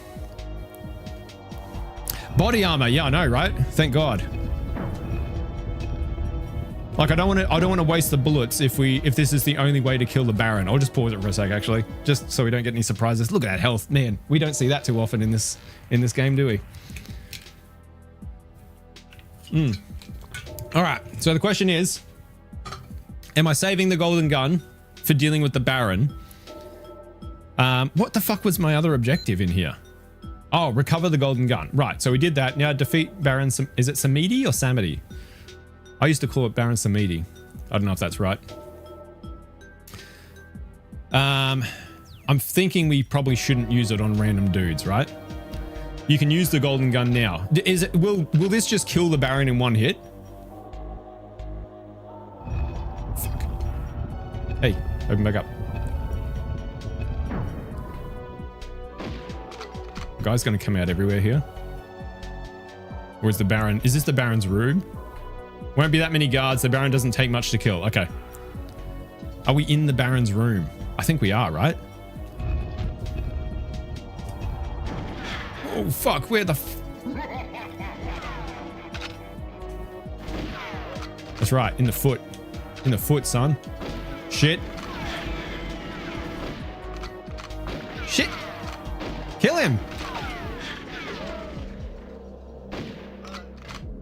Body armor, yeah, I know, right? Thank God. Like, I don't want to waste the bullets if this is the only way to kill the Baron. I'll just pause it for a sec, actually, just so we don't get any surprises. Look at that health, man. We don't see that too often in this game, do we? All right, so the question is, am I saving the golden gun for dealing with the Baron? What the fuck was my other objective in here? Oh, recover the golden gun. Right, so we did that. Now defeat Baron, is it Samedi or Samedi? I used to call it Baron Samedi. I don't know if that's right. I'm thinking we probably shouldn't use it on random dudes, right? You can use the golden gun now. Will this just kill the Baron in one hit? Fuck. Hey, open back up. The guy's gonna come out everywhere here. Or is this the Baron's room? Won't be that many guards. The Baron doesn't take much to kill. Okay. Are we in the Baron's room? I think we are, right? Oh, fuck. Where the... That's right. In the foot. In the foot, son. Shit. Shit. Kill him.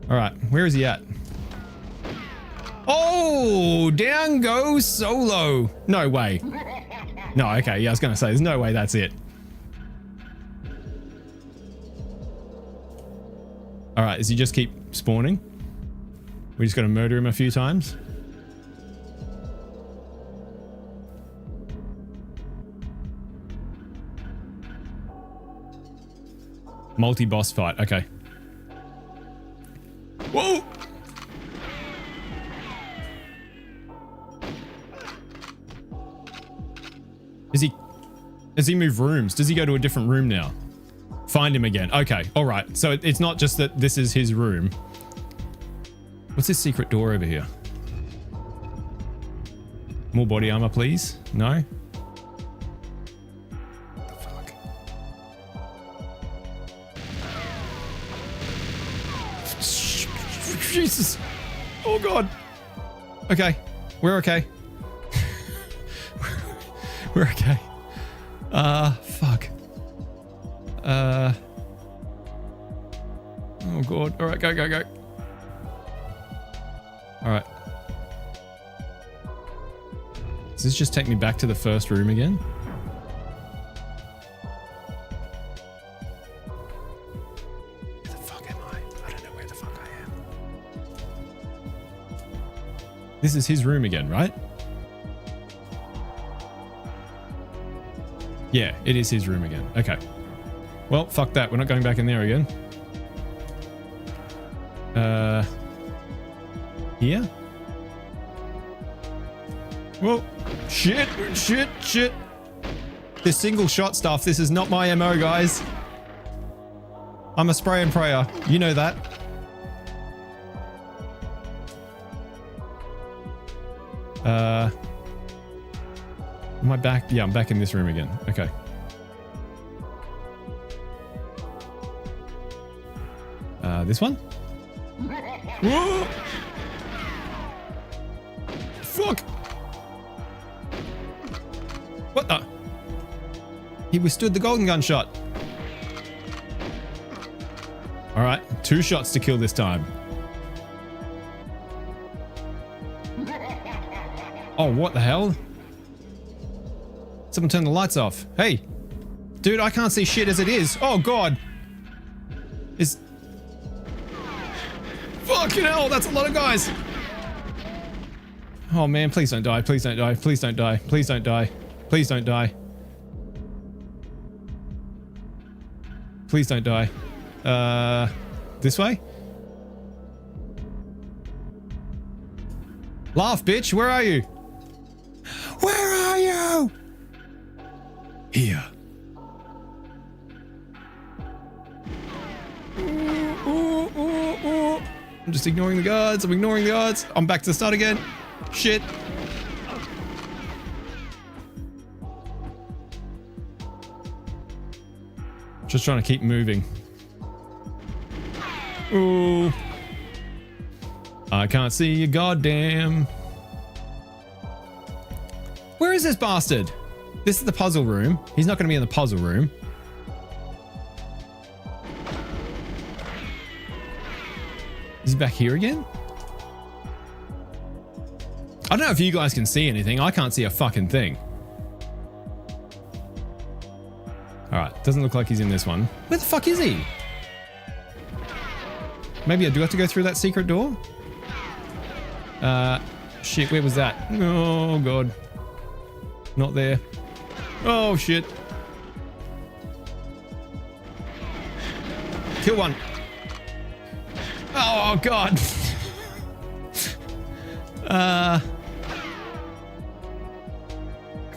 All right. Where is he at? Oh, down goes Solo. No way. No, okay. Yeah, I was going to say, there's no way that's it. All right. Does he just keep spawning? We just got to murder him a few times. Multi-boss fight. Okay. Whoa! Does he move rooms? Does he go to a different room now? Find him again. Okay. All right. So it's not just that this is his room. What's this secret door over here? More body armor, please. No? What the fuck? Jesus. Oh, God. Okay. We're okay. We're okay. Fuck. Oh, God. All right, go, go, go. All right. Does this just take me back to the first room again? Where the fuck am I? I don't know where the fuck I am. This is his room again, right? Yeah, it is his room again. Okay. Well, fuck that. We're not going back in there again. Here? Whoa. Shit. Shit. Shit. This single shot stuff, this is not my MO, guys. I'm a spray and prayer. You know that. Am I back? Yeah, I'm back in this room again. Okay. This one? Whoa! Fuck! What the? He withstood the golden gun shot. All right, 2 shots to kill this time. Oh, what the hell? Someone turn the lights off. Hey, dude, I can't see shit as it is. Oh God. Fucking hell, that's a lot of guys. Oh man, please don't die. Please don't die. Please don't die. Please don't die. Please don't die. Please don't die. This way? Laugh, bitch. Where are you? Where are you? Here. I'm just ignoring the guards. I'm ignoring the guards. I'm back to the start again. Shit. Just trying to keep moving. Ooh. I can't see you, goddamn. Where is this bastard? This is the puzzle room. He's not going to be in the puzzle room. Is he back here again? I don't know if you guys can see anything. I can't see a fucking thing. Alright, doesn't look like he's in this one. Where the fuck is he? Maybe I do have to go through that secret door? Shit, where was that? Oh God. Not there. Oh shit. Kill one. Oh God. I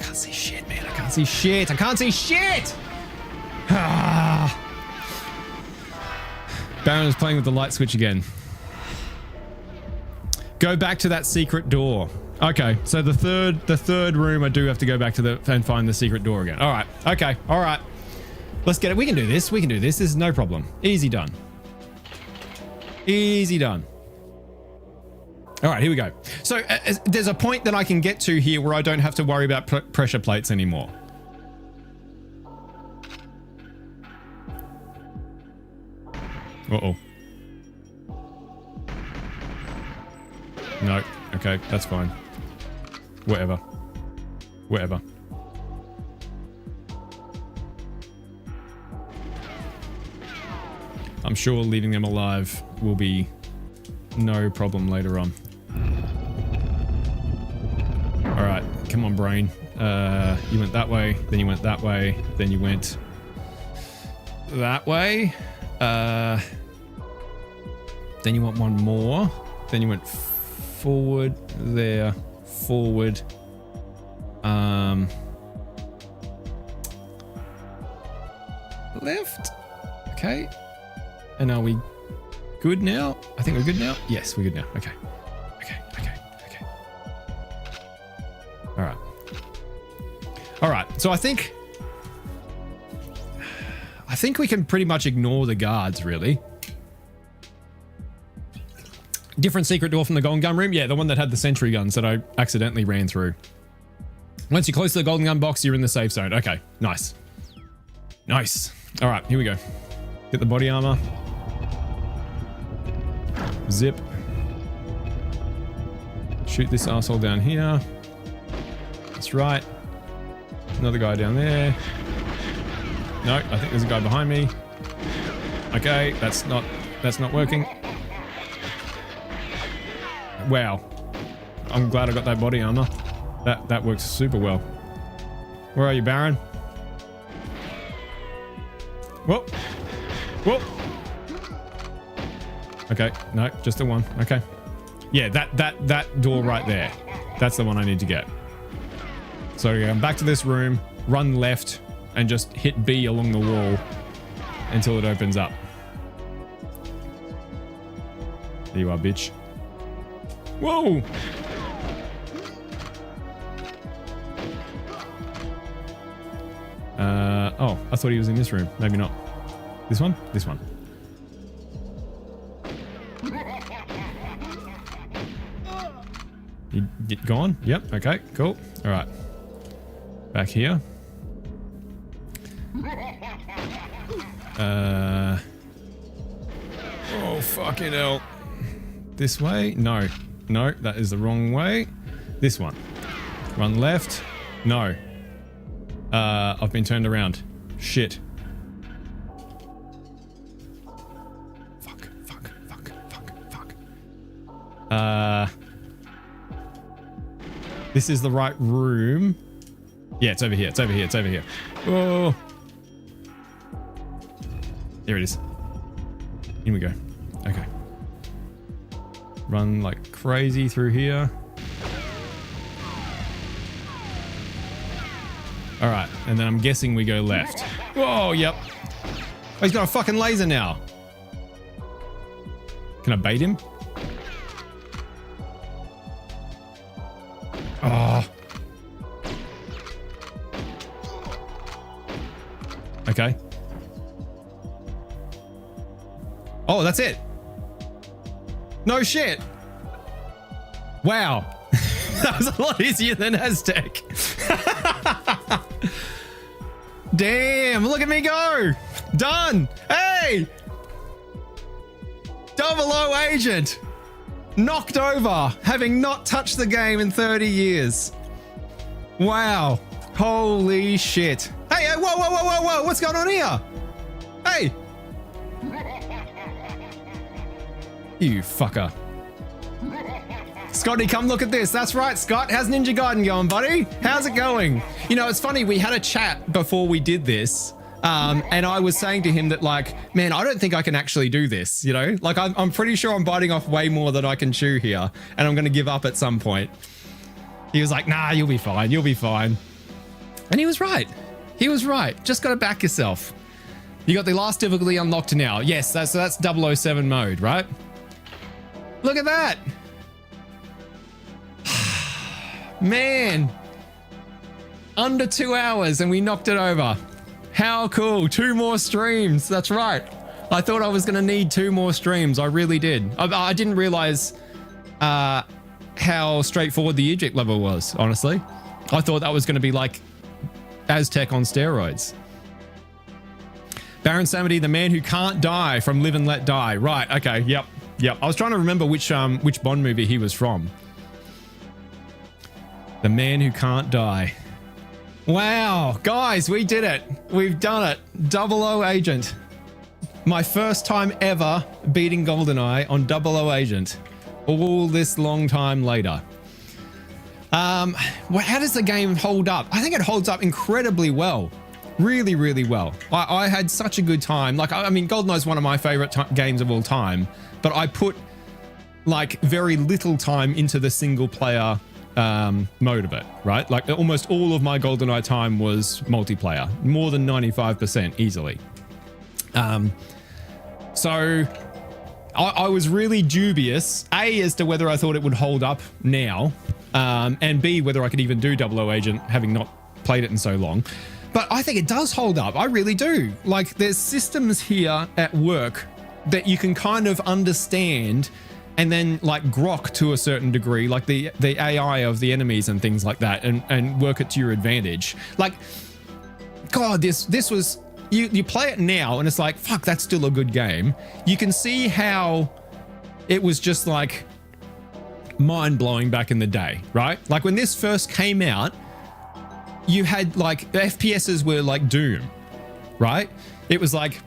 can't see shit, man. I can't see shit. I can't see shit. Ah. Baron is playing with the light switch again. Go back to that secret door. Okay, so the third room, I do have to go back to and find the secret door again. All right. Okay. All right. Let's get it. We can do this. We can do this. This is no problem. Easy done. Easy done. All right, here we go. So there's a point that I can get to here where I don't have to worry about pressure plates anymore. Uh-oh. No. Okay, that's fine. Whatever. Whatever. I'm sure leaving them alive will be no problem later on. All right, come on, brain. You went that way, then you went that way, then you went that way. Then you want one more. Then you went forward, there, forward. Left. Okay. And are we good now? I think we're good now. Yes, we're good now. Okay. Okay. Okay. Okay. All right. All right. So I think we can pretty much ignore the guards, really. Different secret door from the golden gun room. Yeah, the one that had the sentry guns that I accidentally ran through. Once you're close to the golden gun box, you're in the safe zone. Okay, nice. Nice. All right, here we go. Get the body armor. Zip. Shoot this asshole down here. That's right. Another guy down there. No, I think there's a guy behind me. Okay, that's not working. Wow. I'm glad I got that body armor. That works super well. Where are you, Baron? Whoa. Whoa. Okay, no, just the one. Okay. Yeah, that door right there. That's the one I need to get. So I'm back to this room, run left, and just hit B along the wall until it opens up. There you are, bitch. Whoa! Oh, I thought he was in this room. Maybe not. This one? This one. You gone? Yep. Okay, cool. All right. Back here. Oh, fucking hell. This way? No. No, that is the wrong way. This one. Run left. No. I've been turned around. Shit. Fuck. This is the right room. Yeah, it's over here. It's over here. Oh. There it is. In we go. Okay. Run like crazy through here. All right, and then I'm guessing we go left. Whoa, yep. Oh, he's got a fucking laser now. Can I bait him? Oh. Okay. Oh, that's it. No shit. Wow. That was a lot easier than Aztec. Damn, look at me go. Done. Hey. 00 agent. Knocked over, having not touched the game in 30 years. Wow. Holy shit. Hey, whoa. What's going on here? Hey. You fucker. Scotty, come look at this. That's right, Scott. How's Ninja Gaiden going, buddy? How's it going? You know, it's funny. We had a chat before we did this. And I was saying to him that, like, man, I don't think I can actually do this, you know? Like, I'm pretty sure I'm biting off way more than I can chew here. And I'm going to give up at some point. He was like, nah, you'll be fine. You'll be fine. And he was right. He was right. Just got to back yourself. You got the last difficulty unlocked now. Yes, that's 007 mode, right? Look at that. Man. Under 2 hours and we knocked it over. How cool. 2 more streams. That's right. I thought I was going to need 2 more streams. I really did. I didn't realize how straightforward the Egypt level was, honestly. I thought that was going to be like Aztec on steroids. Baron Samedi, the man who can't die from Live and Let Die. Right. Okay. Yep. I was trying to remember which Bond movie he was from. The man who can't die. Wow, guys, we did it. We've done it. 00 agent. My first time ever beating GoldenEye on 00 agent. All this long time later. How does the game hold up? I think it holds up incredibly well. Really, really well. I had such a good time. Like, I mean, GoldenEye is one of my favorite games of all time, but I put like very little time into the single player mode of it, right? Like almost all of my GoldenEye time was multiplayer, more than 95% easily. So I was really dubious, A, as to whether I thought it would hold up now, and B, whether I could even do 00 agent having not played it in so long. But I think it does hold up. I really do. Like, there's systems here at work that you can kind of understand and then like grok to a certain degree, like the AI of the enemies and things like that, and work it to your advantage. Like, God, this was, you play it now and it's like, fuck, that's still a good game. You can see how it was just like mind-blowing back in the day, right? Like when this first came out, you had like, the FPSs were like Doom, right? It was like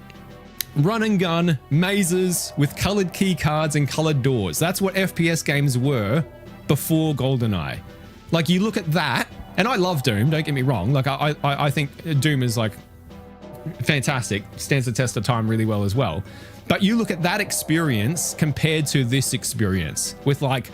run and gun, mazes with colored key cards and colored doors. That's what FPS games were before GoldenEye. Like, you look at that, and I love Doom, don't get me wrong. Like, I think Doom is like fantastic, stands the test of time really well as well. But you look at that experience compared to this experience with like,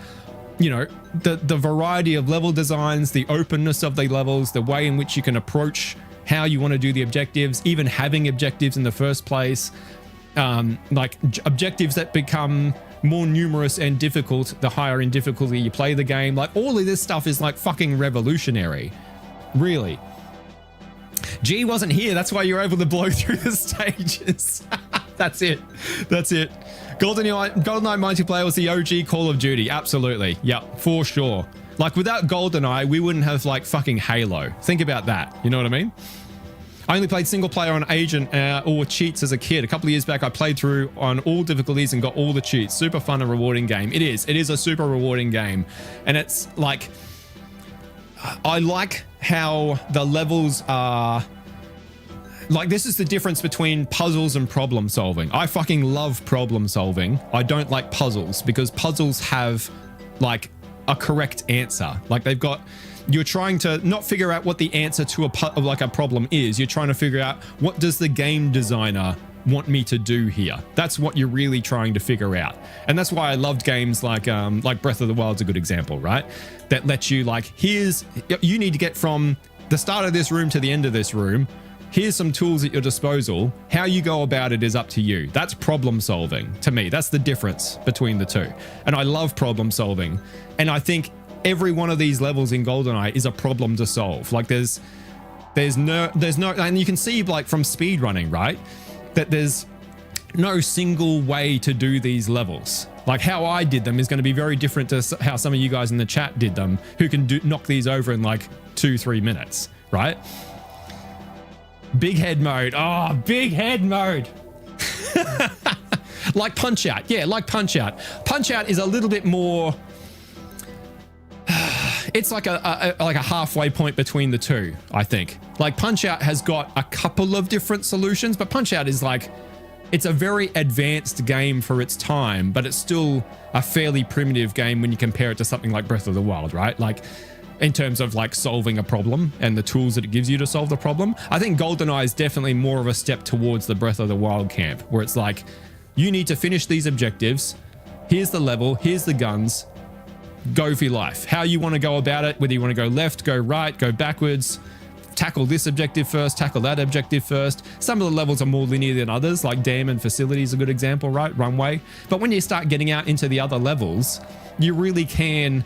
you know, the variety of level designs, the openness of the levels, the way in which you can approach how you want to do the objectives, even having objectives in the first place, like objectives that become more numerous and difficult the higher in difficulty you play the game. Like all of this stuff is like fucking revolutionary, really. G wasn't here, that's why you're able to blow through the stages. That's it. GoldenEye multiplayer was the OG Call of Duty. Absolutely. Yep, for sure. Like without GoldenEye, we wouldn't have like fucking Halo. Think about that. You know what I mean? I only played single player on Agent or cheats as a kid. A couple of years back, I played through on all difficulties and got all the cheats. Super fun and rewarding game. It is a super rewarding game. And it's like, I like how the levels are, like this is the difference between puzzles and problem solving. I fucking love problem solving. I don't like puzzles because puzzles have like a correct answer. Like they've got, you're trying to not figure out what the answer to a problem is. You're trying to figure out what does the game designer want me to do here. That's what you're really trying to figure out. And that's why I loved games like Breath of the Wild's a good example, right? That lets you like, you need to get from the start of this room to the end of this room. Here's some tools at your disposal. How you go about it is up to you. That's problem solving to me. That's the difference between the two. And I love problem solving. And I think every one of these levels in GoldenEye is a problem to solve. Like there's no, and you can see like from speed running, right? That there's no single way to do these levels. Like how I did them is going to be very different to how some of you guys in the chat did them, who can knock these over in like 2-3 minutes, right? Big head mode. Oh, big head mode. Like Punch Out. Yeah, like Punch Out. Punch Out is a little bit more, it's like a halfway point between the two, I think. Like Punch Out has got a couple of different solutions, but Punch Out is like, it's a very advanced game for its time, but it's still a fairly primitive game when you compare it to something like Breath of the Wild, right? Like in terms of like solving a problem and the tools that it gives you to solve the problem. I think GoldenEye is definitely more of a step towards the Breath of the Wild camp, where it's like, you need to finish these objectives. Here's the level, here's the guns, go for your life. How you want to go about it, whether you want to go left, go right, go backwards, tackle this objective first, tackle that objective first. Some of the levels are more linear than others, like Dam and Facility is a good example, right? Runway. But when you start getting out into the other levels, you really can,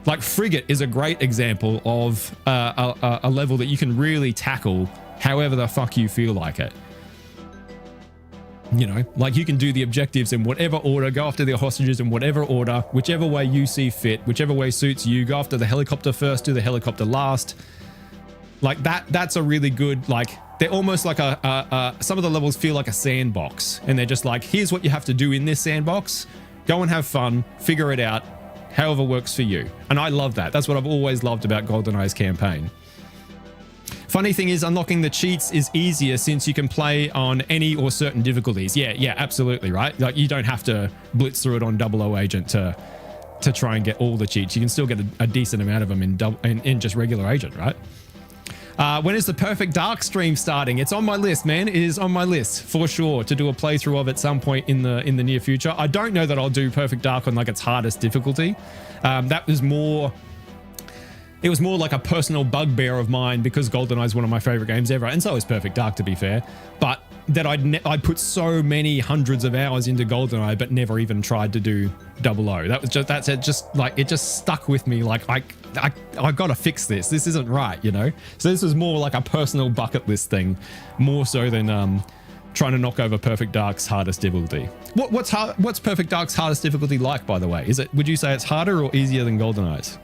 like Frigate is a great example of a level that you can really tackle however the fuck you feel like it. You know, like you can do the objectives in whatever order, go after the hostages in whatever order, whichever way you see fit, whichever way suits you. Go after the helicopter first, do the helicopter last. Like that's a really good, like, they're almost like some of the levels feel like a sandbox, and they're just like, here's what you have to do in this sandbox. Go and have fun, figure it out, however works for you. And I love that. That's what I've always loved about GoldenEye's campaign. Funny thing is, unlocking the cheats is easier since you can play on any or certain difficulties. Yeah, absolutely, right? Like you don't have to blitz through it on 00 Agent to try and get all the cheats. You can still get a decent amount of them in just regular Agent, right? When is the Perfect Dark stream starting? It's on my list, man. It is on my list for sure to do a playthrough of at some point in the near future. I don't know that I'll do Perfect Dark on like its hardest difficulty. That was more, it was more like a personal bugbear of mine because GoldenEye is one of my favorite games ever, and so is Perfect Dark, to be fair. But that I'd put so many hundreds of hours into GoldenEye, but never even tried to do 00. That was just like it just stuck with me. Like I got to fix this. This isn't right, you know. So this was more like a personal bucket list thing, more so than trying to knock over Perfect Dark's hardest difficulty. What's Perfect Dark's hardest difficulty like, by the way? Would you say it's harder or easier than GoldenEye's?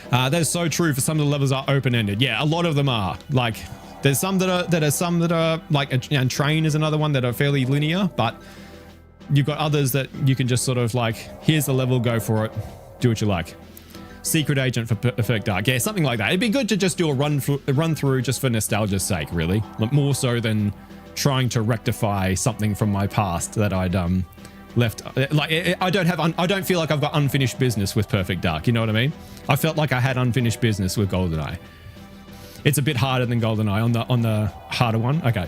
That's so true. For some of the levels are open-ended. Yeah, a lot of them are. Like, there's some that are like, and Train is another one that are fairly linear, but you've got others that you can just sort of like, here's the level, go for it, do what you like. Secret Agent for Perfect Dark. Yeah, something like that. It'd be good to just do a run through just for nostalgia's sake, really. Like, more so than trying to rectify something from my past that I'd left. Like, I don't feel like I've got unfinished business with Perfect Dark. You know what I mean? I felt like I had unfinished business with GoldenEye. It's a bit harder than GoldenEye on the harder one. Okay.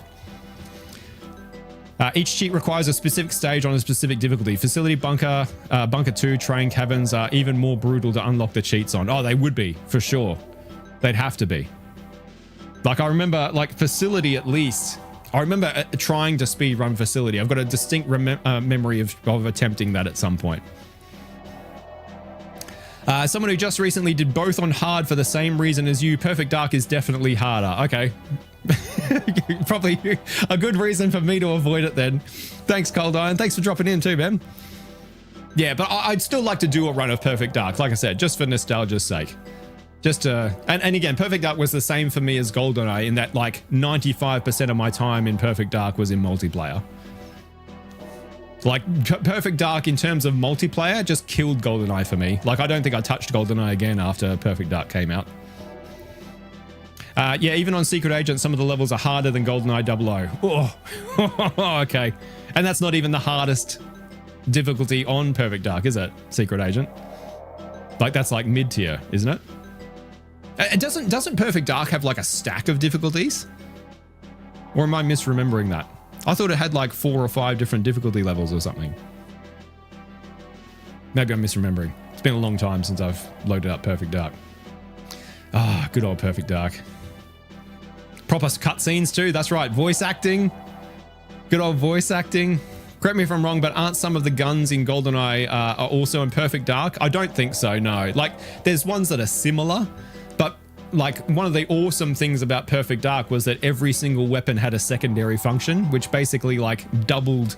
Each cheat requires a specific stage on a specific difficulty. Facility, bunker, bunker 2, train caverns are even more brutal to unlock the cheats on. Oh, they would be, for sure. They'd have to be. Like, I remember, like, facility at least. I remember trying to speedrun facility. I've got a distinct memory of attempting that at some point. Someone who just recently did both on hard for the same reason as you. Perfect Dark is definitely harder. Okay. Probably a good reason for me to avoid it then. Thanks, GoldenEye, and thanks for dropping in too, man. Yeah, but I'd still like to do a run of Perfect Dark, like I said, just for nostalgia's sake. Just and again, Perfect Dark was the same for me as GoldenEye in that like 95% of my time in Perfect Dark was in multiplayer. Like Perfect Dark in terms of multiplayer just killed GoldenEye for me. Like I don't think I touched GoldenEye again after Perfect Dark came out. Yeah, even on Secret Agent, some of the levels are harder than GoldenEye 00. Oh, okay. And that's not even the hardest difficulty on Perfect Dark, is it? Secret Agent. Like that's like mid-tier, isn't it? It doesn't Perfect Dark have like a stack of difficulties? Or am I misremembering that? I thought it had like 4 or 5 different difficulty levels or something. Maybe I'm misremembering. It's been a long time since I've loaded up Perfect Dark. Ah, good old Perfect Dark. Proper cutscenes too. That's right. Voice acting. Good old voice acting. Correct me if I'm wrong, but aren't some of the guns in GoldenEye are also in Perfect Dark? I don't think so, no. Like, there's ones that are similar, but like one of the awesome things about Perfect Dark was that every single weapon had a secondary function, which basically like doubled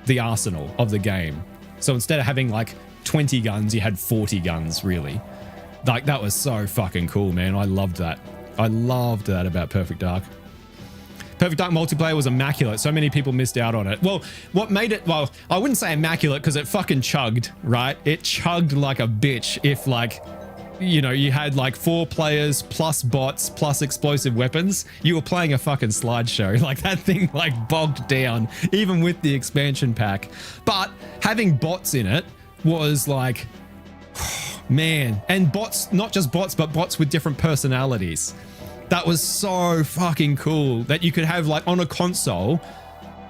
the arsenal of the game. So instead of having like 20 guns, you had 40 guns, really. Like, that was so fucking cool, man. I loved that. I loved that about Perfect Dark. Perfect Dark multiplayer was immaculate. So many people missed out on it. Well, what made it, well, I wouldn't say immaculate because it fucking chugged, right? It chugged like a bitch if like, you know, you had like 4 players plus bots plus explosive weapons. You were playing a fucking slideshow. Like that thing like bogged down even with the expansion pack. But having bots in it was like, man, and bots, not just bots, but bots with different personalities. That was so fucking cool that you could have like on a console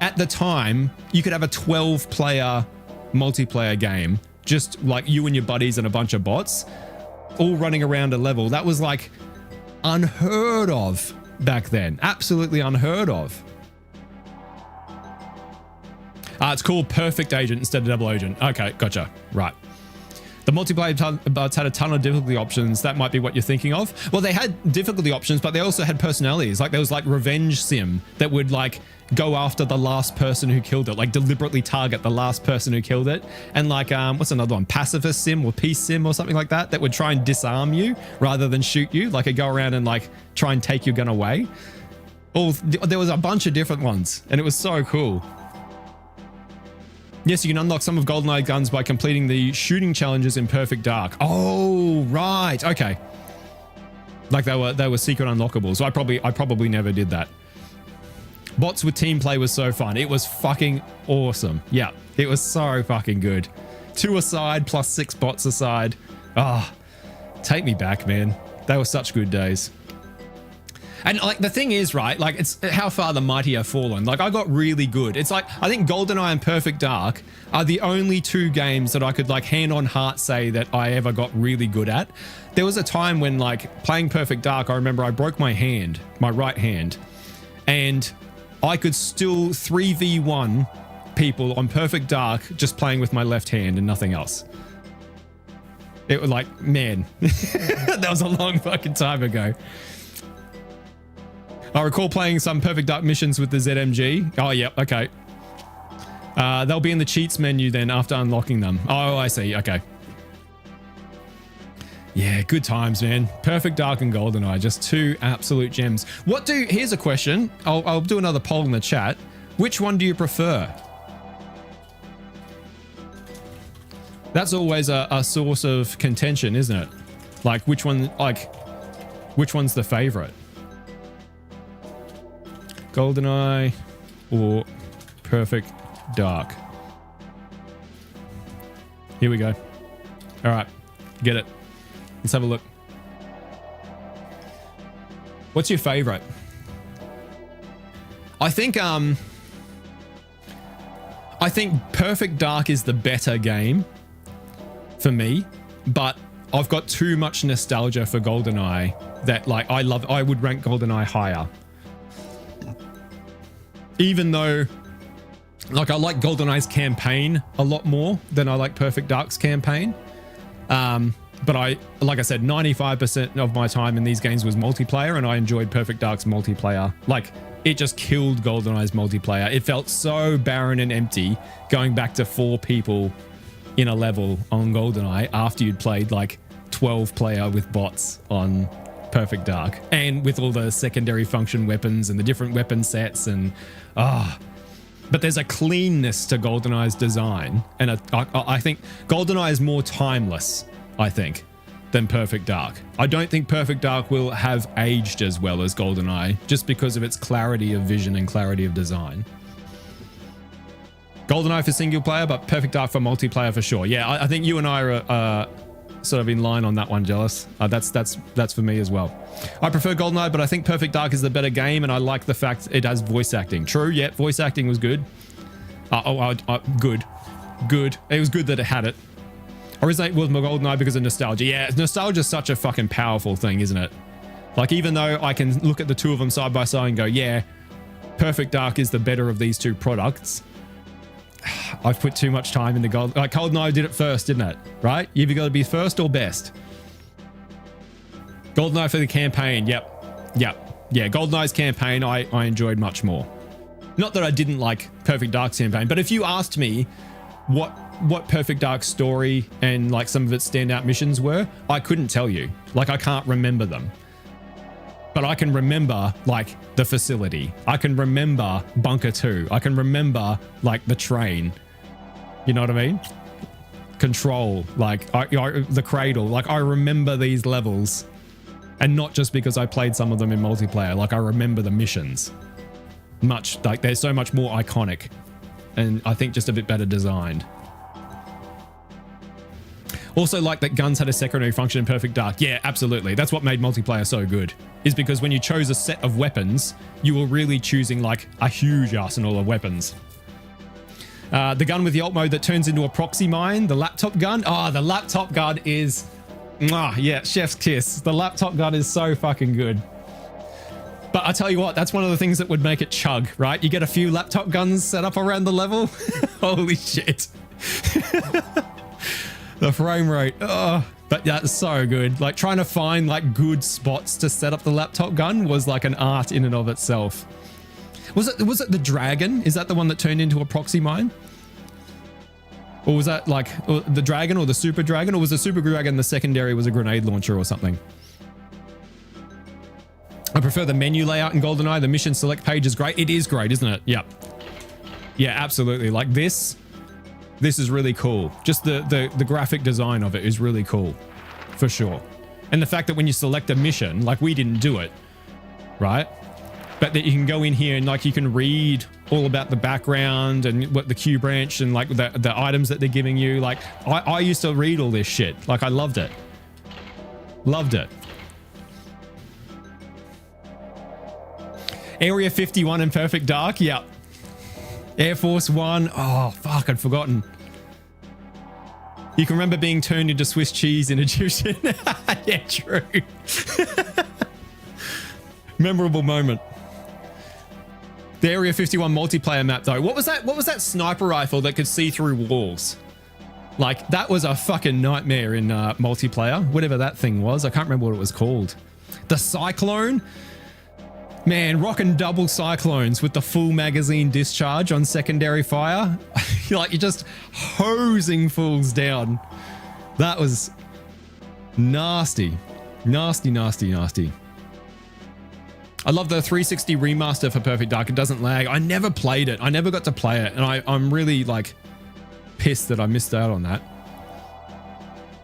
at the time, you could have a 12-player multiplayer game, just like you and your buddies and a bunch of bots all running around a level. That was like unheard of back then. Absolutely unheard of. It's called Perfect Agent instead of Double Agent. Okay, gotcha. Right. The multiplayer bots had a ton of difficulty options. That might be what you're thinking of. Well, they had difficulty options, but they also had personalities. Like there was like Revenge Sim that would like go after the last person who killed it, like deliberately target the last person who killed it. And like, what's another one? Pacifist Sim or Peace Sim or something like that, that would try and disarm you rather than shoot you. Like it'd go around and like try and take your gun away. There was a bunch of different ones and it was so cool. Yes, you can unlock some of GoldenEye guns by completing the shooting challenges in Perfect Dark. Oh, right. Okay. Like they were secret unlockables. So I probably never did that. Bots with team play was so fun. It was fucking awesome. Yeah, it was so fucking good. 2 aside plus 6 bots aside. Ah, take me back, man. They were such good days. And like the thing is, right, like it's how far the mighty have fallen. Like I got really good. It's like, I think GoldenEye and Perfect Dark are the only 2 games that I could like hand on heart say that I ever got really good at. There was a time when like playing Perfect Dark, I remember I broke my hand, my right hand, and I could still 3v1 people on Perfect Dark just playing with my left hand and nothing else. It was like, man, that was a long fucking time ago. I recall playing some Perfect Dark missions with the ZMG. Oh, yeah, okay. They'll be in the cheats menu then after unlocking them. Oh, I see, okay. Yeah, good times, man. Perfect Dark and GoldenEye, just 2 absolute gems. Here's a question. I'll do another poll in the chat. Which one do you prefer? That's always a source of contention, isn't it? Like, which one's the favorite? GoldenEye or Perfect Dark? Here we go. All right, get it. Let's have a look. What's your favorite? I think Perfect Dark is the better game for me, but I've got too much nostalgia for GoldenEye that like I would rank GoldenEye higher. Even though like I like GoldenEye's campaign a lot more than I like Perfect Dark's campaign. But like I said, 95% of my time in these games was multiplayer, and I enjoyed Perfect Dark's multiplayer. Like, it just killed GoldenEye's multiplayer. It felt so barren and empty going back to 4 people in a level on GoldenEye after you'd played like 12 player with bots on Perfect Dark, and with all the secondary function weapons and the different weapon sets and but there's a cleanness to GoldenEye's design, and I think GoldenEye is more timeless, I think, than Perfect Dark. I don't think Perfect Dark will have aged as well as GoldenEye just because of its clarity of vision and clarity of design. GoldenEye for single player, but Perfect Dark for multiplayer for sure. Yeah, I think you and I are sort of in line on that one, Jealous. That's for me as well. I prefer GoldenEye, but I think Perfect Dark is the better game, and I like the fact it has voice acting. True, yeah, voice acting was good. Good. It was good that it had it. Or is it with GoldenEye because of nostalgia? Yeah, nostalgia is such a fucking powerful thing, isn't it? Like, even though I can look at the two of them side by side and go, yeah, Perfect Dark is the better of these two products, I've put too much time into GoldenEye. Like, GoldenEye did it first, didn't it? Right? You've either got to be first or best. GoldenEye for the campaign. Yep. Yeah, GoldenEye's campaign I enjoyed much more. Not that I didn't like Perfect Dark's campaign, but if you asked me what Perfect Dark's story and like some of its standout missions were, I couldn't tell you. Like, I can't remember them. But I can remember like the facility. I can remember Bunker 2. I can remember like the train. You know what I mean? Control, like the cradle. Like, I remember these levels, and not just because I played some of them in multiplayer. Like, I remember the missions. Much like they're so much more iconic, and I think just a bit better designed. Also, like that guns had a secondary function in Perfect Dark. Yeah, absolutely. That's what made multiplayer so good, is because when you chose a set of weapons, you were really choosing like a huge arsenal of weapons. The gun with the alt mode that turns into a proxy mine, the laptop gun. Oh, the laptop gun is, yeah, chef's kiss. The laptop gun is so fucking good. But I tell you what, that's one of the things that would make it chug, right? You get a few laptop guns set up around the level. Holy shit. The frame rate. Oh, but that's so good. Like, trying to find like good spots to set up the laptop gun was like an art in and of itself. Was it the dragon? Is that the one that turned into a proxy mine? Or was that like the dragon or the super dragon? Or was the super dragon the secondary was a grenade launcher or something? I prefer the menu layout in GoldenEye. The mission select page is great. It is great, isn't it? Yeah. Yeah, absolutely. Like this is really cool. Just the graphic design of it is really cool, for sure. And the fact that when you select a mission, like we didn't do it, right? But that you can go in here and like you can read all about the background and what the Q branch and like the items that they're giving you. Like I used to read all this shit. Like, I loved it. Loved it. Area 51 in Perfect Dark. Yep. Air Force One. Oh, fuck, I'd forgotten. You can remember being turned into Swiss cheese in Egyptian. Yeah, true. Memorable moment. The Area 51 multiplayer map, though. What was that sniper rifle that could see through walls? Like, that was a fucking nightmare in multiplayer. Whatever that thing was. I can't remember what it was called. The Cyclone? Man, rocking double cyclones with the full magazine discharge on secondary fire. You're just hosing fools down. That was nasty. Nasty, nasty, nasty. I love the 360 remaster for Perfect Dark. It doesn't lag. I never played it. I never got to play it. And I'm really like pissed that I missed out on that.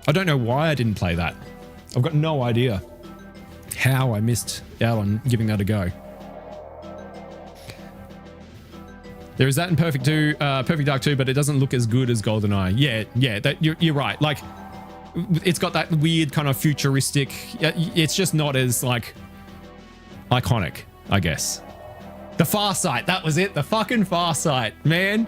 I don't know why I didn't play that. I've got no idea how I missed out on giving that a go. There is that in Perfect Dark 2, but it doesn't look as good as GoldenEye. Yeah, that you're right. Like, it's got that weird kind of futuristic. It's just not as like iconic, I guess. The Far Sight, that was it. The fucking Far Sight, man.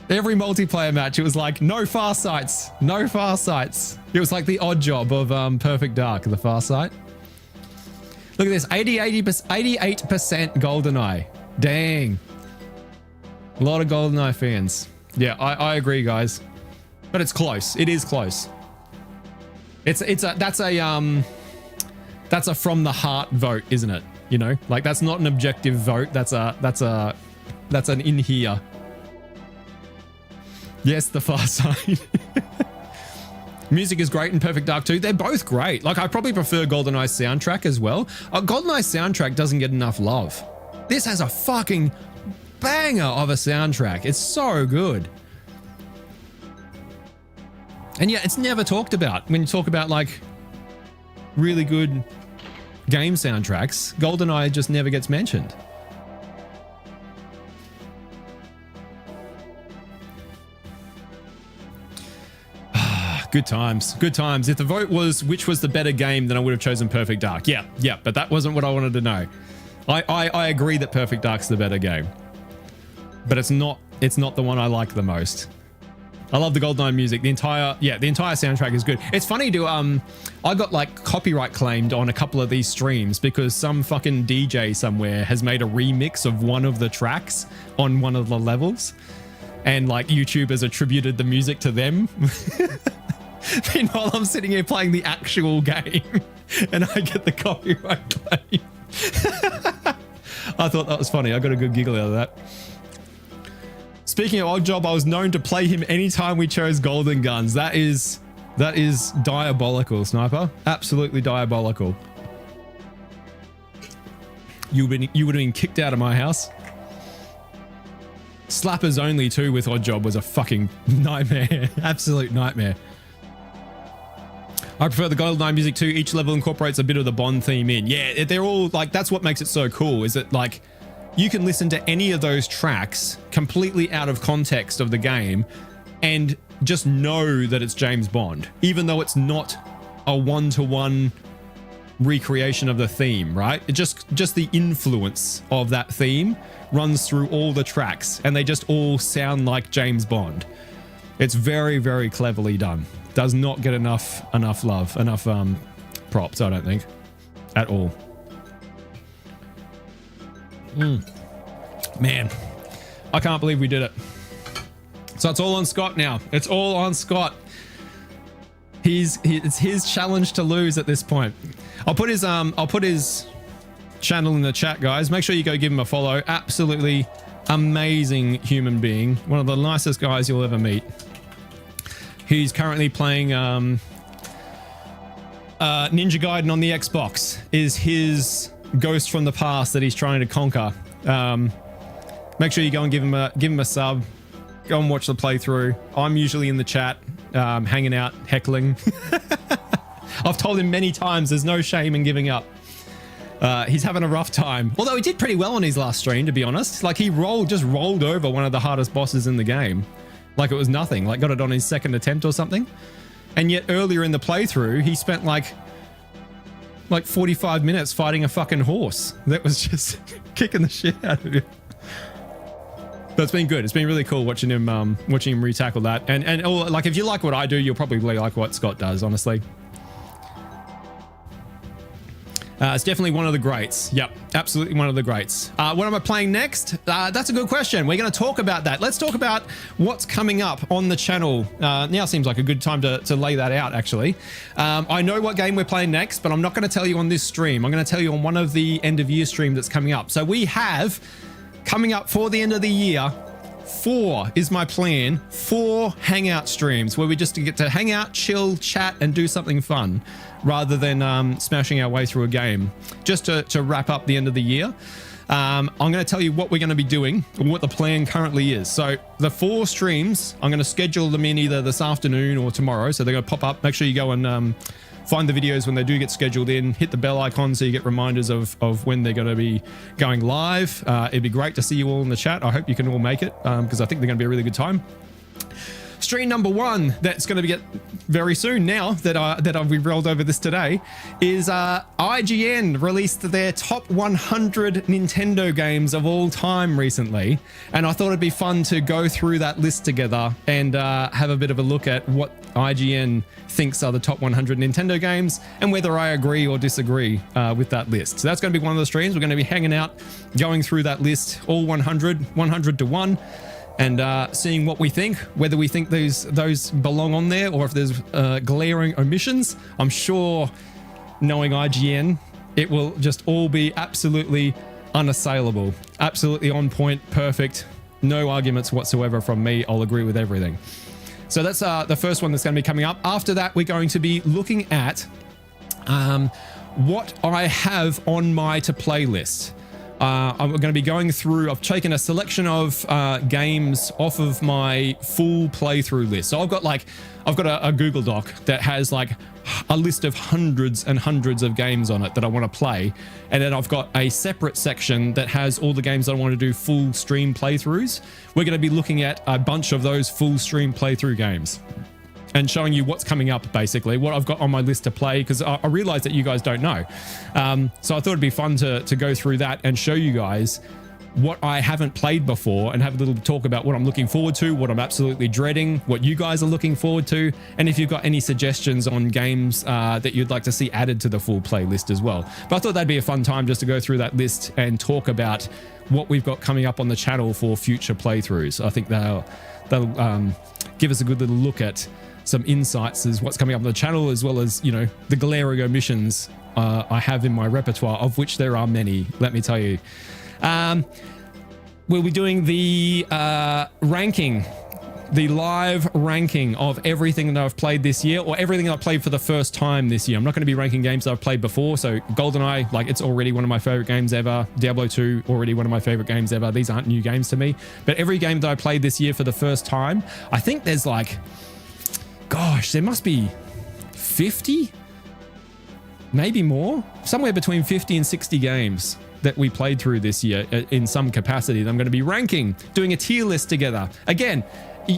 Every multiplayer match, it was like, no Far Sights, no Far Sights. It was like the odd job of Perfect Dark, the Far Sight. Look at this, 88% GoldenEye. Dang. A lot of GoldenEye fans. Yeah, I agree, guys. But it's close. It is close. That's a from the heart vote, isn't it? You know, like that's not an objective vote. That's an in here. Yes, the Far Side. Music is great in Perfect Dark 2. They're both great. Like I probably prefer GoldenEye's soundtrack as well. GoldenEye's soundtrack doesn't get enough love. This has a fucking banger of a soundtrack. It's so good. And yeah, it's never talked about. When you talk about like really good game soundtracks, GoldenEye just never gets mentioned. Good times, good times. If the vote was which was the better game, then I would have chosen Perfect Dark. Yeah, but that wasn't what I wanted to know. I agree that Perfect Dark's the better game, but it's not the one I like the most. I love the GoldenEye music. The entire soundtrack is good. It's funny to I got like copyright claimed on a couple of these streams because some fucking DJ somewhere has made a remix of one of the tracks on one of the levels, and like YouTube has attributed the music to them. Meanwhile, I'm sitting here playing the actual game and I get the copyright claim. I thought that was funny. I got a good giggle out of that. Speaking of Oddjob, I was known to play him anytime we chose golden guns. That is diabolical, Sniper. Absolutely diabolical. You would have been kicked out of my house. Slappers only too with Oddjob was a fucking nightmare. Absolute nightmare. I prefer the GoldenEye music too. Each level incorporates a bit of the Bond theme in. Yeah, they're all like, that's what makes it so cool, is that like you can listen to any of those tracks completely out of context of the game and just know that it's James Bond, even though it's not a one-to-one recreation of the theme, right? It just the influence of that theme runs through all the tracks and they just all sound like James Bond. It's very, very cleverly done. Does not get enough love, enough props, I don't think, at all. Man, I can't believe we did it. So it's all on Scott now. It's all on Scott. It's his challenge to lose at this point. I'll put his channel in the chat, guys. Make sure you go give him a follow. Absolutely amazing human being. One of the nicest guys you'll ever meet. He's currently playing Ninja Gaiden on the Xbox. Is his ghost from the past that he's trying to conquer. Make sure you go and give him a sub. Go and watch the playthrough. I'm usually in the chat, hanging out, heckling. I've told him many times there's no shame in giving up. He's having a rough time. Although he did pretty well on his last stream, to be honest. Like he just rolled over one of the hardest bosses in the game. Like it was nothing. Like got it on his second attempt or something. And yet earlier in the playthrough, he spent like 45 minutes fighting a fucking horse that was just kicking the shit out of him. But it's been good. It's been really cool watching him retackle that. And like if you like what I do, you'll probably like what Scott does, honestly. It's definitely one of the greats. Yep, absolutely one of the greats. What am I playing next? That's a good question. We're going to talk about that. Let's talk about what's coming up on the channel. Now seems like a good time to lay that out, actually. I know what game we're playing next, but I'm not going to tell you on this stream. I'm going to tell you on one of the end of year stream that's coming up. So we have coming up for the end of the year, 4 is my plan, 4 hangout streams where we just get to hang out, chill, chat, and do something fun rather than smashing our way through a game. Just to wrap up the end of the year. I'm going to tell you what we're going to be doing, or what the plan currently is. So the 4 streams, I'm going to schedule them in either this afternoon or tomorrow. So they're going to pop up. Make sure you go and find the videos when they do get scheduled in. Hit the bell icon so you get reminders of when they're going to be going live. It'd be great to see you all in the chat. I hope you can all make it because I think they're going to be a really good time. stream number 1 that's going to get very soon now that we've rolled over this today is IGN released their top 100 Nintendo games of all time recently, and I thought it'd be fun to go through that list together and have a bit of a look at what IGN thinks are the top 100 Nintendo games and whether I agree or disagree with that list. So that's going to be one of the streams. We're going to be hanging out, going through that list, all 100 to 1, and seeing what we think, whether we think those belong on there or if there's glaring omissions. I'm sure, knowing IGN, it will just all be absolutely unassailable, absolutely on point, perfect, no arguments whatsoever from me. I'll agree with everything. So that's the first one that's going to be coming up. After that, we're going to be looking at what I have on my to play list. I'm going to be going through, I've taken a selection of games off of my full playthrough list. So I've got a Google Doc that has like a list of hundreds and hundreds of games on it that I want to play. And then I've got a separate section that has all the games I want to do full stream playthroughs. We're going to be looking at a bunch of those full stream playthrough games and showing you what's coming up, basically, what I've got on my list to play, because I realize that you guys don't know. So I thought it'd be fun to go through that and show you guys what I haven't played before and have a little talk about what I'm looking forward to, what I'm absolutely dreading, what you guys are looking forward to, and if you've got any suggestions on games that you'd like to see added to the full playlist as well. But I thought that'd be a fun time just to go through that list and talk about what we've got coming up on the channel for future playthroughs. I think they'll give us a good little look at some insights as what's coming up on the channel, as well as, you know, the glaring omissions I have in my repertoire, of which there are many, let me tell you. We'll be doing the ranking, the live ranking of everything that I've played this year, or everything I've played for the first time this year. I'm not going to be ranking games that I've played before. So GoldenEye, like, it's already one of my favorite games ever. Diablo 2, already one of my favorite games ever. These aren't new games to me, but every game that I played this year for the first time, I think there's like, gosh, there must be 50, maybe more, somewhere between 50 and 60 games that we played through this year in some capacity that I'm going to be ranking, doing a tier list together. Again,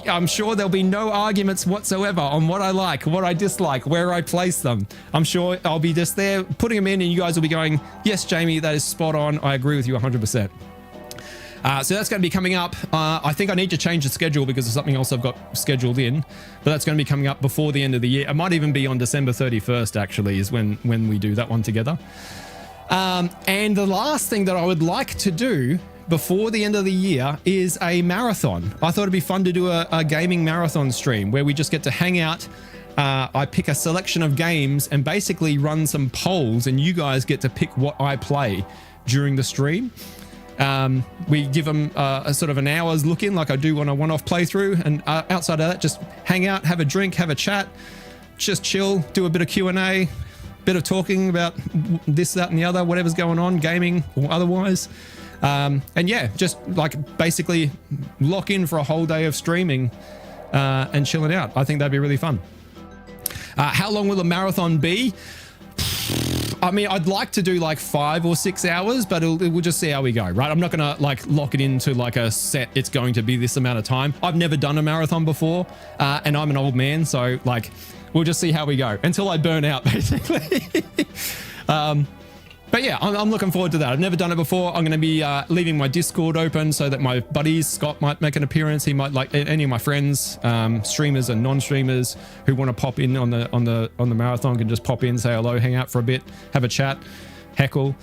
I'm sure there'll be no arguments whatsoever on what I like, what I dislike, where I place them. I'm sure I'll be just there putting them in, and you guys will be going, yes, Jamie, that is spot on. I agree with you 100%. So that's going to be coming up. I think I need to change the schedule because of something else I've got scheduled in, but that's going to be coming up before the end of the year. It might even be on December 31st, actually, is when we do that one together. And the last thing that I would like to do before the end of the year is a marathon. I thought it'd be fun to do a gaming marathon stream where we just get to hang out. I pick a selection of games and basically run some polls, and you guys get to pick what I play during the stream. We give them a sort of an hour's look in, like I do on a one-off playthrough, and outside of that, just hang out, have a drink, have a chat, just chill, do a bit of Q&A, bit of talking about this, that, and the other, whatever's going on, gaming or otherwise. And yeah, just like basically lock in for a whole day of streaming and chilling out. I think that'd be really fun. How long will the marathon be? I mean, I'd like to do like 5 or 6 hours, but we'll just see how we go, right? I'm not going to like lock it into like a set, it's going to be this amount of time. I've never done a marathon before, and I'm an old man, so like, we'll just see how we go until I burn out, basically. But yeah, I'm looking forward to that. I've never done it before. I'm going to be leaving my Discord open so that my buddies, Scott might make an appearance. He might, like any of my friends, streamers and non-streamers who want to pop in on the marathon can just pop in, say hello, hang out for a bit, have a chat, heckle.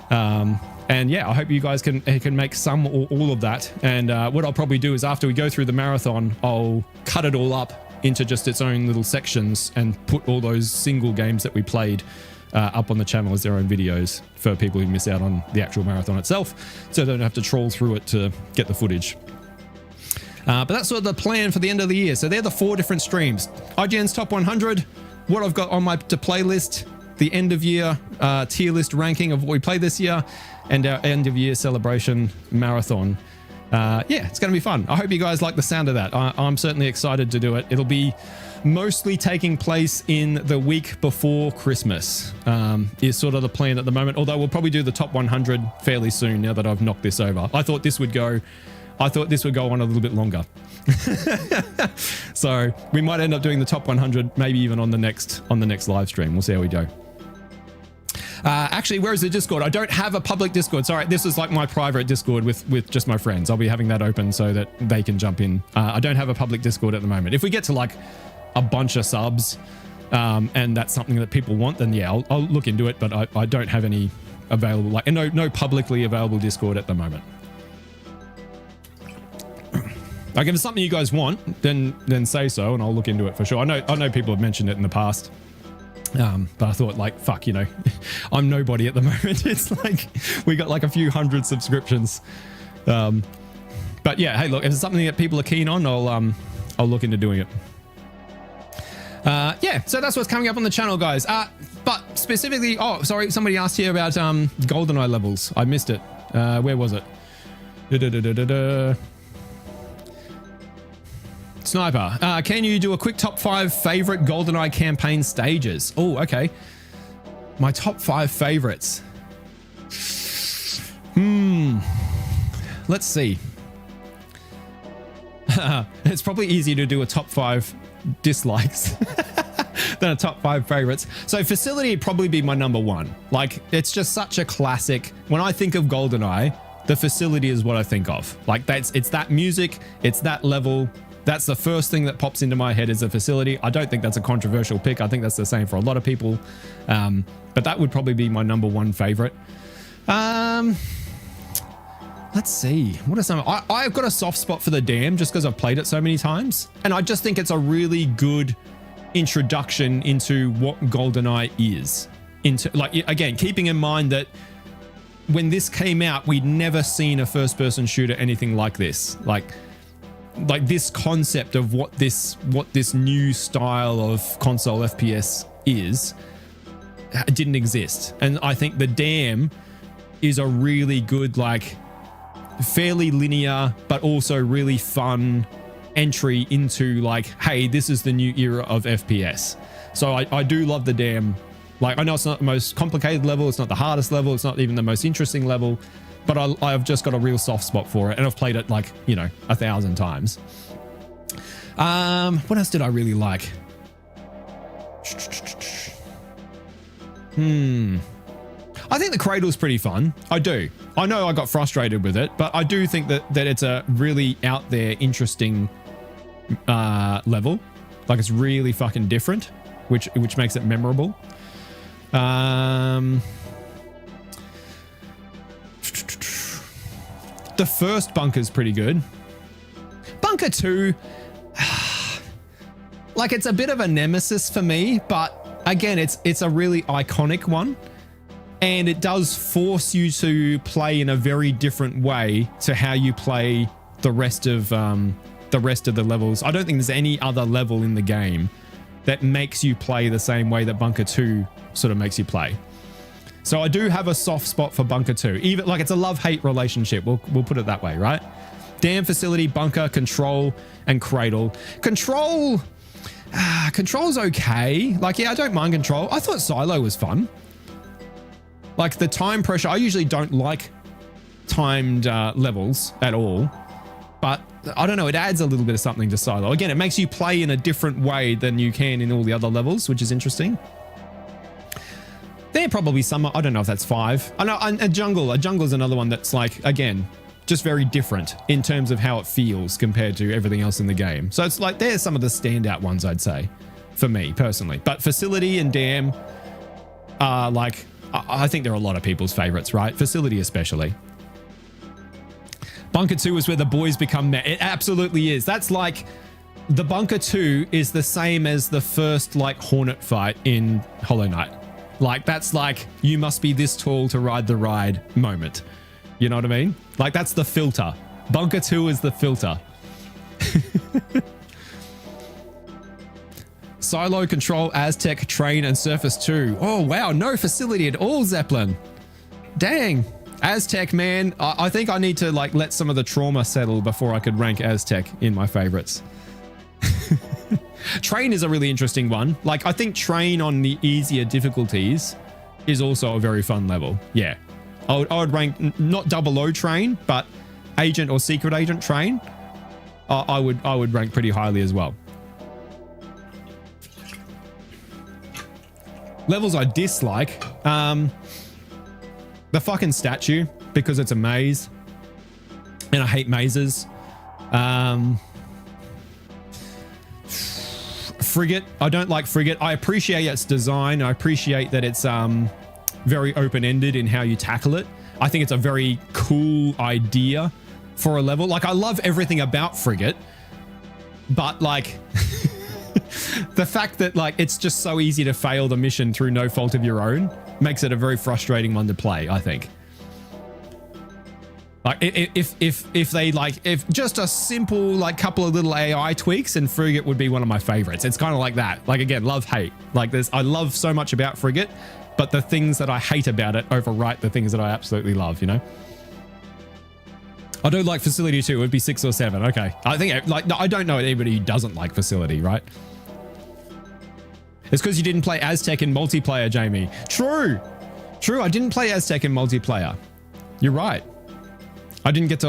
And yeah, I hope you guys can make some or all of that. And what I'll probably do is after we go through the marathon, I'll cut it all up into just its own little sections and put all those single games that we played up on the channel as their own videos for people who miss out on the actual marathon itself, so they don't have to troll through it to get the footage. But that's sort of the plan for the end of the year. So they're the 4 different streams. IGN's top 100, what I've got on my to play list, the end of year tier list ranking of what we played this year, and our end of year celebration marathon. Yeah, it's going to be fun. I hope you guys like the sound of that. I'm certainly excited to do it. It'll be mostly taking place in the week before Christmas, is sort of the plan at the moment. Although we'll probably do the top 100 fairly soon now that I've knocked this over. I thought this would go I thought this would go on a little bit longer. So we might end up doing the top 100, maybe even on the next live stream. We'll see how we go. Actually, where is the Discord? I don't have a public Discord. Sorry, this is like my private Discord with just my friends. I'll be having that open so that they can jump in. I don't have a public Discord at the moment. If we get to like a bunch of subs and that's something that people want, then yeah, I'll look into it. But I don't have any available, like no publicly available Discord at the moment. Like if it's something you guys want, then say so and I'll look into it for sure. I know people have mentioned it in the past. But I thought like, fuck, you know, I'm nobody at the moment. It's like, we got like a few hundred subscriptions. But yeah, hey, look, if it's something that people are keen on, I'll look into doing it. Yeah, so that's what's coming up on the channel, guys. But specifically, oh, sorry, somebody asked here about GoldenEye levels. I missed it. Where was it? Sniper, can you do a quick top 5 favorite GoldenEye campaign stages? Oh, okay. My top 5 favorites. Let's see. It's probably easier to do a top 5 dislikes than a top 5 favorites. So Facility would probably be my number 1. Like, it's just such a classic. When I think of GoldenEye, the Facility is what I think of. Like, it's that music, it's that level. That's the first thing that pops into my head is a Facility. I don't think that's a controversial pick. I think that's the same for a lot of people. But that would probably be my number 1 favorite. Let's see. What are some? I've got a soft spot for the Dam just because I've played it so many times. And I just think it's a really good introduction into what GoldenEye is. Like, again, keeping in mind that when this came out, we'd never seen a first-person shooter anything like this. Like this concept of what this new style of console FPS is didn't exist. And I think the Dam is a really good, like, fairly linear but also really fun entry into, like, hey, this is the new era of FPS. So I do love the Dam. Like, I know it's not the most complicated level, it's not the hardest level, it's not even the most interesting level, but I've just got a real soft spot for it, and I've played it, like, you know, 1,000 times. What else did I really like? I think the Cradle's pretty fun. I do. I know I got frustrated with it, but I do think that it's a really out there, interesting level. Like, it's really fucking different, which makes it memorable. The first bunker's pretty good. Bunker 2, like, it's a bit of a nemesis for me, but again, it's a really iconic one, and it does force you to play in a very different way to how you play the rest of the levels. I don't think there's any other level in the game that makes you play the same way that Bunker 2 sort of makes you play. So I do have a soft spot for Bunker 2. Even, like, it's a love-hate relationship. We'll put it that way, right? Dam, Facility, Bunker, Control, and Cradle. Control's okay. Like, yeah, I don't mind Control. I thought Silo was fun. Like, the time pressure, I usually don't like timed levels at all. But I don't know, it adds a little bit of something to Silo. Again, it makes you play in a different way than you can in all the other levels, which is interesting. There are probably some, I don't know if that's 5. I know, a jungle's another one that's, like, again, just very different in terms of how it feels compared to everything else in the game. So it's like, there's some of the standout ones, I'd say, for me personally. But Facility and Dam are, like, I think they're a lot of people's favorites, right? Facility especially. Bunker 2 is where the boys become men. It absolutely is. That's like, the Bunker 2 is the same as the first, like, Hornet fight in Hollow Knight. Like, that's like, you must be this tall to ride the ride moment. You know what I mean? Like, that's the filter. Bunker 2 is the filter. Silo, Control, Aztec, Train, and Surface 2. Oh, wow. No Facility at all, Zeppelin. Dang. Aztec, man. I think I need to, like, let some of the trauma settle before I could rank Aztec in my favorites. Train is a really interesting one. Like, I think Train on the easier difficulties is also a very fun level. Yeah. I would rank not 00 Train, but agent or secret agent train, I would rank pretty highly as well. Levels I dislike, the fucking statue, because it's a maze and I hate mazes. Frigate, I don't like Frigate. I appreciate its design. I appreciate that it's very open-ended in how you tackle it. I think it's a very cool idea for a level. Like, I love everything about Frigate, but like the fact that like it's just so easy to fail the mission through no fault of your own makes it a very frustrating one to play, I think. Like if they like, if just a simple like couple of little AI tweaks, and Frigate would be one of my favorites. It's kind of like that. Like, again, love hate. Like, I love so much about Frigate, but the things that I hate about it overwrite the things that I absolutely love, you know? I do like Facility 2. It would be 6 or 7. Okay. I think, like, I don't know anybody who doesn't like Facility, right? It's because you didn't play Aztec in multiplayer, Jamie. True. True. I didn't play Aztec in multiplayer. You're right. I didn't get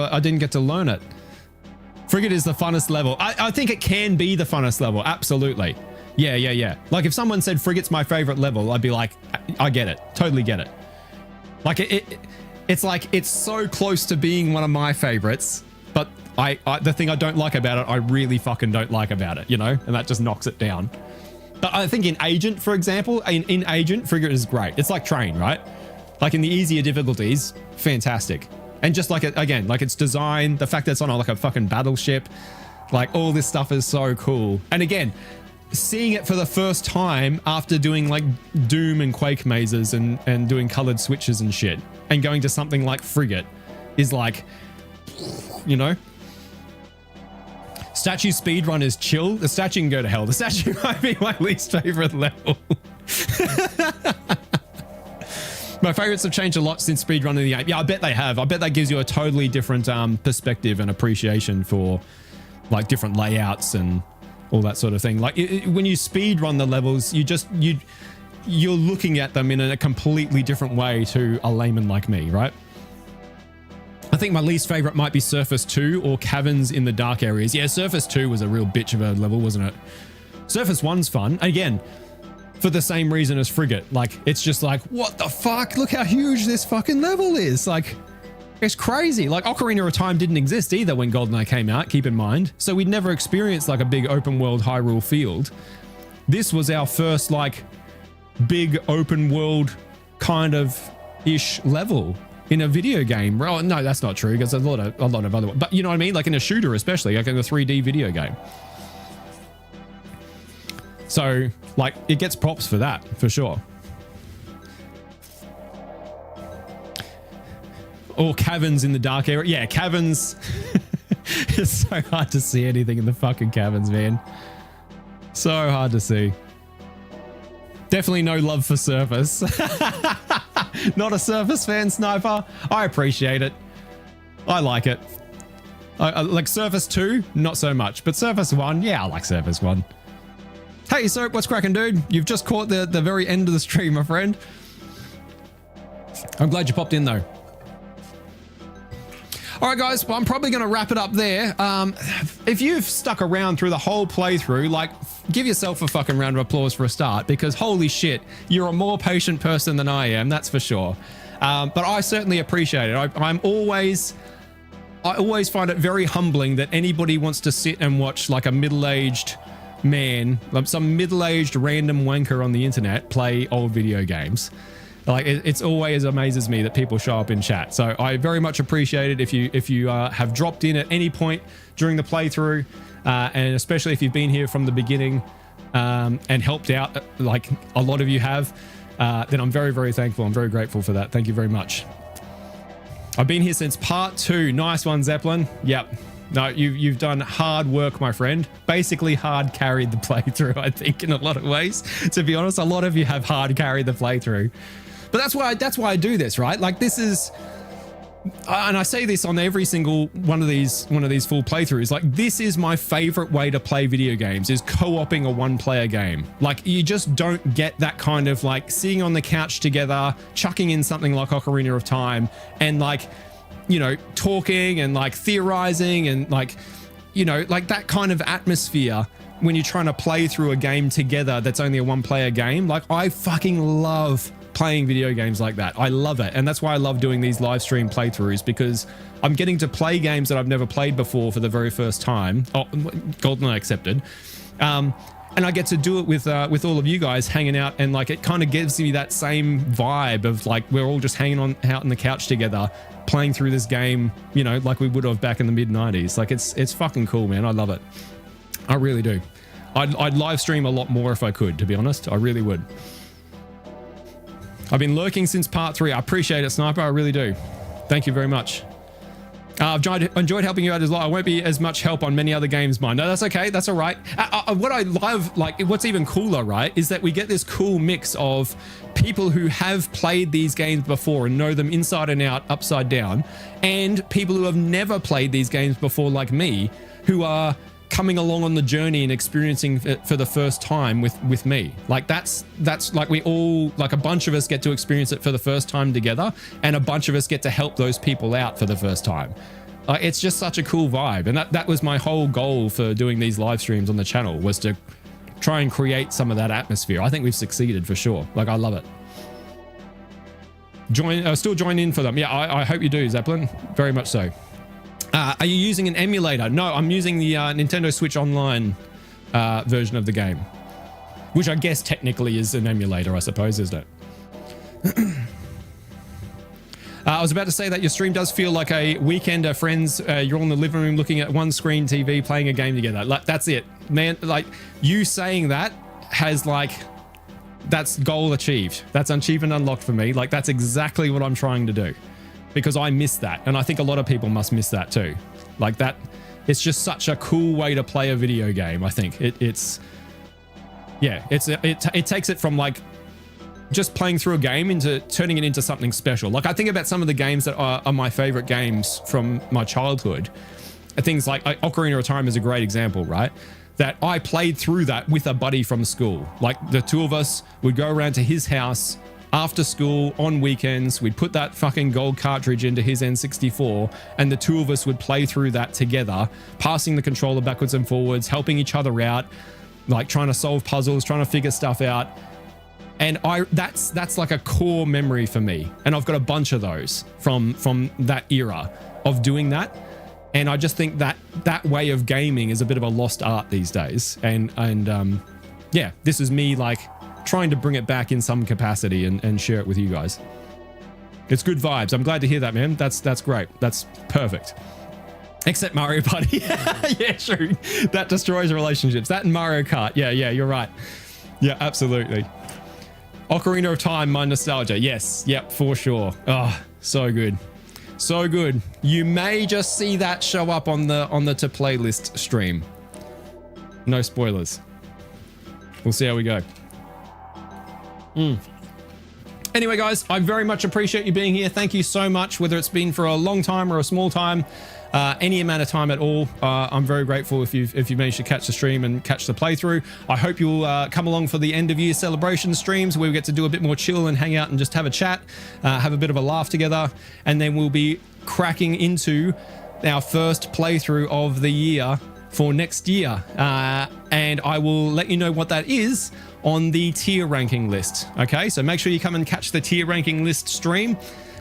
to learn it. Frigate is the funnest level. I think it can be the funnest level. Absolutely. Yeah. Like, if someone said Frigate's my favorite level, I'd be like, I get it. Totally get it. Like, it's like, it's so close to being one of my favorites, but the thing I don't like about it, I really fucking don't like about it, you know? And that just knocks it down. But I think in Agent, for example, in Agent, Frigate is great. It's like Train, right? Like, in the easier difficulties, fantastic. And just like, again, like its design, the fact that it's on like a fucking battleship, like all this stuff is so cool. And again, seeing it for the first time after doing like Doom and Quake mazes and doing colored switches and shit, and going to something like Frigate is like, you know? Statue speedrun is chill. The statue can go to hell. The statue might be my least favorite level. My favorites have changed a lot since speedrunning the game. Yeah, I bet they have. I bet that gives you a totally different perspective and appreciation for like different layouts and all that sort of thing. Like when you speedrun the levels, you're looking at them in a completely different way to a layman like me, right? I think my least favorite might be Surface 2 or Caverns in the Dark Areas. Yeah, Surface 2 was a real bitch of a level, wasn't it? Surface 1's fun. Again, for the same reason as Frigate. Like, it's just like, what the fuck? Look how huge this fucking level is. Like, it's crazy. Like, Ocarina of Time didn't exist either when GoldenEye came out, keep in mind. So we'd never experienced like a big open world Hyrule field. This was our first like big open world kind of ish level in a video game. Well, no, that's not true, because there's a lot of other ones. But you know what I mean? Like in a shooter, especially like in a 3D video game. So like it gets props for that, for sure. Or Caverns in the Dark Area. Yeah, Caverns. It's so hard to see anything in the fucking caverns, man. So hard to see. Definitely no love for Surface. Not a Surface fan, Sniper. I appreciate it. I like it. I like Surface 2, not so much. But Surface 1, yeah, I like Surface 1. Hey, Soap, what's cracking, dude? You've just caught the very end of the stream, my friend. I'm glad you popped in, though. All right, guys, well, I'm probably going to wrap it up there. If you've stuck around through the whole playthrough, like, give yourself a fucking round of applause for a start, because holy shit, you're a more patient person than I am, that's for sure. But I certainly appreciate it. I always find it very humbling that anybody wants to sit and watch like a middle-aged man, like some middle-aged random wanker on the internet play old video games. Like it's always amazes me that people show up in chat. So I very much appreciate it if you have dropped in at any point during the playthrough, and especially if you've been here from the beginning and helped out, like a lot of you have. Then I'm very, very thankful. I'm very grateful for that. Thank you very much. I've been here since part 2. Nice one, Zeppelin. Yep. No, you've done hard work, my friend. Basically hard carried the playthrough, I think, in a lot of ways. To be honest, a lot of you have hard carried the playthrough. But that's why I do this, right? Like this is, and I say this on every single one of these full playthroughs, like this is my favorite way to play video games, is co-oping a one-player game. Like you just don't get that kind of like sitting on the couch together, chucking in something like Ocarina of Time, and like you know, talking and like theorizing and like, you know, like that kind of atmosphere when you're trying to play through a game together that's only a one-player game. Like, I fucking love playing video games like that. I love it. And that's why I love doing these live stream playthroughs, because I'm getting to play games that I've never played before for the very first time. Oh, GoldenEye accepted. And I get to do it with all of you guys hanging out, and like it kind of gives me that same vibe of like we're all just hanging out on the couch together, playing through this game, you know, like we would have back in the mid-90s. Like it's fucking cool, man. I love it. I really do. I'd live stream a lot more if I could, to be honest. I really would. I've been lurking since part 3. I appreciate it, Sniper. I really do. Thank you very much. I've enjoyed helping you out as well. I won't be as much help on many other games, mine. No, that's okay. That's all right. What I love, like, what's even cooler, right, is that we get this cool mix of people who have played these games before and know them inside and out, upside down, and people who have never played these games before, like me, who are coming along on the journey and experiencing it for the first time with me. Like that's like we all, like a bunch of us get to experience it for the first time together, and a bunch of us get to help those people out for the first time. It's just such a cool vibe, and that was my whole goal for doing these live streams on the channel, was to try and create some of that atmosphere. I think we've succeeded for sure. Like, I love it. Still join in for them. Yeah, I hope you do, Zeppelin. Very much so. Are you using an emulator? No, I'm using the Nintendo Switch Online version of the game, which I guess technically is an emulator, I suppose, isn't it? I was about to say that your stream does feel like a weekend of friends. You're all in the living room looking at one screen TV, playing a game together. Like, that's it, man. Like, you saying that has, like, that's goal achieved. That's achievement unlocked for me. Like, that's exactly what I'm trying to do, because I miss that. And I think a lot of people must miss that too. Like, that, it's just such a cool way to play a video game. I think it takes it from like just playing through a game into turning it into something special. Like, I think about some of the games that are my favorite games from my childhood. Things like Ocarina of Time is a great example, right? That I played through that with a buddy from school. Like, the two of us would go around to his house after school on weekends. We'd put that fucking gold cartridge into his N64, and the two of us would play through that together, passing the controller backwards and forwards, helping each other out, like trying to solve puzzles, trying to figure stuff out. And that's like a core memory for me. And I've got a bunch of those from that era of doing that. And I just think that that way of gaming is a bit of a lost art these days. And yeah, this is me like trying to bring it back in some capacity and share it with you guys. It's good vibes. I'm glad to hear that, man. That's great. That's perfect. Except Mario Party. Yeah, true. That destroys relationships. That and Mario Kart. Yeah, you're right. Yeah, absolutely. Ocarina of Time, my nostalgia. Yes, yep, for sure. Oh, so good. So good. You may just see that show up on the to playlist stream. No spoilers. We'll see how we go. Anyway, guys, I very much appreciate you being here. Thank you so much, whether it's been for a long time or a small time, any amount of time at all. I'm very grateful if you managed to catch the stream and catch the playthrough. I hope you'll come along for the end of year celebration streams, where we get to do a bit more chill and hang out and just have a chat, have a bit of a laugh together, and then we'll be cracking into our first playthrough of the year for next year, and I will let you know what that is on the tier ranking list. Okay, so make sure you come and catch the tier ranking list stream,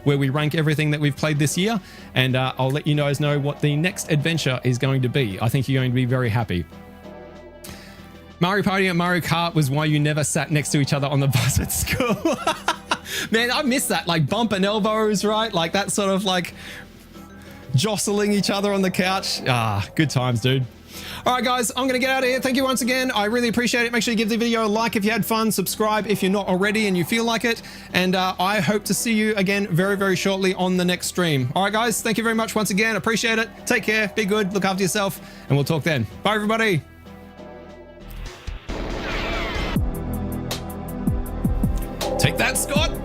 where we rank everything that we've played this year, and I'll let you guys know what the next adventure is going to be. I think you're going to be very happy. Mario Party and Mario Kart was why you never sat next to each other on the bus at school. Man, I miss that, like bumping elbows, right? Like that sort of like jostling each other on the couch. Ah, good times, dude. All right, guys, I'm going to get out of here. Thank you once again. I really appreciate it. Make sure you give the video a like if you had fun. Subscribe if you're not already and you feel like it. And I hope to see you again very, very shortly on the next stream. All right, guys, thank you very much once again. Appreciate it. Take care. Be good. Look after yourself. And we'll talk then. Bye, everybody. Take that, Scott.